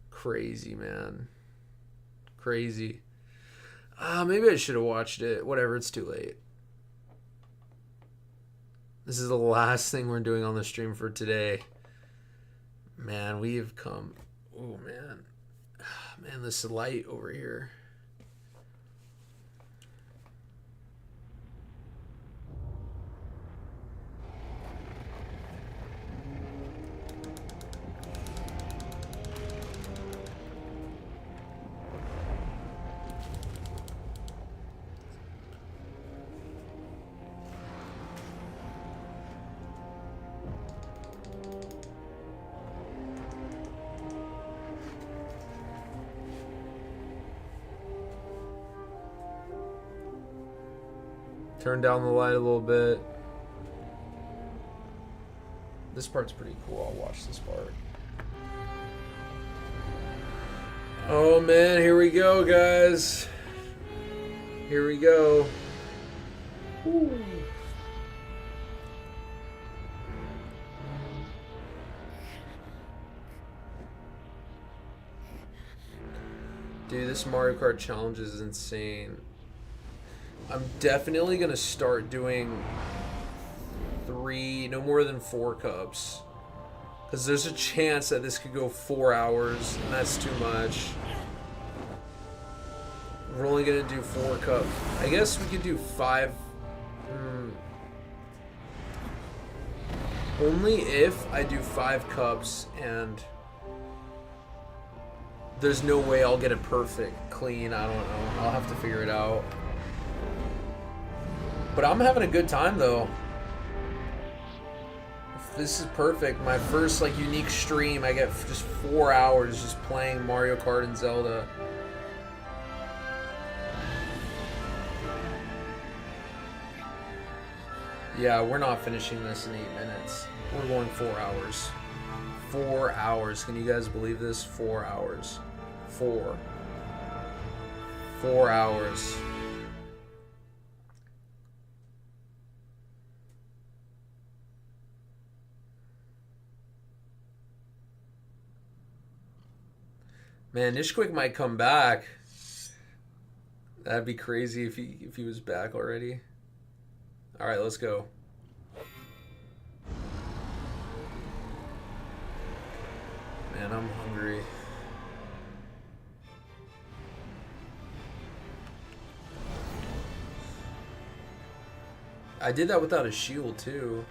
Crazy, man. Crazy. Maybe I should have watched it. Whatever, it's too late. This is the last thing we're doing on the stream for today. Man, we have come... Oh, man. Man, this light over here. Turn down the light a little bit. This part's pretty cool. I'll watch this part. Oh man, here we go, guys. Here we go. Woo. Dude, this Mario Kart challenge is insane. I'm definitely going to start doing 3, no more than 4 cups. Because there's a chance that this could go 4 hours, and that's too much. We're only going to do 4 cups. I guess we could do 5. Only if I do 5 cups and there's no way I'll get it perfect, clean, I don't know. I'll have to figure it out. But I'm having a good time though. This is perfect. My first like unique stream. I get just 4 hours just playing Mario Kart and Zelda. Yeah, we're not finishing this in 8 minutes. We're going 4 hours. 4 hours. Can you guys believe this? 4 hours. 4 hours. Man, Nishquick might come back. That'd be crazy if he was back already. All right, let's go. Man, I'm hungry. I did that without a shield too.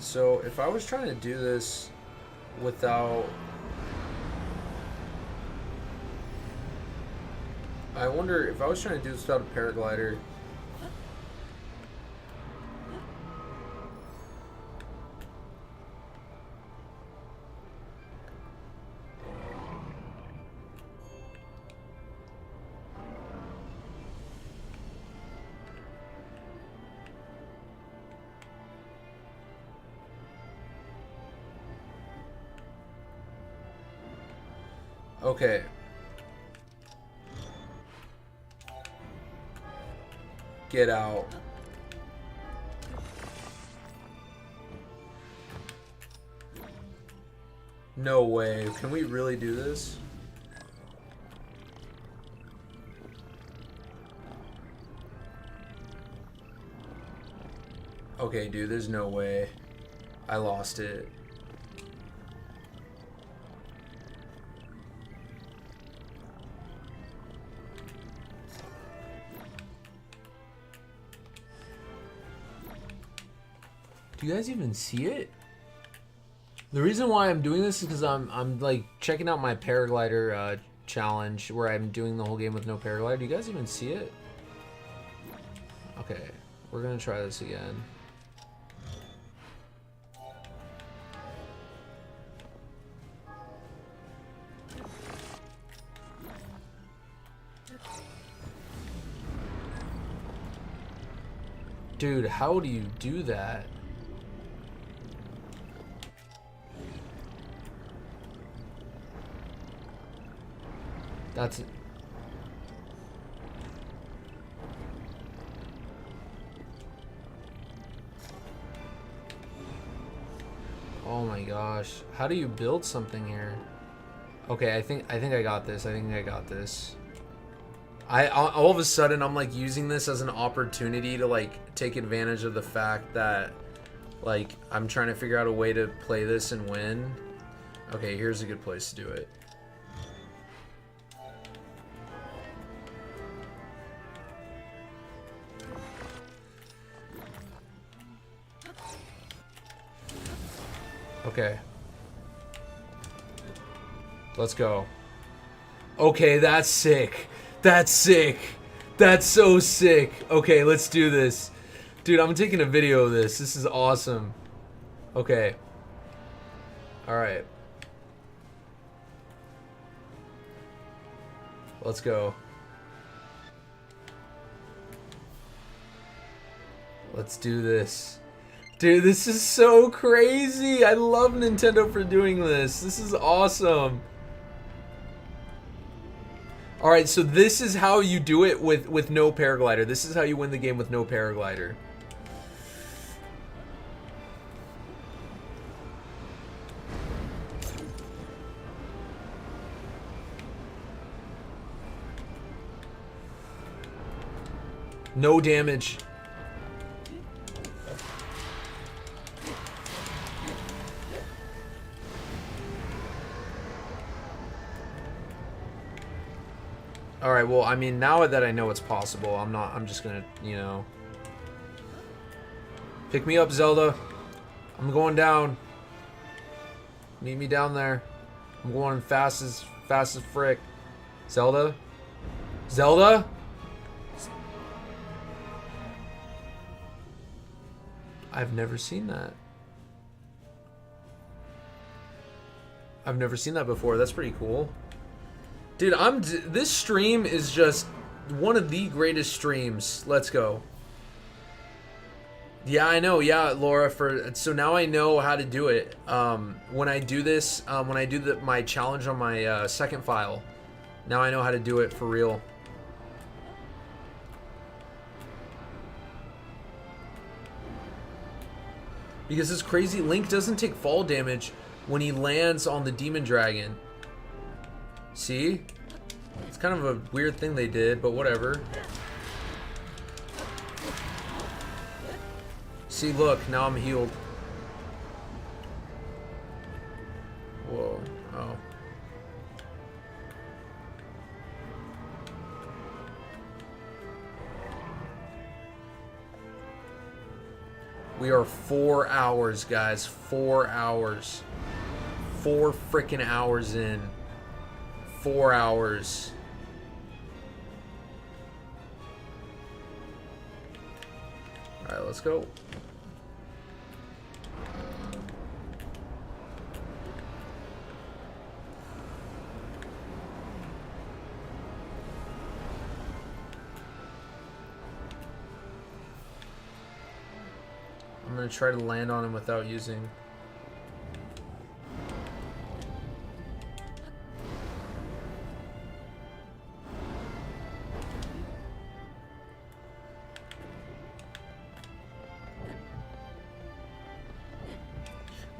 So if I was trying to do this without I wonder if I was trying to do this without a paraglider. Okay. Get out. No way. Can we really do this? Okay, dude, there's no way. I lost it. Do you guys even see it? The reason why I'm doing this is because I'm like checking out my paraglider challenge where I'm doing the whole game with no paraglider. Do you guys even see it? Okay, we're gonna try this again. Dude, how do you do that? That's it. Oh my gosh. How do you build something here? Okay, I think I got this. I think I got this. All of a sudden I'm like using this as an opportunity to like take advantage of the fact that like I'm trying to figure out a way to play this and win. Okay, here's a good place to do it. Okay. Let's go. Okay, that's sick. That's sick. That's so sick. Okay, let's do this. Dude, I'm taking a video of this. This is awesome. Okay. Alright. Let's go. Let's do this. Dude, this is so crazy. I love Nintendo for doing this. This is awesome. Alright, so this is how you do it with no paraglider. This is how you win the game with no paraglider. No damage. Alright, well, I mean, now that I know it's possible, I'm just gonna, you know. Pick me up, Zelda. I'm going down. Meet me down there. I'm going fast as frick. Zelda? Zelda? I've never seen that. I've never seen that before. That's pretty cool. Dude, this stream is just one of the greatest streams. Let's go. Yeah, I know. Yeah, Laura. So now I know how to do it. When I do this, when I do my challenge on my second file, now I know how to do it for real. Because it's crazy. Link doesn't take fall damage when he lands on the demon dragon. See? It's kind of a weird thing they did, but whatever. See, look, now I'm healed. Whoa. Oh. We are 4 hours, guys. 4 hours. 4 freaking hours in. 4 hours. Alright, let's go. I'm gonna try to land on him without using...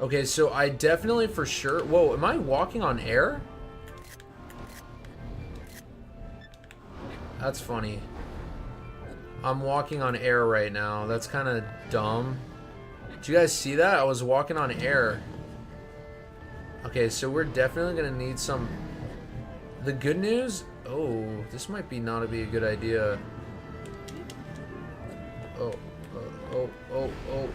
Okay, so I definitely for sure... Whoa, am I walking on air? That's funny. I'm walking on air right now. That's kind of dumb. Did you guys see that? I was walking on air. Okay, so we're definitely going to need some... The good news... Oh, this might be not be a good idea. Oh, oh.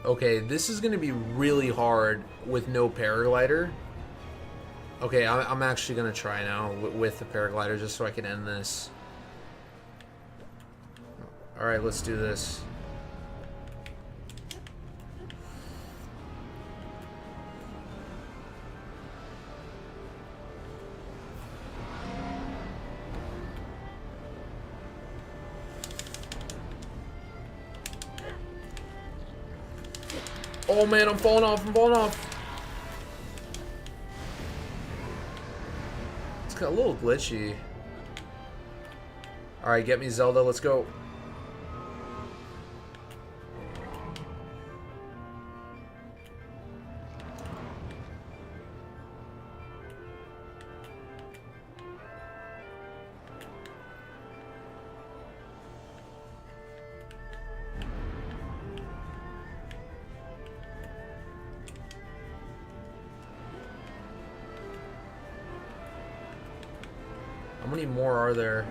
Okay, this is going to be really hard with no paraglider. Okay, I'm actually going to try now with the paraglider just so I can end this. Alright, let's do this. Oh man, I'm falling off, It's got a little glitchy. Alright, get me Zelda, let's go. How many more are there?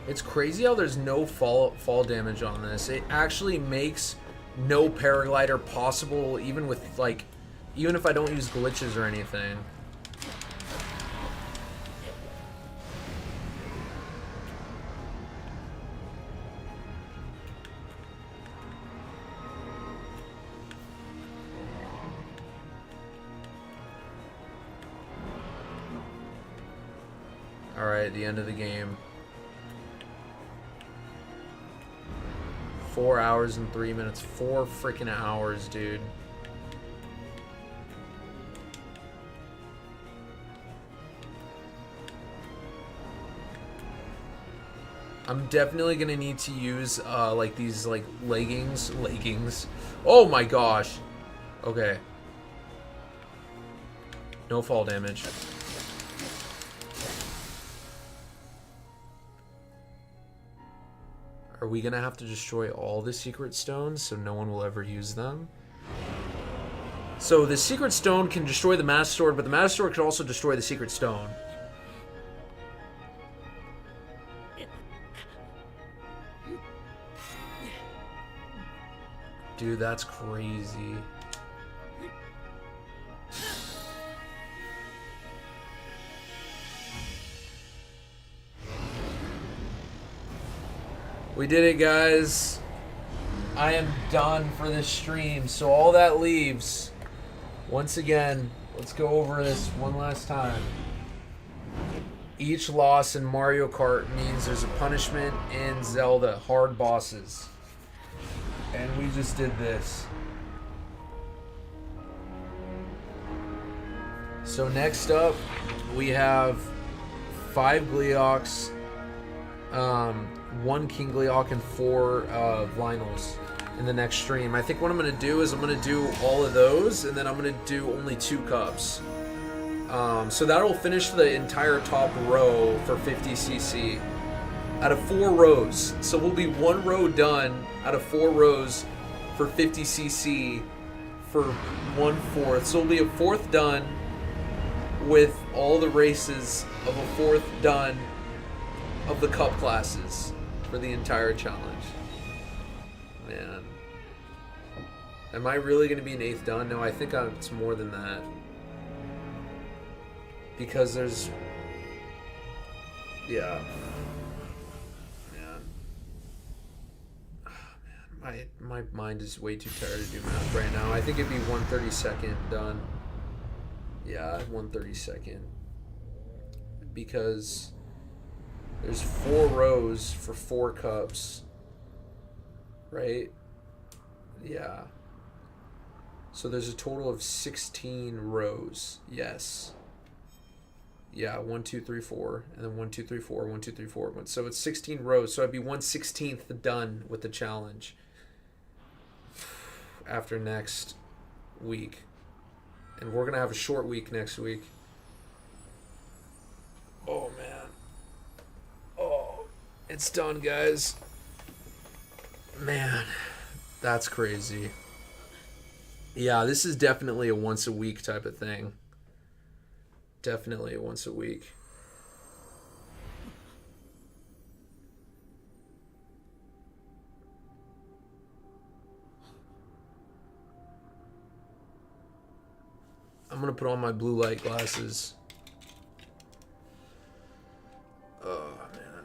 It's crazy how there's no fall damage on this. It actually makes no paraglider possible, even with even if I don't use glitches or anything. Alright, the end of the game. 4 hours and 3 minutes. 4 freaking hours, dude. I'm definitely gonna need to use these leggings. Oh my gosh. Okay. No fall damage. Are we gonna have to destroy all the secret stones so no one will ever use them? So the secret stone can destroy the Master Sword, but the Master Sword can also destroy the secret stone. Dude, that's crazy. We did it, guys. I am done for this stream. So all that leaves, once again, let's go over this one last time. Each loss in Mario Kart means there's a punishment in Zelda, hard bosses. And we just did this. So next up, we have 5 Gleeoks, 1 King Gleeok, and 4 Lionels in the next stream. I think what I'm going to do is I'm going to do all of those, and then I'm going to do only 2 cups. So that'll finish the entire top row for 50cc out of 4 rows. So we'll be 1 row done out of 4 rows for 50cc for 1/4. So we'll be a 4th done with all the races of a 4th done of the cup classes for the entire challenge. Man, Am I really going to be an 8th done? No, I think it's more than that. Because there's... Yeah. Man. Oh, man. My mind is way too tired to do math right now. I think it'd be 1/32 done. Yeah, 1/32. Because there's 4 rows for 4 cups. Right? Yeah. So there's a total of 16 rows. Yes. Yeah, 1, 2, 3, 4, and then 1, 2, 3, 4, 1, 2, 3, 4. So it's 16 rows. So I'd be 1/16 done with the challenge after next week, and we're gonna have a short week next week. Oh man. Oh, it's done, guys. Man, that's crazy. Yeah, this is definitely a once a week type of thing. Definitely a once a week. I'm gonna put on my blue light glasses. Oh man.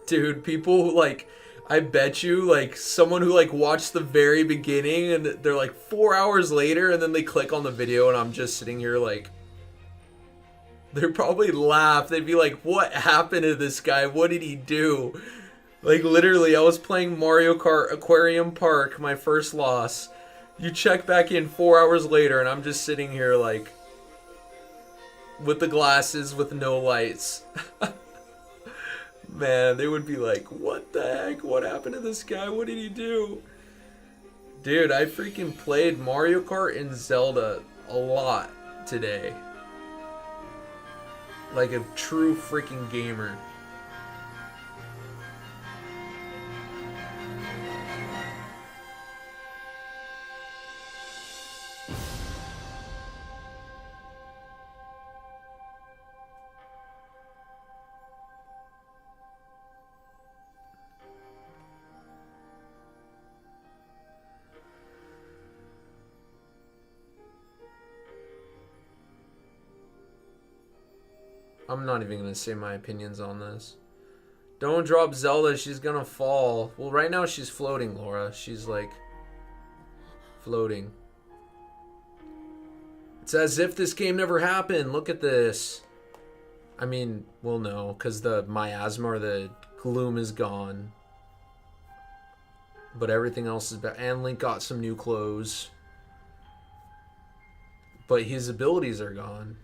Dude, people like, I bet you, like, someone who, like, watched the very beginning and they're, like, 4 hours later and then they click on the video and I'm just sitting here, like, they'd probably laugh. They'd be like, what happened to this guy? What did he do? Like, literally, I was playing Mario Kart Aquarium Park, my first loss. You check back in 4 hours later and I'm just sitting here, like, with the glasses with no lights. Man, they would be like, what the heck? What happened to this guy? What did he do? Dude, I freaking played Mario Kart and Zelda a lot today. Like a true freaking gamer. I'm not even going to say my opinions on this. Don't drop Zelda. She's going to fall. Well, right now she's floating, Laura. She's, like, floating. It's as if this game never happened. Look at this. I mean, well, no, because the miasma or the gloom is gone. But everything else is back. And Link got some new clothes. But his abilities are gone.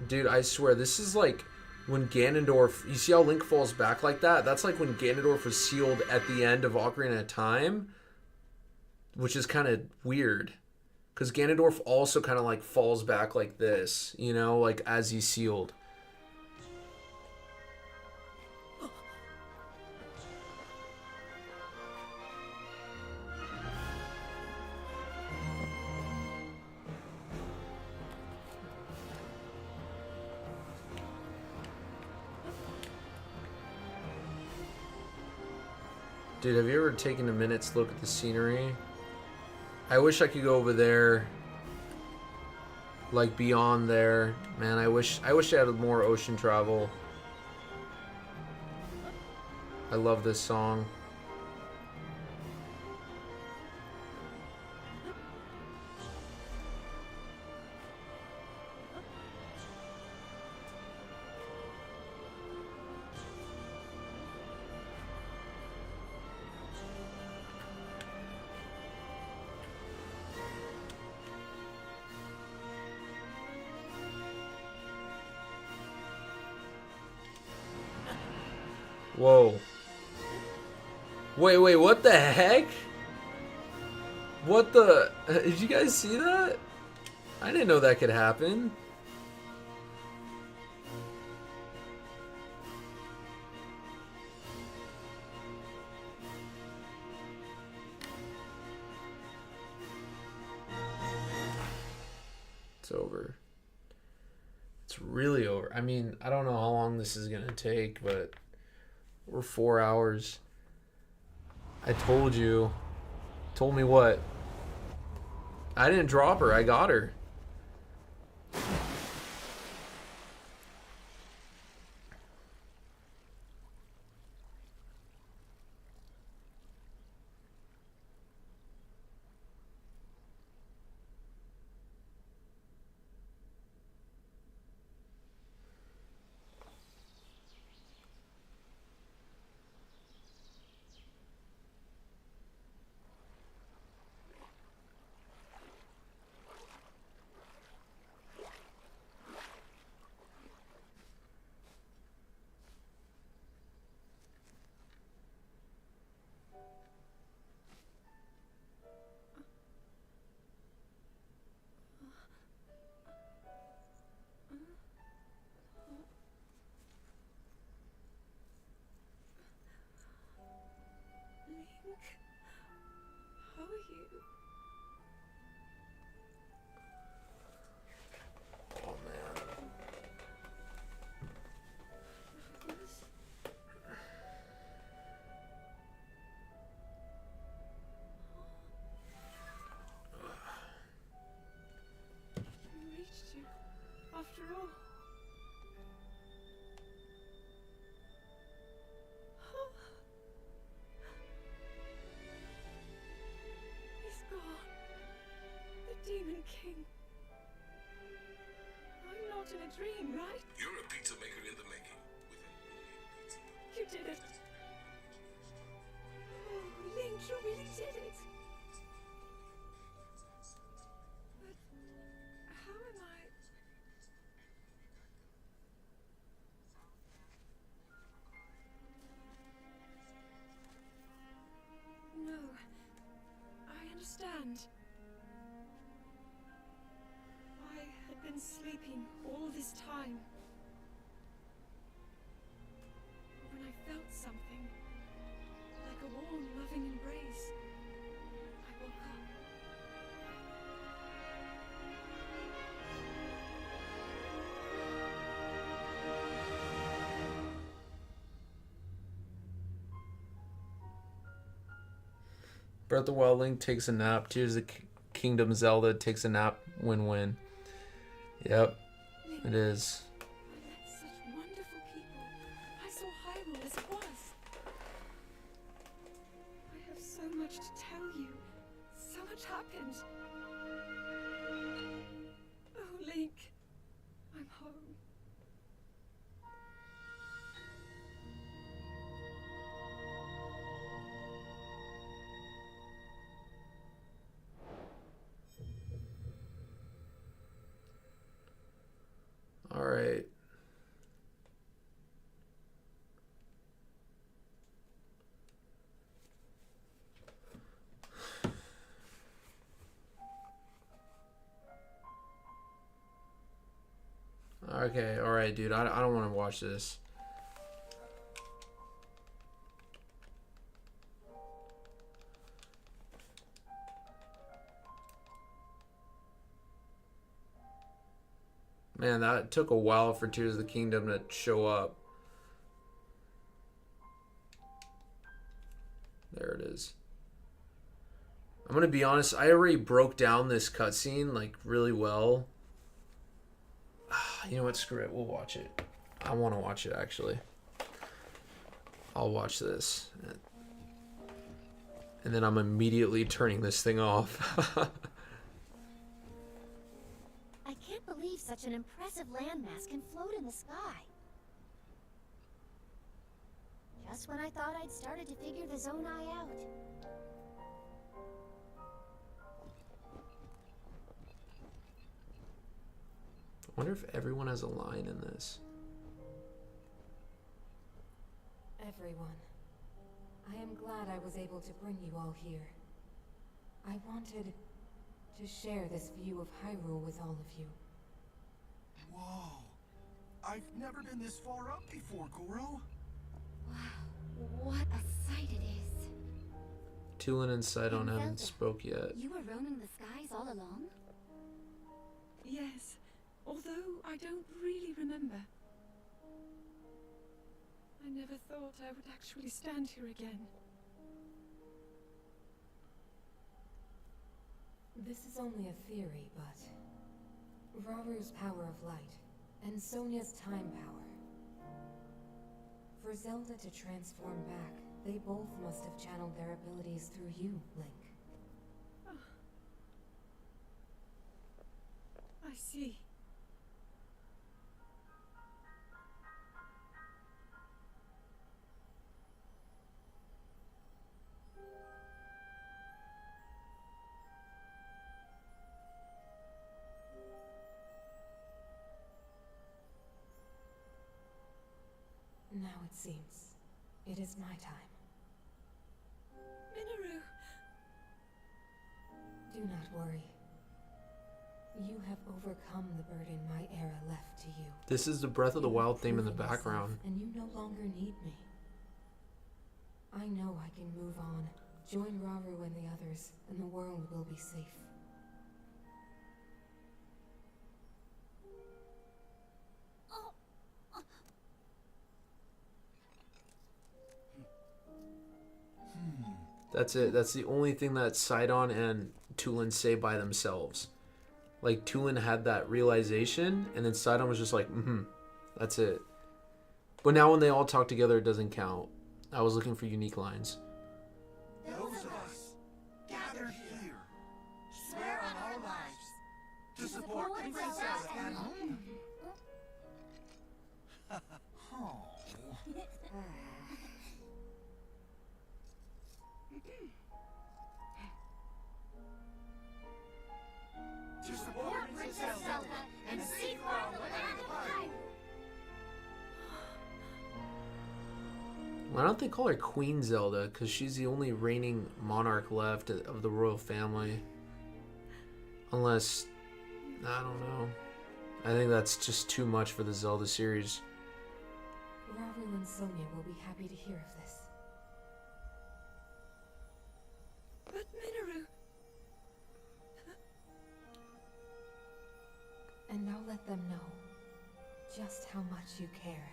Dude, I swear, this is like when Ganondorf... You see how Link falls back like that? That's like when Ganondorf was sealed at the end of Ocarina of Time. Which is kind of weird. Because Ganondorf also kind of like falls back like this. You know, like as he's sealed. Dude, have you ever taken a minute to look at the scenery? I wish I could go over there. Like beyond there. Man, I wish I had more ocean travel. I love this song. Whoa. Wait, what the heck? What the... Did you guys see that? I didn't know that could happen. It's over. It's really over. I mean, I don't know how long this is gonna take, but we're 4 hours. I told you. Told me what? I didn't drop her. I got her. Link, how are you? Oh man. We reached you, after all. He's gone. The Demon King. I'm not in a dream, right? You're a pizza maker in the making. With a pizza. You did it. Oh, Link, you really did it. But how am I? No, I understand. I had been sleeping all this time. When I felt something, like a warm, loving embrace, I woke up. Breath of the Wild Link takes a nap. Tears of the Kingdom Zelda takes a nap. Win-win. Yep, Link, it is. I met such wonderful people. I saw Hyrule as it was. I have so much to tell you. So much happened. Oh, Link, I'm home. All right. Okay, all right, dude. I don't want to watch this. Man, that took a while for Tears of the Kingdom to show up. There it is. I'm gonna be honest, I already broke down this cutscene like really well. You know what? Screw it. We'll watch it. I want to watch it actually. I'll watch this. And then I'm immediately turning this thing off. I can't believe such an impressive landmass can float in the sky. Just when I thought I'd started to figure the Zonai out. I wonder if everyone has a line in this. Everyone. I am glad I was able to bring you all here. I wanted to share this view of Hyrule with all of you. Whoa! I've never been this far up before, Goro. Wow, what a sight it is. Tulin and Sidon And haven't Zelda, spoke yet. You were roaming the skies all along? Yes. I don't really remember. I never thought I would actually stand here again. This is only a theory, but Raru's power of light and Sonia's time power. For Zelda to transform back, they both must have channeled their abilities through you, Link. I see. Now it seems it is my time. Minoru! Do not worry. You have overcome the burden my era left to you. This is the Breath of the You Wild have theme in the proven yourself, background. and you no longer need me. I know I can move on, join Raru and the others, and the world will be safe. That's it. That's the only thing that Sidon and Tulin say by themselves. Like, Tulin had that realization, and then Sidon was just like, that's it. But now when they all talk together, it doesn't count. I was looking for unique lines. Those of us gathered here swear on our lives to support Princess Zelda and to support Princess Zelda and seek her on the land of Hyrule. Why don't they call her Queen Zelda? Because she's the only reigning monarch left of the royal family. Unless, I don't know. I think that's just too much for the Zelda series. Raru and Sonia will be happy to hear of this. But Minoru! And I'll let them know just how much you care.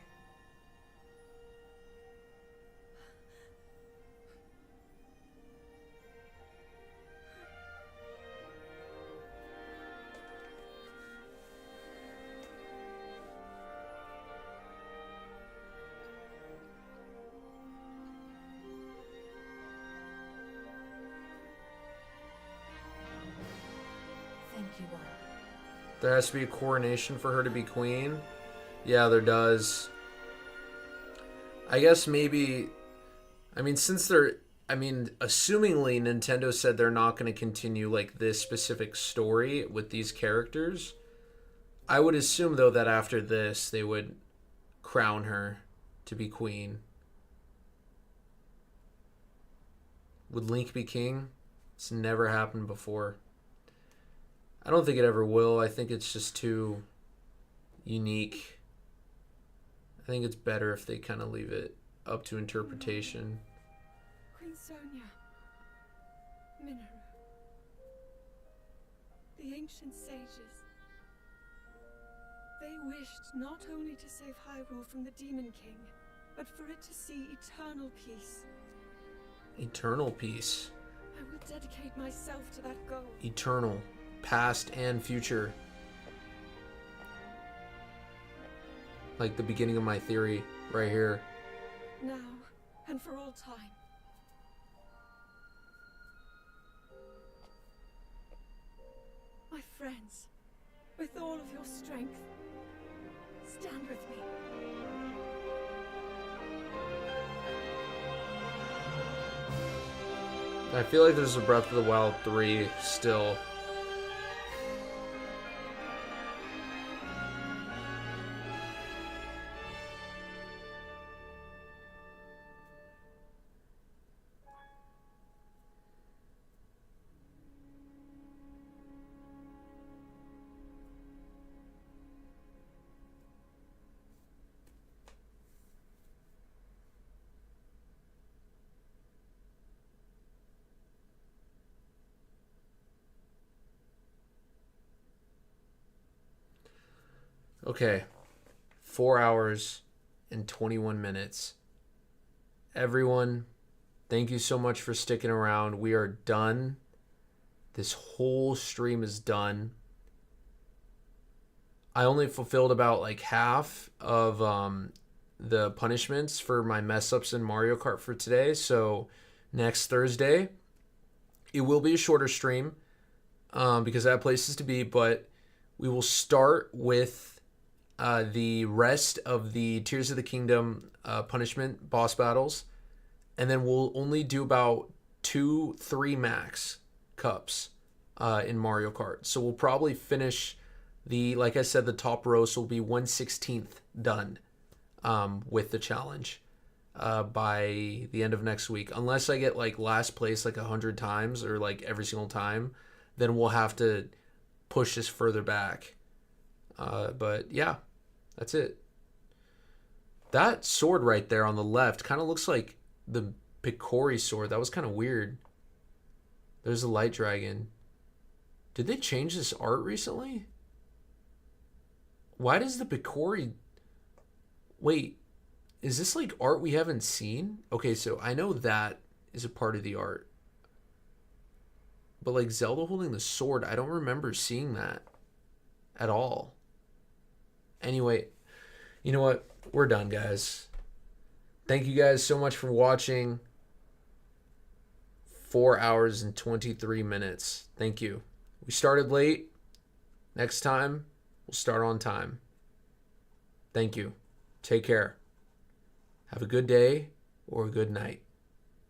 Thank you all. There has to be a coronation for her to be queen? Yeah, there does. I guess maybe... assumingly Nintendo said they're not going to continue, like, this specific story with these characters. I would assume, though, that after this, they would crown her to be queen. Would Link be king? It's never happened before. I don't think it ever will. I think it's just too unique. I think it's better if they kind of leave it up to interpretation. Queen Sonia. Minoru. The ancient sages. They wished not only to save Hyrule from the Demon King, but for it to see eternal peace. Eternal peace. I will dedicate myself to that goal. Eternal. Past and future. Like the beginning of my theory right here. Now and for all time. My friends, with all of your strength, stand with me. I feel like there's a Breath of the Wild 3 still. Okay. 4 hours and 21 minutes. Everyone, thank you so much for sticking around. We are done. This whole stream is done. I only fulfilled about like half of the punishments for my mess ups in Mario Kart for today. So next Thursday, it will be a shorter stream because I have places to be. But we will start with the rest of the Tears of the Kingdom punishment boss battles. And then we'll only do about 2-3 max cups in Mario Kart. So we'll probably finish like I said, the top roast will be 1/16 done with the challenge by the end of next week. Unless I get like last place like 100 times or like every single time, then we'll have to push this further back. But yeah, that's it. That sword right there on the left kind of looks like the Picori sword. That was kind of weird. There's a light dragon. Did they change this art recently? Why does the Picori... Wait, is this like art we haven't seen? Okay, so I know that is a part of the art. But like Zelda holding the sword, I don't remember seeing that at all. Anyway, you know what? We're done, guys. Thank you guys so much for watching. 4 hours and 23 minutes. Thank you. We started late. Next time, we'll start on time. Thank you. Take care. Have a good day or a good night.